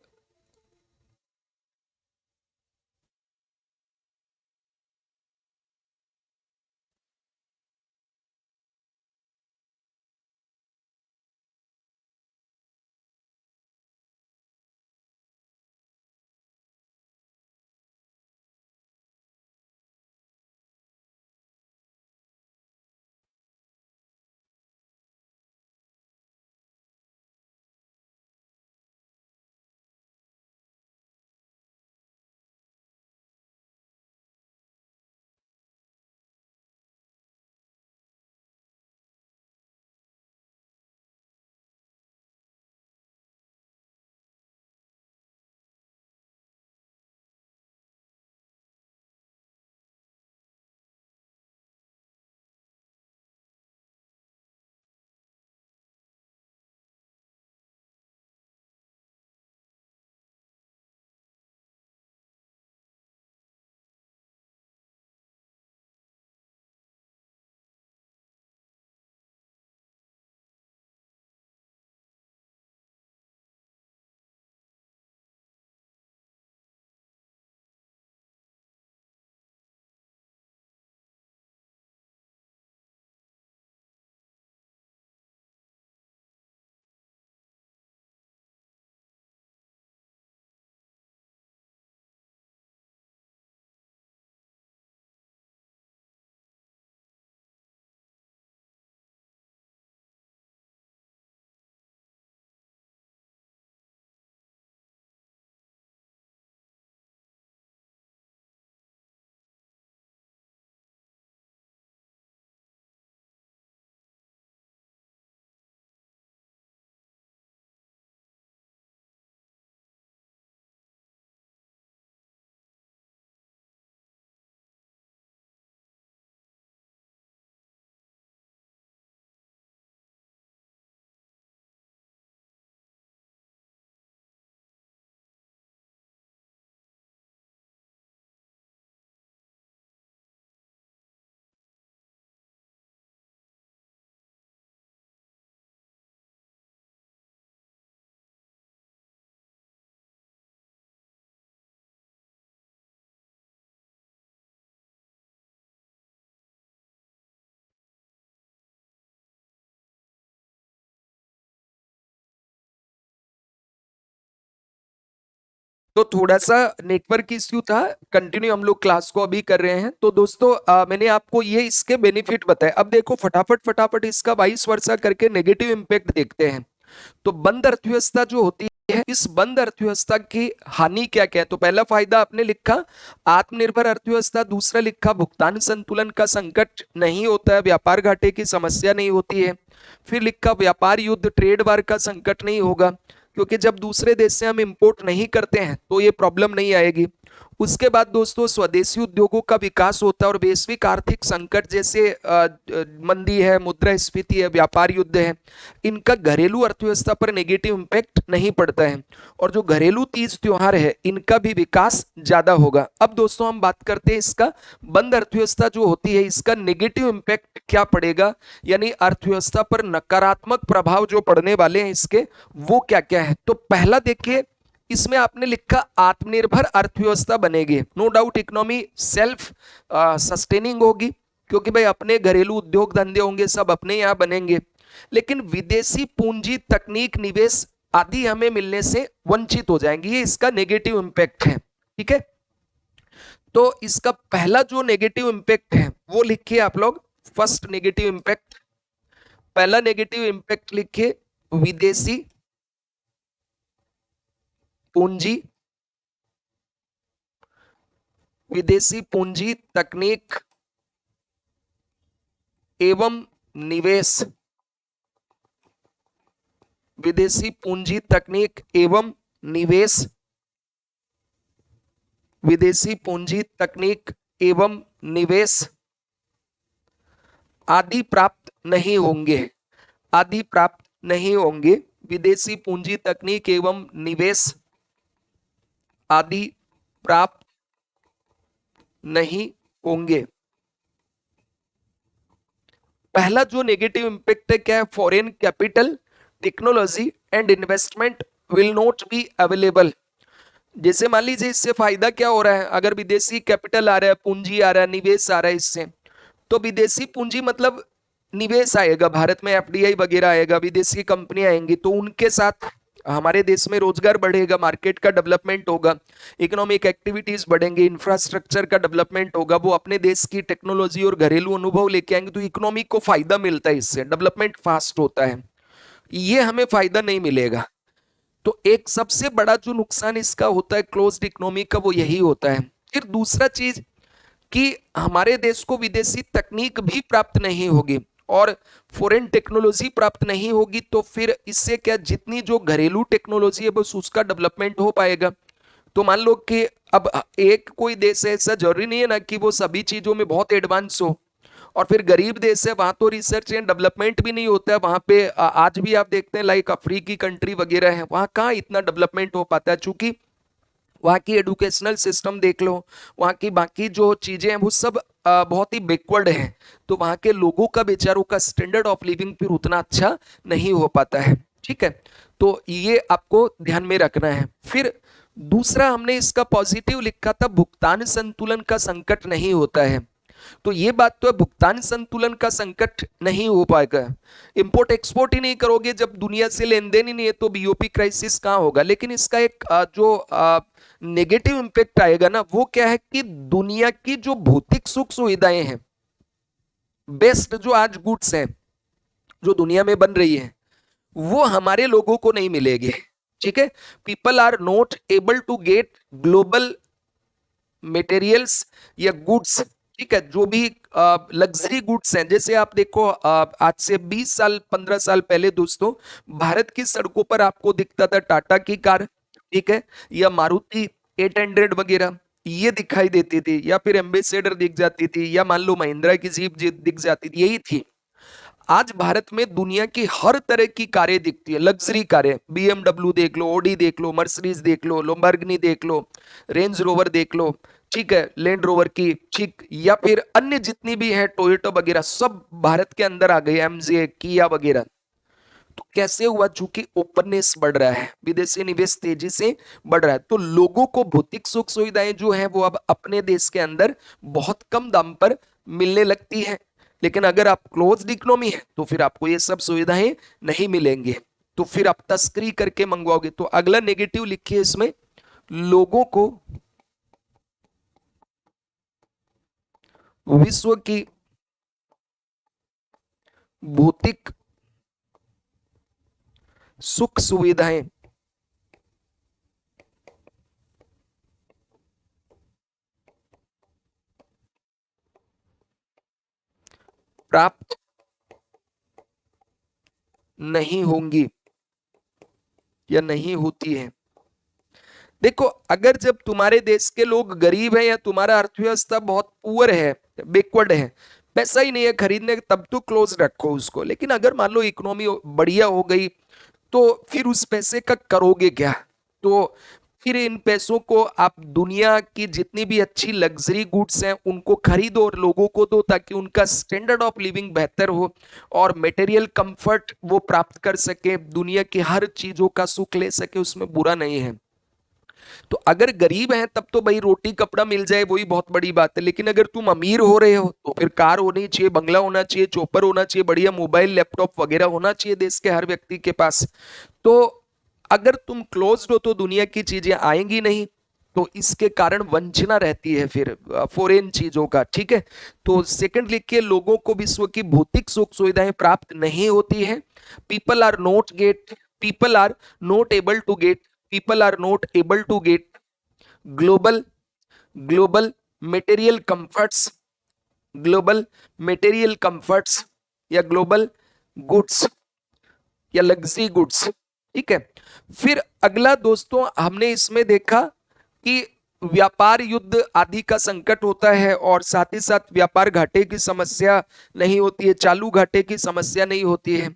तो थोड़ा सा नेटवर्क इश्यू था, कंटिन्यू हम लोग क्लास को अभी कर रहे हैं। तो दोस्तों मैंने आपको ये इसके बेनिफिट बताए। अब देखो फटाफट फटाफट इसका वाइस वर्सा करके नेगेटिव इम्पैक्ट देखते हैं। तो बंद अर्थव्यवस्था जो होती है, इस बंद अर्थव्यवस्था की हानि क्या क्या है। तो पहला फायदा आपने लिखा आत्मनिर्भर अर्थव्यवस्था, दूसरा लिखा भुगतान संतुलन का संकट नहीं होता है, व्यापार घाटे की समस्या नहीं होती है। फिर लिखा व्यापार युद्ध ट्रेड वार का संकट नहीं होगा, क्योंकि जब दूसरे देश से हम इंपोर्ट नहीं करते हैं तो ये प्रॉब्लम नहीं आएगी। उसके बाद दोस्तों स्वदेशी उद्योगों का विकास होता है, और वैश्विक आर्थिक संकट जैसे मंदी है, मुद्रास्फीति है, व्यापार युद्ध है, इनका घरेलू अर्थव्यवस्था पर नेगेटिव इम्पैक्ट नहीं पड़ता है। और जो घरेलू तीज त्योहार है इनका भी विकास ज्यादा होगा। अब दोस्तों हम बात करते हैं इसका बंद अर्थव्यवस्था जो होती है इसका नेगेटिव इम्पैक्ट क्या पड़ेगा, यानी अर्थव्यवस्था पर नकारात्मक प्रभाव जो पड़ने वाले हैं इसके, वो क्या क्या है। तो पहला देखिए, इसमें आपने लिखा आत्मनिर्भर अर्थव्यवस्था बनेगी। No doubt economy self sustaining होगी, क्योंकि भाई अपने घरेलू उद्योग धंधे होंगे, सब अपने यहाँ बनेंगे। लेकिन विदेशी पूंजी तकनीक निवेश आदि हमें मिलने से वंचित हो जाएंगे। ये इसका नेगेटिव इंपैक्ट है। ठीक है, तो इसका पहला जो नेगेटिव इंपैक्ट है वो लिखिए आप लोग। फर्स्ट नेगेटिव इंपैक्ट, पहला नेगेटिव इंपैक्ट लिखिए, विदेशी पूंजी, विदेशी पूंजी तकनीक एवं निवेश, विदेशी पूंजी तकनीक एवं निवेश, विदेशी पूंजी तकनीक एवं निवेश आदि प्राप्त नहीं होंगे, आदि प्राप्त नहीं होंगे। विदेशी पूंजी तकनीक एवं निवेश आदि प्राप्त नहीं होंगे। पहला जो नेगेटिव इंपैक्ट है क्या है? Foreign capital, technology and investment will not be available. जैसे मान लीजिए इससे फायदा क्या हो रहा है, अगर विदेशी कैपिटल आ रहा है, पूंजी आ रहा है, निवेश आ रहा है इससे, तो विदेशी पूंजी मतलब निवेश आएगा भारत में, एफडीआई वगैरह आएगा, विदेशी कंपनियां आएंगी, तो उनके साथ हमारे देश में रोजगार बढ़ेगा, मार्केट का डेवलपमेंट होगा, इकोनॉमिक एक्टिविटीज बढ़ेंगे, इंफ्रास्ट्रक्चर का डेवलपमेंट होगा, वो अपने देश की टेक्नोलॉजी और घरेलू अनुभव लेके आएंगे, तो इकोनॉमी को फायदा मिलता है, इससे डेवलपमेंट फास्ट होता है। ये हमें फायदा नहीं मिलेगा। तो एक सबसे बड़ा जो नुकसान इसका होता है क्लोज्ड इकोनॉमी का, वो यही होता है। फिर दूसरा चीज कि हमारे देश को विदेशी तकनीक भी प्राप्त नहीं होगी और फॉरेन टेक्नोलॉजी प्राप्त नहीं होगी, तो फिर इससे क्या, जितनी जो घरेलू टेक्नोलॉजी है बस उसका डेवलपमेंट हो पाएगा। तो मान लो कि अब एक कोई देश है, ऐसा जरूरी नहीं है ना कि वो सभी चीजों में बहुत एडवांस हो, और फिर गरीब देश है वहां तो रिसर्च एंड डेवलपमेंट भी नहीं होता है, वहां पे आज भी आप देखते हैं लाइक अफ्रीकी कंट्री वगैरह है, वहां कहाँ इतना डेवलपमेंट हो पाता है, चूंकि वहाँ की एडुकेशनल सिस्टम देख लो, वहाँ की बाकी जो चीजें हैं वो सब बहुत ही बैकवर्ड है, तो वहाँ के लोगों का, बेचारों का स्टैंडर्ड ऑफ लिविंग फिर उतना अच्छा नहीं हो पाता है। ठीक है, तो ये आपको ध्यान में रखना है। फिर दूसरा हमने इसका पॉजिटिव लिखा था, भुगतान संतुलन का संकट नहीं होता है। तो ये बात तो है, भुगतान संतुलन का संकट नहीं हो पाएगा। इंपोर्ट एक्सपोर्ट ही नहीं करोगे, जब दुनिया से लेन देन ही नहीं है, तो बीओपी क्राइसिस कहाँ होगा। लेकिन इसका एक जो नेगेटिव इंपैक्ट आएगा ना, वो क्या है कि दुनिया की जो भौतिक सुख सुविधाएं हैं, बेस्ट जो आज गुड्स हैं जो दुनिया में बन रही है, वो हमारे लोगों को नहीं मिलेगी। ठीक है, people are not able to get global materials या गुड्स। ठीक है, जो भी लग्जरी गुड्स हैं, जैसे आप देखो आज से 20 साल 15 साल पहले दोस्तों, भारत की सड़कों पर आपको दिखता था टाटा की कार, ठीक है, या मारुति 800 वगैरह ये दिखाई देती थी, या फिर एम्बेसडर दिख जाती थी, या मान लो महिंद्रा की जीप दिख जाती थी, यही थी। आज भारत में दुनिया की हर तरह की कारें दिखती है, लग्जरी कारें, बीएमडब्ल्यू देख लो, ऑडी देख लो, मर्सिडीज देख लो, लंबोर्गिनी देख लो, रेंज रोवर देख लो, ठीक है, लैंड रोवर की, ठीक, या फिर अन्य जितनी भी है टोयोटा वगैरह, सब भारत के अंदर आ गई, एमजे, किया वगैरह। तो कैसे हुआ? चूंकि ओपननेस बढ़ रहा है, विदेशी निवेश तेजी से बढ़ रहा है, तो लोगों को भौतिक सुख सुविधाएं जो है वो अब अपने देश के अंदर बहुत कम दाम पर मिलने लगती है। लेकिन अगर आप क्लोज्ड इकोनॉमी है तो फिर आपको ये सब सुविधाएं नहीं मिलेंगे, तो फिर आप तस्करी करके मंगवाओगे। तो अगला नेगेटिव लिखिए इसमें, लोगों को विश्व की भौतिक सुख सुविधाएं प्राप्त नहीं होंगी या नहीं होती है। देखो, अगर जब तुम्हारे देश के लोग गरीब हैं या तुम्हारा अर्थव्यवस्था बहुत पुअर है, बैकवर्ड है, पैसा ही नहीं है खरीदने, तब तो क्लोज रखो उसको। लेकिन अगर मान लो इकोनॉमी बढ़िया हो गई, तो फिर उस पैसे का करोगे क्या? तो फिर इन पैसों को आप दुनिया की जितनी भी अच्छी लग्जरी गुड्स हैं उनको खरीदो और लोगों को दो, ताकि उनका स्टैंडर्ड ऑफ लिविंग बेहतर हो और मटेरियल कंफर्ट वो प्राप्त कर सके, दुनिया की हर चीजों का सुख ले सके, उसमें बुरा नहीं है। तो अगर गरीब है तब तो भाई रोटी कपड़ा मिल जाए वही बहुत बड़ी बात है। लेकिन अगर तुम अमीर हो रहे हो तो फिर कार होनी चाहिए, बंगला होना चाहिए, चौपर होना चाहिए, बढ़िया मोबाइल लैपटॉप वगैरह होना चाहिए देश के हर व्यक्ति के पास। तो अगर तुम क्लोज्ड हो तो दुनिया की चीजें आएंगी नहीं, तो इसके कारण वंचना रहती है फिर फॉरेन चीजों का, ठीक है। तो सेकंड लिखिए, लोगों को विश्व की भौतिक सुख सुविधाएं प्राप्त नहीं होती है। People are not get people are not able to get people are not able to get global global material comforts global material comforts या ग्लोबल गुड्स या लग्जरी गुड्स, ठीक है। फिर अगला दोस्तों, हमने इसमें देखा कि व्यापार युद्ध आदि का संकट होता है और साथ ही साथ व्यापार घाटे की समस्या नहीं होती है, चालू घाटे की समस्या नहीं होती है।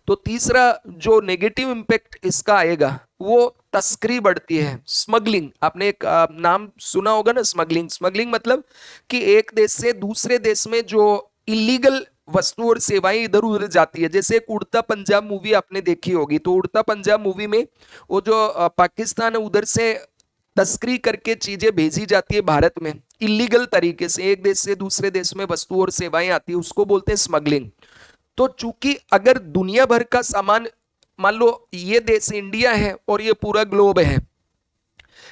तो तीसरा जो नेगेटिव इम्पैक्ट इसका आएगा वो तस्करी बढ़ती है, स्मगलिंग। आपने एक नाम सुना होगा ना, स्मगलिंग। स्मगलिंग मतलब कि एक देश से दूसरे देश में जो इलीगल वस्तु और सेवाएं इधर उधर जाती है। जैसे एक उड़ता पंजाब मूवी आपने देखी होगी, तो उड़ता पंजाब मूवी में वो जो पाकिस्तान है उधर से तस्करी करके चीजें भेजी जाती है भारत में, इलीगल तरीके से एक देश से दूसरे देश में वस्तु और सेवाएं आती है, उसको बोलते हैं स्मगलिंग। तो चूंकि अगर दुनिया भर का सामान, मान लो ये देश इंडिया है और ये पूरा ग्लोब है,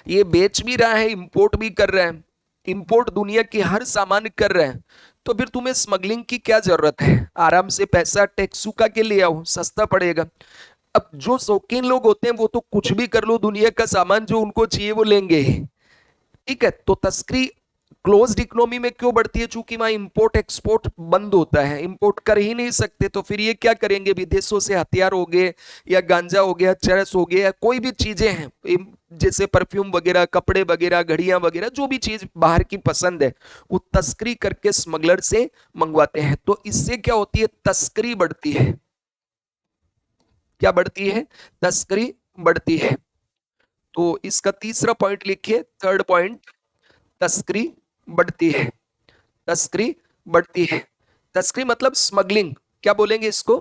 ये बेच भी रहा है, इंपोर्ट भी कर रहा है, इंपोर्ट दुनिया की हर सामान कर रहा है, तो फिर तुम्हें स्मगलिंग की क्या जरूरत है? आराम से पैसा टैक्स चुका के ले आओ, सस्ता पड़ेगा। अब जो शौकीन लोग होते हैं वो तो कुछ भी कर लो, दुनिया का सामान जो उनको चाहिए वो लेंगे ही, ठीक है। तो तस्करी क्लोज्ड इकोनॉमी में क्यों बढ़ती है? चूंकि वहां इंपोर्ट एक्सपोर्ट बंद होता है, इंपोर्ट कर ही नहीं सकते, तो फिर ये क्या करेंगे? विदेशों से हथियार हो गए या गांजा हो गया, चरस हो गया, कोई भी चीजें हैं जैसे परफ्यूम वगैरह, कपड़े वगैरह, घड़ियां वगैरह, जो भी चीज बाहर की पसंद है वो तस्करी करके स्मगलर से मंगवाते हैं। तो इससे क्या होती है? तस्करी बढ़ती है। क्या बढ़ती है? तस्करी बढ़ती है। तो इसका तीसरा पॉइंट लिखिए, थर्ड पॉइंट, तस्करी बढ़ती है। तस्करी बढ़ती है। तस्करी मतलब स्मगलिंग, क्या बोलेंगे इसको?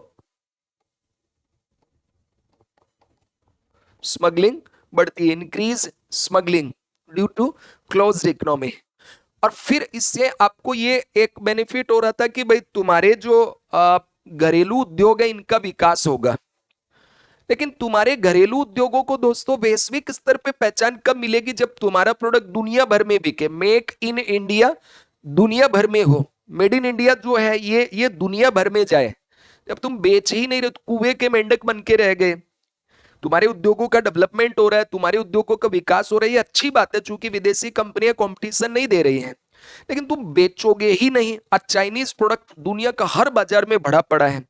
स्मगलिंग बढ़ती है, increase smuggling due to closed economy. और फिर इससे आपको ये एक बेनिफिट हो रहा था कि भाई तुम्हारे जो घरेलू उद्योग है इनका विकास होगा। लेकिन तुम्हारे घरेलू उद्योगों को दोस्तों वैश्विक स्तर पे पहचान कब मिलेगी? जब तुम्हारा प्रोडक्ट दुनिया भर में बिके, मेक इन इंडिया दुनिया भर में हो। मेड इन इंडिया जो है ये दुनिया भर में जाए। जब तुम बेच ही नहीं रहे, कुएं के मेंढक बन के रह गए। तुम्हारे उद्योगों का डेवलपमेंट हो रहा है, तुम्हारे उद्योगों का विकास हो रहा है, ये अच्छी बात है, चूंकि विदेशी कंपनियां कंपटीशन नहीं दे रही हैं। लेकिन तुम बेचोगे ही नहीं। आज चाइनीज प्रोडक्ट दुनिया का हर बाजार में भरा पड़ा है।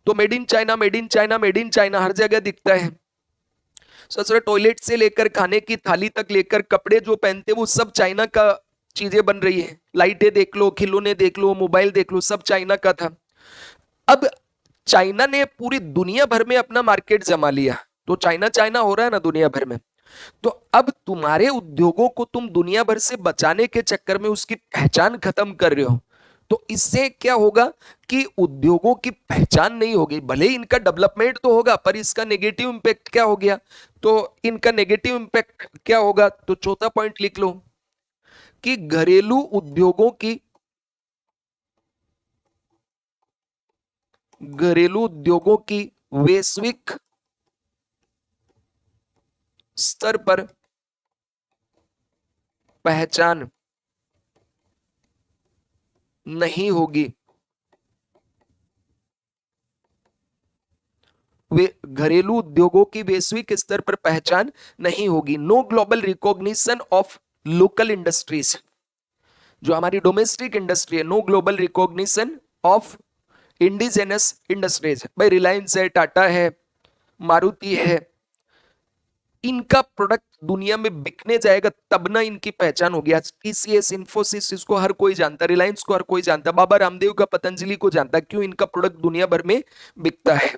तो made in China, made in China, made in China हर जगह दिखता है। सच, टॉयलेट से लेकर खाने की थाली तक लेकर कपड़े जो पहनते वो सब चाइना का चीजें बन रही है। लाइटें देख लो, खिलौने देख लो, मोबाइल देख लो, सब चाइना का था। अब चाइना ने पूरी दुनिया भर में अपना मार्केट जमा लिया, तो चाइना चाइना हो रहा है ना दुनिया भर में। तो अब तुम्हारे उद्योगों को तुम दुनिया भर से बचाने के चक्कर में उसकी पहचान खत्म कर रहे हो। तो इससे क्या होगा कि उद्योगों की पहचान नहीं होगी। भले ही इनका डेवलपमेंट तो होगा, पर इसका नेगेटिव इंपैक्ट क्या हो गया? तो इनका नेगेटिव इंपैक्ट क्या होगा? तो चौथा पॉइंट लिख लो कि घरेलू उद्योगों की वैश्विक स्तर पर पहचान नहीं होगी। वे घरेलू उद्योगों की वैश्विक स्तर पर पहचान नहीं होगी। No global recognition of local industries, जो हमारी डोमेस्टिक इंडस्ट्री है, no global recognition of indigenous industries. भाई रिलायंस है, टाटा है, मारुति है, इनका प्रोडक्ट दुनिया में बिकने जाएगा तब ना इनकी पहचान होगी। आज टीसीएस, इंफोसिस, इसको हर कोई जानता, रिलायंस को हर कोई जानता, बाबा रामदेव का पतंजलि को जानता। क्यों? इनका प्रोडक्ट दुनिया भर में बिकता है।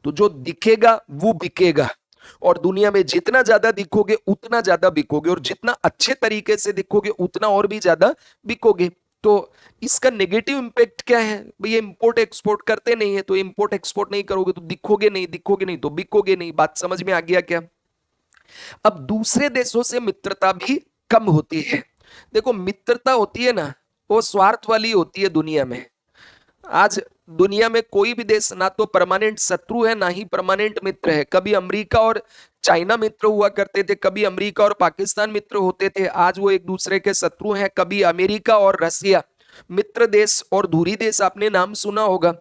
तो जो दिखेगा वो बिकेगा, और दुनिया में जितना ज्यादा दिखोगे उतना ज्यादा बिकोगे, और जितना अच्छे तरीके से दिखोगे उतना और भी ज्यादा बिकोगे। तो इसका नेगेटिव इंपैक्ट क्या है? भैया इंपोर्ट एक्सपोर्ट करते नहीं है, तो इंपोर्ट एक्सपोर्ट नहीं करोगे तो दिखोगे नहीं, दिखोगे नहीं तो बिकोगे नहीं। बात समझ में आ गया क्या? अब दूसरे देशों से मित्रता भी कम होती है। देखो मित्रता होती है ना, वो स्वार्थ वाली होती है दुनिया में। आज दुनिया में कोई भी देश ना तो परमानेंट शत्रु है ना ही परमानेंट मित्र है। कभी अमेरिका और चाइना मित्र हुआ करते थे, कभी अमेरिका और पाकिस्तान मित्र होते थे, आज वो एक दूसरे के शत्रु हैं। कभी अमेरिका और रसिया मित्र देश और धुरी देश, आपने नाम सुना होगा।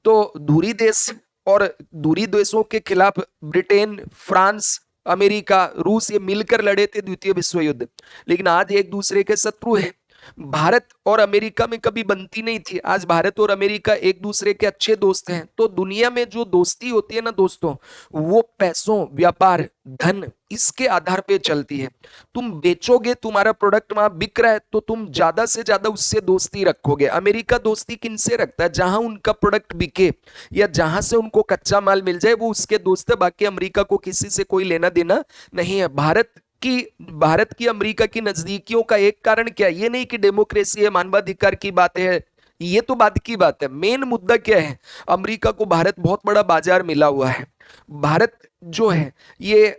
तो धुरी देश और धुरी देशों के खिलाफ ब्रिटेन, फ्रांस, अमेरिका, रूस ये मिलकर लड़े थे द्वितीय विश्व युद्ध, लेकिन आज एक दूसरे के शत्रु हैं। भारत और अमेरिका में कभी बनती नहीं थी, आज भारत और अमेरिका एक दूसरे के अच्छे दोस्त हैं। तो दुनिया में जो दोस्ती होती है ना दोस्तों, वो पैसों, व्यापार, धन, इसके आधार पे चलती है। तुम बेचोगे, तुम्हारा प्रोडक्ट वहां बिक रहा है, तो तुम ज्यादा से ज्यादा उससे दोस्ती रखोगे। अमेरिका दोस्ती किनसे रखता है? जहां उनका प्रोडक्ट बिके या जहां से उनको कच्चा माल मिल जाए, वो उसके दोस्त है। बाकी अमेरिका को किसी से कोई लेना देना नहीं है। कि भारत की अमेरिका की नजदीकियों का एक कारण क्या है? ये नहीं कि डेमोक्रेसी है, मानवाधिकार की बात है, ये तो बात की बात है। मेन मुद्दा क्या है? अमेरिका को भारत बहुत बड़ा बाजार मिला हुआ है। भारत जो है ये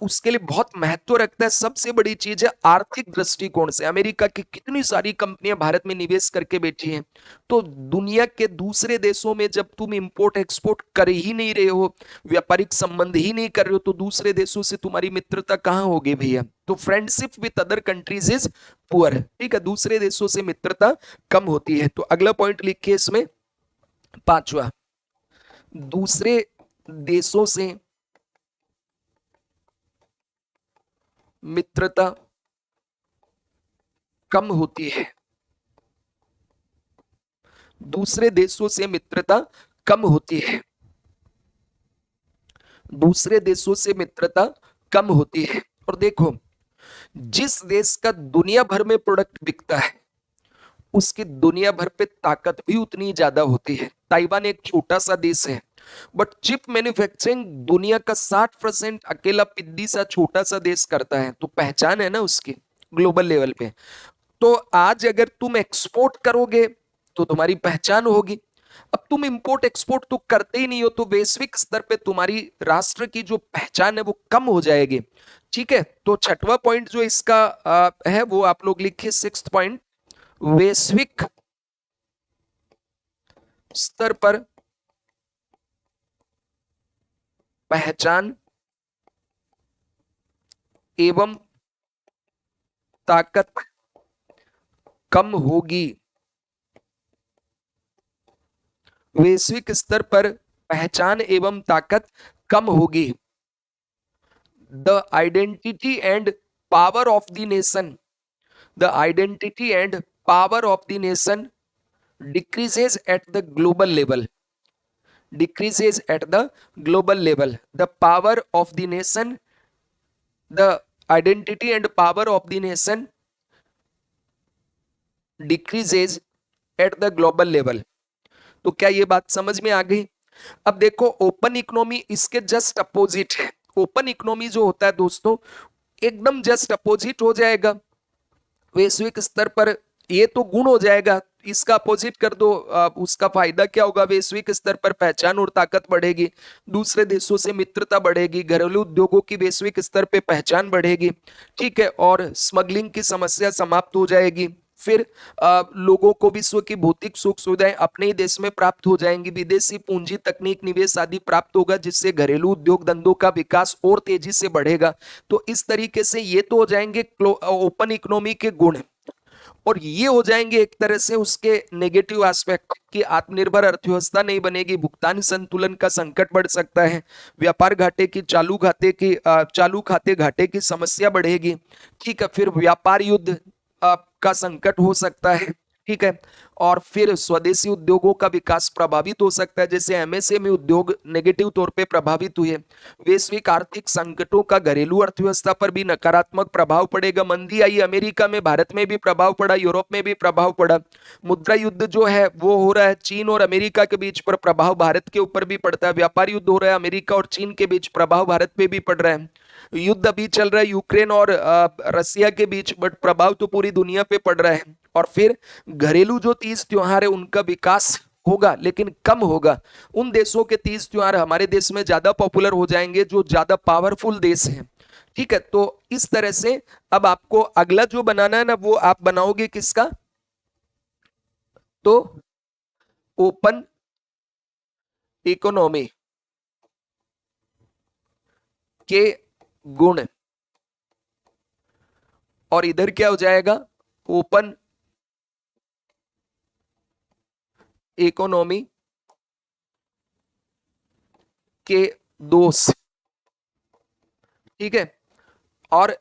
उसके लिए बहुत महत्व रखता है। सबसे बड़ी चीज है आर्थिक दृष्टिकोण से अमेरिका की कितनी सारी कंपनियां भारत में निवेश करके बैठी हैं। तो दुनिया के दूसरे देशों में जब तुम इंपोर्ट एक्सपोर्ट कर ही नहीं रहे हो, व्यापारिक संबंध ही नहीं कर रहे हो, तो दूसरे देशों से तुम्हारी मित्रता कहाँ होगी भैया? तो friendship with other countries is poor, ठीक है, दूसरे देशों से मित्रता कम होती है। तो अगला पॉइंट लिखिए इसमें, पांचवा, दूसरे देशों से मित्रता कम होती है। दूसरे देशों से मित्रता कम होती है। दूसरे देशों से मित्रता कम होती है। और देखो, जिस देश का दुनिया भर में प्रोडक्ट बिकता है, उसकी दुनिया भर पे ताकत भी उतनी ज्यादा होती है। ताइवान एक छोटा सा देश है, बट चिप मैन्युफैक्चरिंग दुनिया का 60% अकेला पिद्दी सा छोटा सा देश करता है। तो पहचान है ना उसकी ग्लोबल लेवल पे। तो आज अगर तुम एक्सपोर्ट करोगे तो तुम्हारी पहचान होगी। अब तुम इंपोर्ट एक्सपोर्ट तो करते ही नहीं हो, तो वैश्विक स्तर पे तुम्हारी राष्ट्र की जो पहचान है वो कम हो जाएगी। ठीक है, तो छठवां पॉइंट जो इसका है वो आप लोग लिखिए, सिक्स्थ पॉइंट, वैश्विक स्तर पर पहचान एवं ताकत कम होगी। वैश्विक स्तर पर पहचान एवं ताकत कम होगी। The identity and power of the nation, the identity and power of the nation decreases at the global level, decreases at the global level. The power of the nation, the identity and power of the nation decreases at the global level. तो क्या ये बात समझ में आ गई? अब देखो, open economy इसके जस्ट अपोजिट है। ओपन इकोनॉमी जो होता है दोस्तों, एकदम जस्ट अपोजिट हो जाएगा वैश्विक स्तर पर। ये तो गुण हो जाएगा, इसका अपोजिट कर दो, उसका फायदा क्या होगा? वैश्विक स्तर पर पहचान और ताकत बढ़ेगी, दूसरे देशों से मित्रता बढ़ेगी, घरेलू उद्योगों की वैश्विक स्तर पर पहचान बढ़ेगी, ठीक है, और स्मगलिंग की समस्या समाप्त हो जाएगी। फिर लोगों को विश्व की भौतिक सुख सुविधाएं अपने ही देश में प्राप्त हो जाएंगी, विदेशी पूंजी, तकनीक, निवेश आदि प्राप्त होगा, जिससे घरेलू उद्योग धंधों का विकास और तेजी से बढ़ेगा। तो इस तरीके से ये तो हो जाएंगे ओपन इकोनॉमी के गुण, और ये हो जाएंगे एक तरह से उसके नेगेटिव एस्पेक्ट कि आत्मनिर्भर अर्थव्यवस्था नहीं बनेगी, भुगतान संतुलन का संकट बढ़ सकता है, व्यापार घाटे की, चालू खाते घाटे की समस्या बढ़ेगी, ठीक है, फिर व्यापार युद्ध का संकट हो सकता है, ठीक है, और फिर स्वदेशी उद्योगों का विकास प्रभावित हो सकता है, जैसे एमएसएमई उद्योग नेगेटिव तौर पे प्रभावित हुए। वैश्विक आर्थिक संकटों का घरेलू अर्थव्यवस्था पर भी नकारात्मक प्रभाव पड़ेगा। मंदी आई अमेरिका में, भारत में भी प्रभाव पड़ा, यूरोप में भी प्रभाव पड़ा। मुद्रा युद्ध जो है वो हो रहा है चीन और अमेरिका के बीच, पर प्रभाव भारत के ऊपर भी पड़ता है। व्यापार युद्ध हो रहा है अमेरिका और चीन के बीच, प्रभाव भारत पे भी पड़ रहा है। युद्ध अभी चल रहा है यूक्रेन और रसिया के बीच, बट प्रभाव तो पूरी दुनिया पे पड़ रहा है। और फिर घरेलू जो तीज त्योहार है उनका विकास होगा, लेकिन कम होगा। उन देशों के तीज त्योहार हमारे देश में ज्यादा पॉपुलर हो जाएंगे जो ज्यादा पावरफुल देश हैं, ठीक है। तो इस तरह से अब आपको अगला जो बनाना है ना, वो आप बनाओगे किसका? तो ओपन इकोनॉमी के गुण, और इधर क्या हो जाएगा, ओपन इकोनॉमी के दोष। ठीक है, और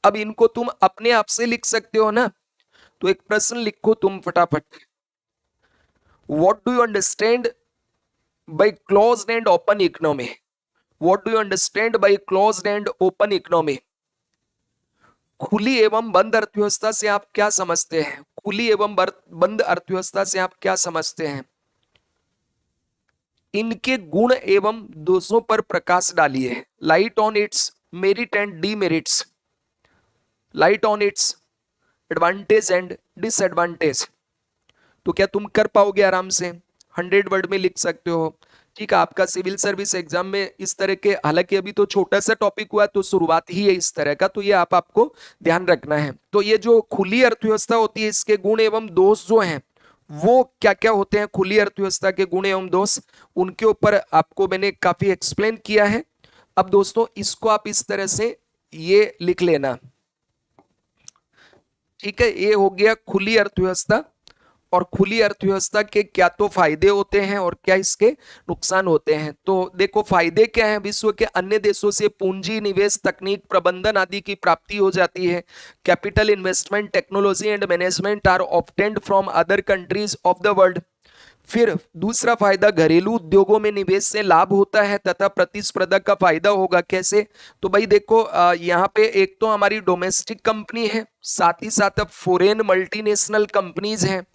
अब इनको तुम अपने आप से लिख सकते हो ना, तो एक प्रश्न लिखो तुम फटाफट। What do you understand by closed end open economy? What do you understand by closed end open economy? खुली एवं बंद अर्थव्यवस्था से आप क्या समझते हैं? खुली एवं बंद अर्थव्यवस्था से आप क्या समझते हैं? इनके गुण एवं दोषों पर प्रकाश डालिए। Light on it's merit and demerits, light on it's advantage and disadvantage. तो क्या तुम कर पाओगे आराम से? 100 वर्ड में लिख सकते हो। ठीक है, आपका सिविल सर्विस एग्जाम में इस तरह के, हालांकि अभी तो छोटा सा टॉपिक हुआ तो शुरुआत ही है इस तरह का, तो ये आपको ध्यान रखना है। तो ये जो खुली अर्थव्यवस्था होती है, इसके गुण एवं दोष जो हैं वो क्या क्या होते हैं, खुली अर्थव्यवस्था के गुण एवं दोष, उनके ऊपर आपको मैंने काफी एक्सप्लेन किया है। अब दोस्तों इसको आप इस तरह से ये लिख लेना। ठीक है, ये हो गया खुली अर्थव्यवस्था, और खुली अर्थव्यवस्था के क्या तो फायदे होते हैं और क्या इसके नुकसान होते हैं। तो देखो फायदे क्या हैं, विश्व के अन्य देशों से पूंजी निवेश, तकनीक, प्रबंधन आदि की प्राप्ति हो जाती है। Capital investment, technology and management are obtained from other countries of the world. फिर दूसरा फायदा, घरेलू उद्योगों में निवेश से लाभ होता है तथा प्रतिस्पर्धा का फायदा होगा। कैसे? तो भाई देखो यहाँ पे एक तो हमारी डोमेस्टिक कंपनी है, साथ ही साथ अब फॉरेन मल्टीनेशनल कंपनीज हैं,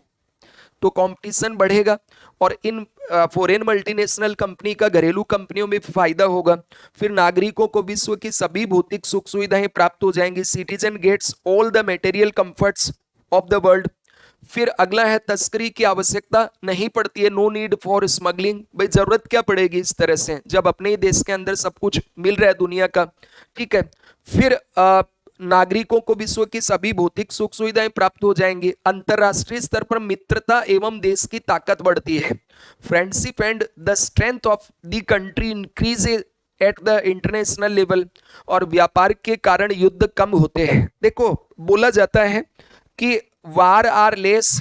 तो कंपटीशन बढ़ेगा, और इन फॉरेन मल्टीनेशनल कंपनी का घरेलू कंपनियों में फायदा होगा। फिर नागरिकों को विश्व की सभी भौतिक सुख सुविधाएं प्राप्त हो जाएंगी। Citizen gets all the material comforts of the world. फिर अगला है, तस्करी की आवश्यकता नहीं पड़ती है, नो नीड फॉर स्मगलिंग। भाई जरूरत क्या पड़ेगी इस तरह से, जब अपने ही देश के अंदर सब कुछ मिल रहा है दुनिया का। ठीक है, फिर नागरिकों को विश्व की सभी भौतिक सुख सुविधाएं प्राप्त हो जाएंगी। अंतरराष्ट्रीय स्तर पर मित्रता एवं देश की ताकत बढ़ती है। Friendship and the strength of the country increase at the international level. और व्यापार के कारण युद्ध कम होते हैं। देखो बोला जाता है कि war are less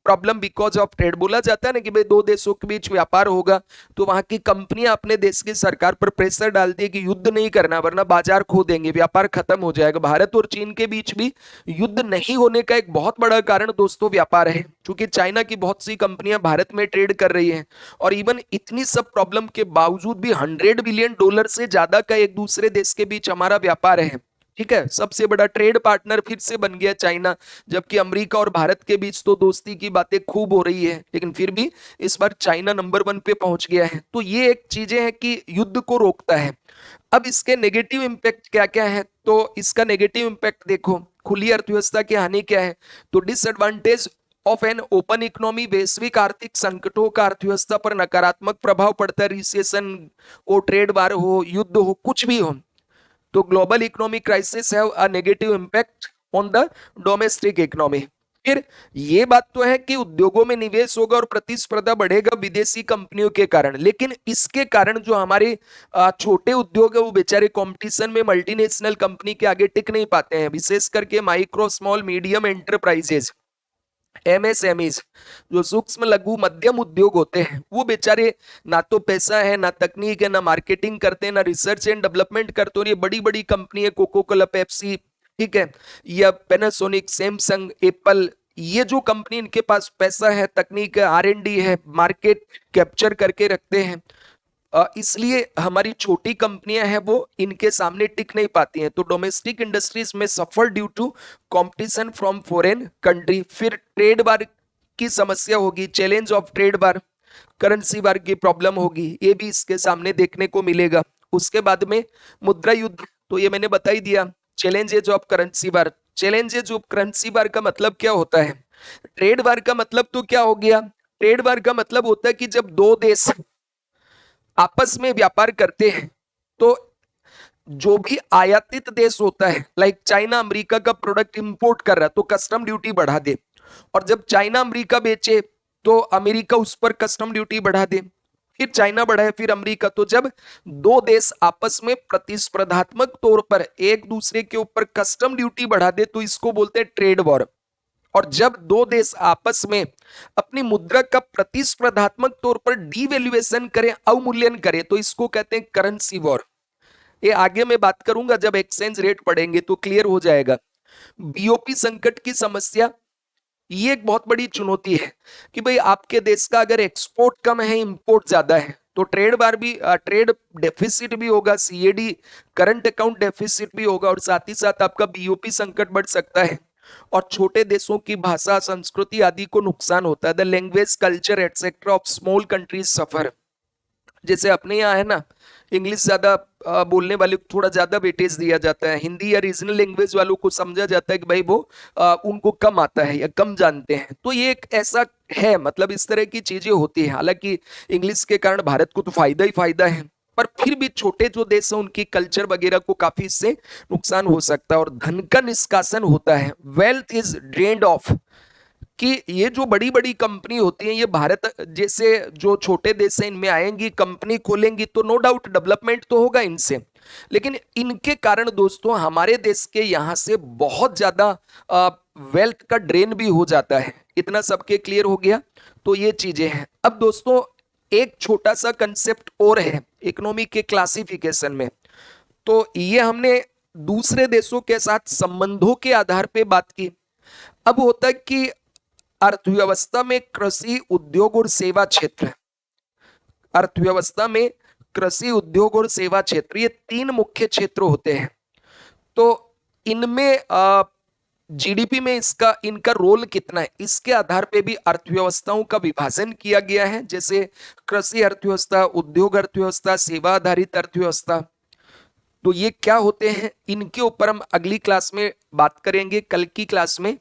problem because of trade. बोला जाता है ना कि भाई दो देशों के बीच व्यापार होगा तो वहां की कंपनियां अपने देश की सरकार पर प्रेशर डालती है कि युद्ध नहीं करना वरना बाजार खो देंगे, व्यापार खत्म हो जाएगा। भारत और चीन के बीच भी युद्ध नहीं होने का एक बहुत बड़ा कारण दोस्तों व्यापार है, क्योंकि चाइना की बहुत सी कंपनियां भारत में ट्रेड कर रही हैं, और इवन इतनी सब प्रॉब्लम के बावजूद भी $100 बिलियन से ज्यादा का एक दूसरे देश के बीच हमारा व्यापार है। ठीक है, सबसे बड़ा ट्रेड पार्टनर फिर से बन गया चाइना, जबकि अमेरिका और भारत के बीच तो दोस्ती की बातें खूब हो रही है, लेकिन फिर भी इस बार चाइना नंबर 1 पे पहुंच गया है। तो ये एक चीजें हैं कि युद्ध को रोकता है। अब इसके नेगेटिव इंपैक्ट क्या क्या है, तो इसका नेगेटिव इंपैक्ट देखो, खुली अर्थव्यवस्था की हानि क्या है, तो disadvantage of an open economy, वैश्विक आर्थिक संकटों का अर्थव्यवस्था पर नकारात्मक प्रभाव पड़ता है। रिसेशन हो, ट्रेड वार हो, युद्ध हो, कुछ भी हो, तो global economic crisis have a negative impact on the domestic economy. फिर ये बात तो है कि उद्योगों में निवेश होगा और प्रतिस्पर्धा बढ़ेगा विदेशी कंपनियों के कारण, लेकिन इसके कारण जो हमारे छोटे उद्योग है वो बेचारे कंपटीशन में मल्टीनेशनल कंपनी के आगे टिक नहीं पाते हैं, विशेष करके micro small medium enterprises, MSMEs, जो सूक्ष्म लघु मध्यम उद्योग होते हैं, वो बेचारे ना तो पैसा है, ना तकनीक है, ना मार्केटिंग करते हैं, ना रिसर्च एंड डेवलपमेंट करते हैं। और ये बड़ी बड़ी कंपनी है, कोको कोला, पेप्सी, ठीक है, या पैनासोनिक, सैमसंग, एप्पल, ये जो कंपनी, इनके पास पैसा है, तकनीक है, R&D है, मार्केट कैप्चर करके रखते हैं, इसलिए हमारी छोटी कंपनियां हैं वो इनके सामने टिक नहीं पाती हैं। तो डोमेस्टिक इंडस्ट्रीज में suffer due to competition from foreign country. फिर ट्रेड वार की समस्या होगी, challenge of trade war, currency war की प्रॉब्लम होगी, ये भी इसके सामने देखने को मिलेगा। उसके बाद में मुद्रा युद्ध, तो ये मैंने बता ही दिया। Challenges of currency war, challenges of currency war का मतलब क्या होता है? ट्रेड वार का मतलब तो क्या हो गया? ट्रेड वार का मतलब होता है कि जब दो देश आपस में व्यापार करते हैं तो जो भी आयातित देश होता है, लाइक चाइना अमेरिका का प्रोडक्ट इंपोर्ट कर रहा है तो कस्टम ड्यूटी बढ़ा दे, और जब चाइना अमेरिका बेचे तो अमेरिका उस पर कस्टम ड्यूटी बढ़ा दे, फिर चाइना बढ़ाए, फिर अमेरिका। तो जब दो देश आपस में प्रतिस्पर्धात्मक तौर पर एक दूसरे के ऊपर कस्टम ड्यूटी बढ़ा दे तो इसको बोलते हैं ट्रेड वॉर। और जब दो देश आपस में अपनी मुद्रा का प्रतिस्पर्धात्मक तौर पर डीवैल्यूएशन करें, अवमूल्यन करें, तो इसको कहते हैं करेंसी वॉर। ये आगे मैं बात करूंगा, जब एक्सचेंज रेट पढ़ेंगे तो क्लियर हो जाएगा। बीओपी संकट की समस्या, ये एक बहुत बड़ी चुनौती है कि भाई आपके देश का अगर एक्सपोर्ट कम है, इंपोर्ट ज्यादा है, तो ट्रेड डेफिसिट भी होगा, सीएडी करंट अकाउंट डेफिसिट भी होगा, और साथ ही साथ आपका बीओपी संकट बढ़ सकता है। और छोटे देशों की भाषा, संस्कृति आदि को नुकसान होता है। The language, culture etcetera of small countries suffer. जैसे अपने यहाँ है ना, इंग्लिश ज्यादा बोलने वाले को थोड़ा ज्यादा वेटेज दिया जाता है, हिंदी या रीजनल लैंग्वेज वालों को समझा जाता है कि भाई वो उनको कम आता है या कम जानते हैं। तो ये एक ऐसा है, मतलब इस तरह की चीजें होती है। हालांकि इंग्लिश के कारण भारत को तो फायदा ही फायदा है, पर फिर भी छोटे जो देश हैं उनकी कल्चर वगैरह को काफी इससे नुकसान हो सकता है। और धन का निष्कासन होता है, वेल्थ इज ड्रेन्ड ऑफ, कि ये जो बड़ी बड़ी कंपनी होती हैं, ये भारत जैसे जो छोटे देश हैं इनमें आएंगी, कंपनी खोलेंगी, तो नो डाउट डेवलपमेंट तो होगा इनसे, लेकिन इनके कारण दोस्तों हमारे देश के यहाँ से बहुत ज्यादा वेल्थ का ड्रेन भी हो जाता है। इतना सबके क्लियर हो गया? तो ये चीजें हैं। अब दोस्तों एक छोटा सा कंसेप्ट और है इकोनॉमी के क्लासिफिकेशन में। तो ये हमने दूसरे देशों के साथ संबंधों के आधार पे बात की। अब होता है कि अर्थव्यवस्था में कृषि, उद्योग और सेवा क्षेत्र, अर्थव्यवस्था में कृषि, उद्योग और सेवा क्षेत्र, ये तीन मुख्य क्षेत्र होते हैं। तो इनमें जीडीपी में इसका इनका रोल कितना है, इसके आधार पे भी अर्थव्यवस्थाओं का विभाजन किया गया है। जैसे कृषि अर्थव्यवस्था, उद्योग अर्थव्यवस्था, सेवा आधारित अर्थव्यवस्था। तो ये क्या होते हैं, इनके ऊपर हम अगली क्लास में बात करेंगे, कल की क्लास में।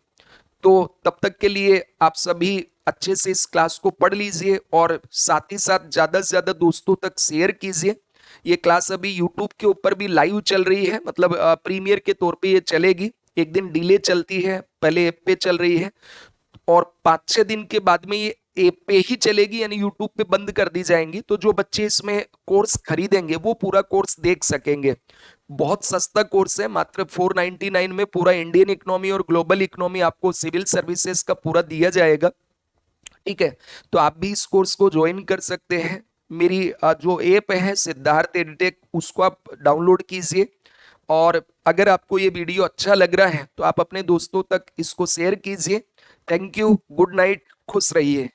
तो तब तक के लिए आप सभी अच्छे से इस क्लास को पढ़ लीजिए और साथ ही साथ ज्यादा से ज्यादा दोस्तों तक शेयर कीजिए। ये क्लास अभी यूट्यूब के ऊपर भी लाइव चल रही है, मतलब प्रीमियर के तौर पे ये चलेगी। एक दिन डिले चलती है, पहले ऐप पे चल रही है और 5-6 दिन के बाद में ये ऐप पे ही चलेगी, यानी यूट्यूब पे बंद कर दी जाएंगी। तो जो बच्चे इसमें कोर्स खरीदेंगे वो पूरा कोर्स देख सकेंगे। बहुत सस्ता कोर्स है, मात्र 499 में पूरा इंडियन इकोनॉमी और ग्लोबल इकोनॉमी आपको सिविल सर्विसेज का पूरा दिया जाएगा। ठीक है, तो आप भी इस कोर्स को ज्वाइन कर सकते हैं। मेरी जो ऐप है सिद्धार्थ एडटेक, उसको आप डाउनलोड कीजिए। और अगर आपको ये वीडियो अच्छा लग रहा है तो आप अपने दोस्तों तक इसको शेयर कीजिए। थैंक यू, गुड नाइट, खुश रहिए।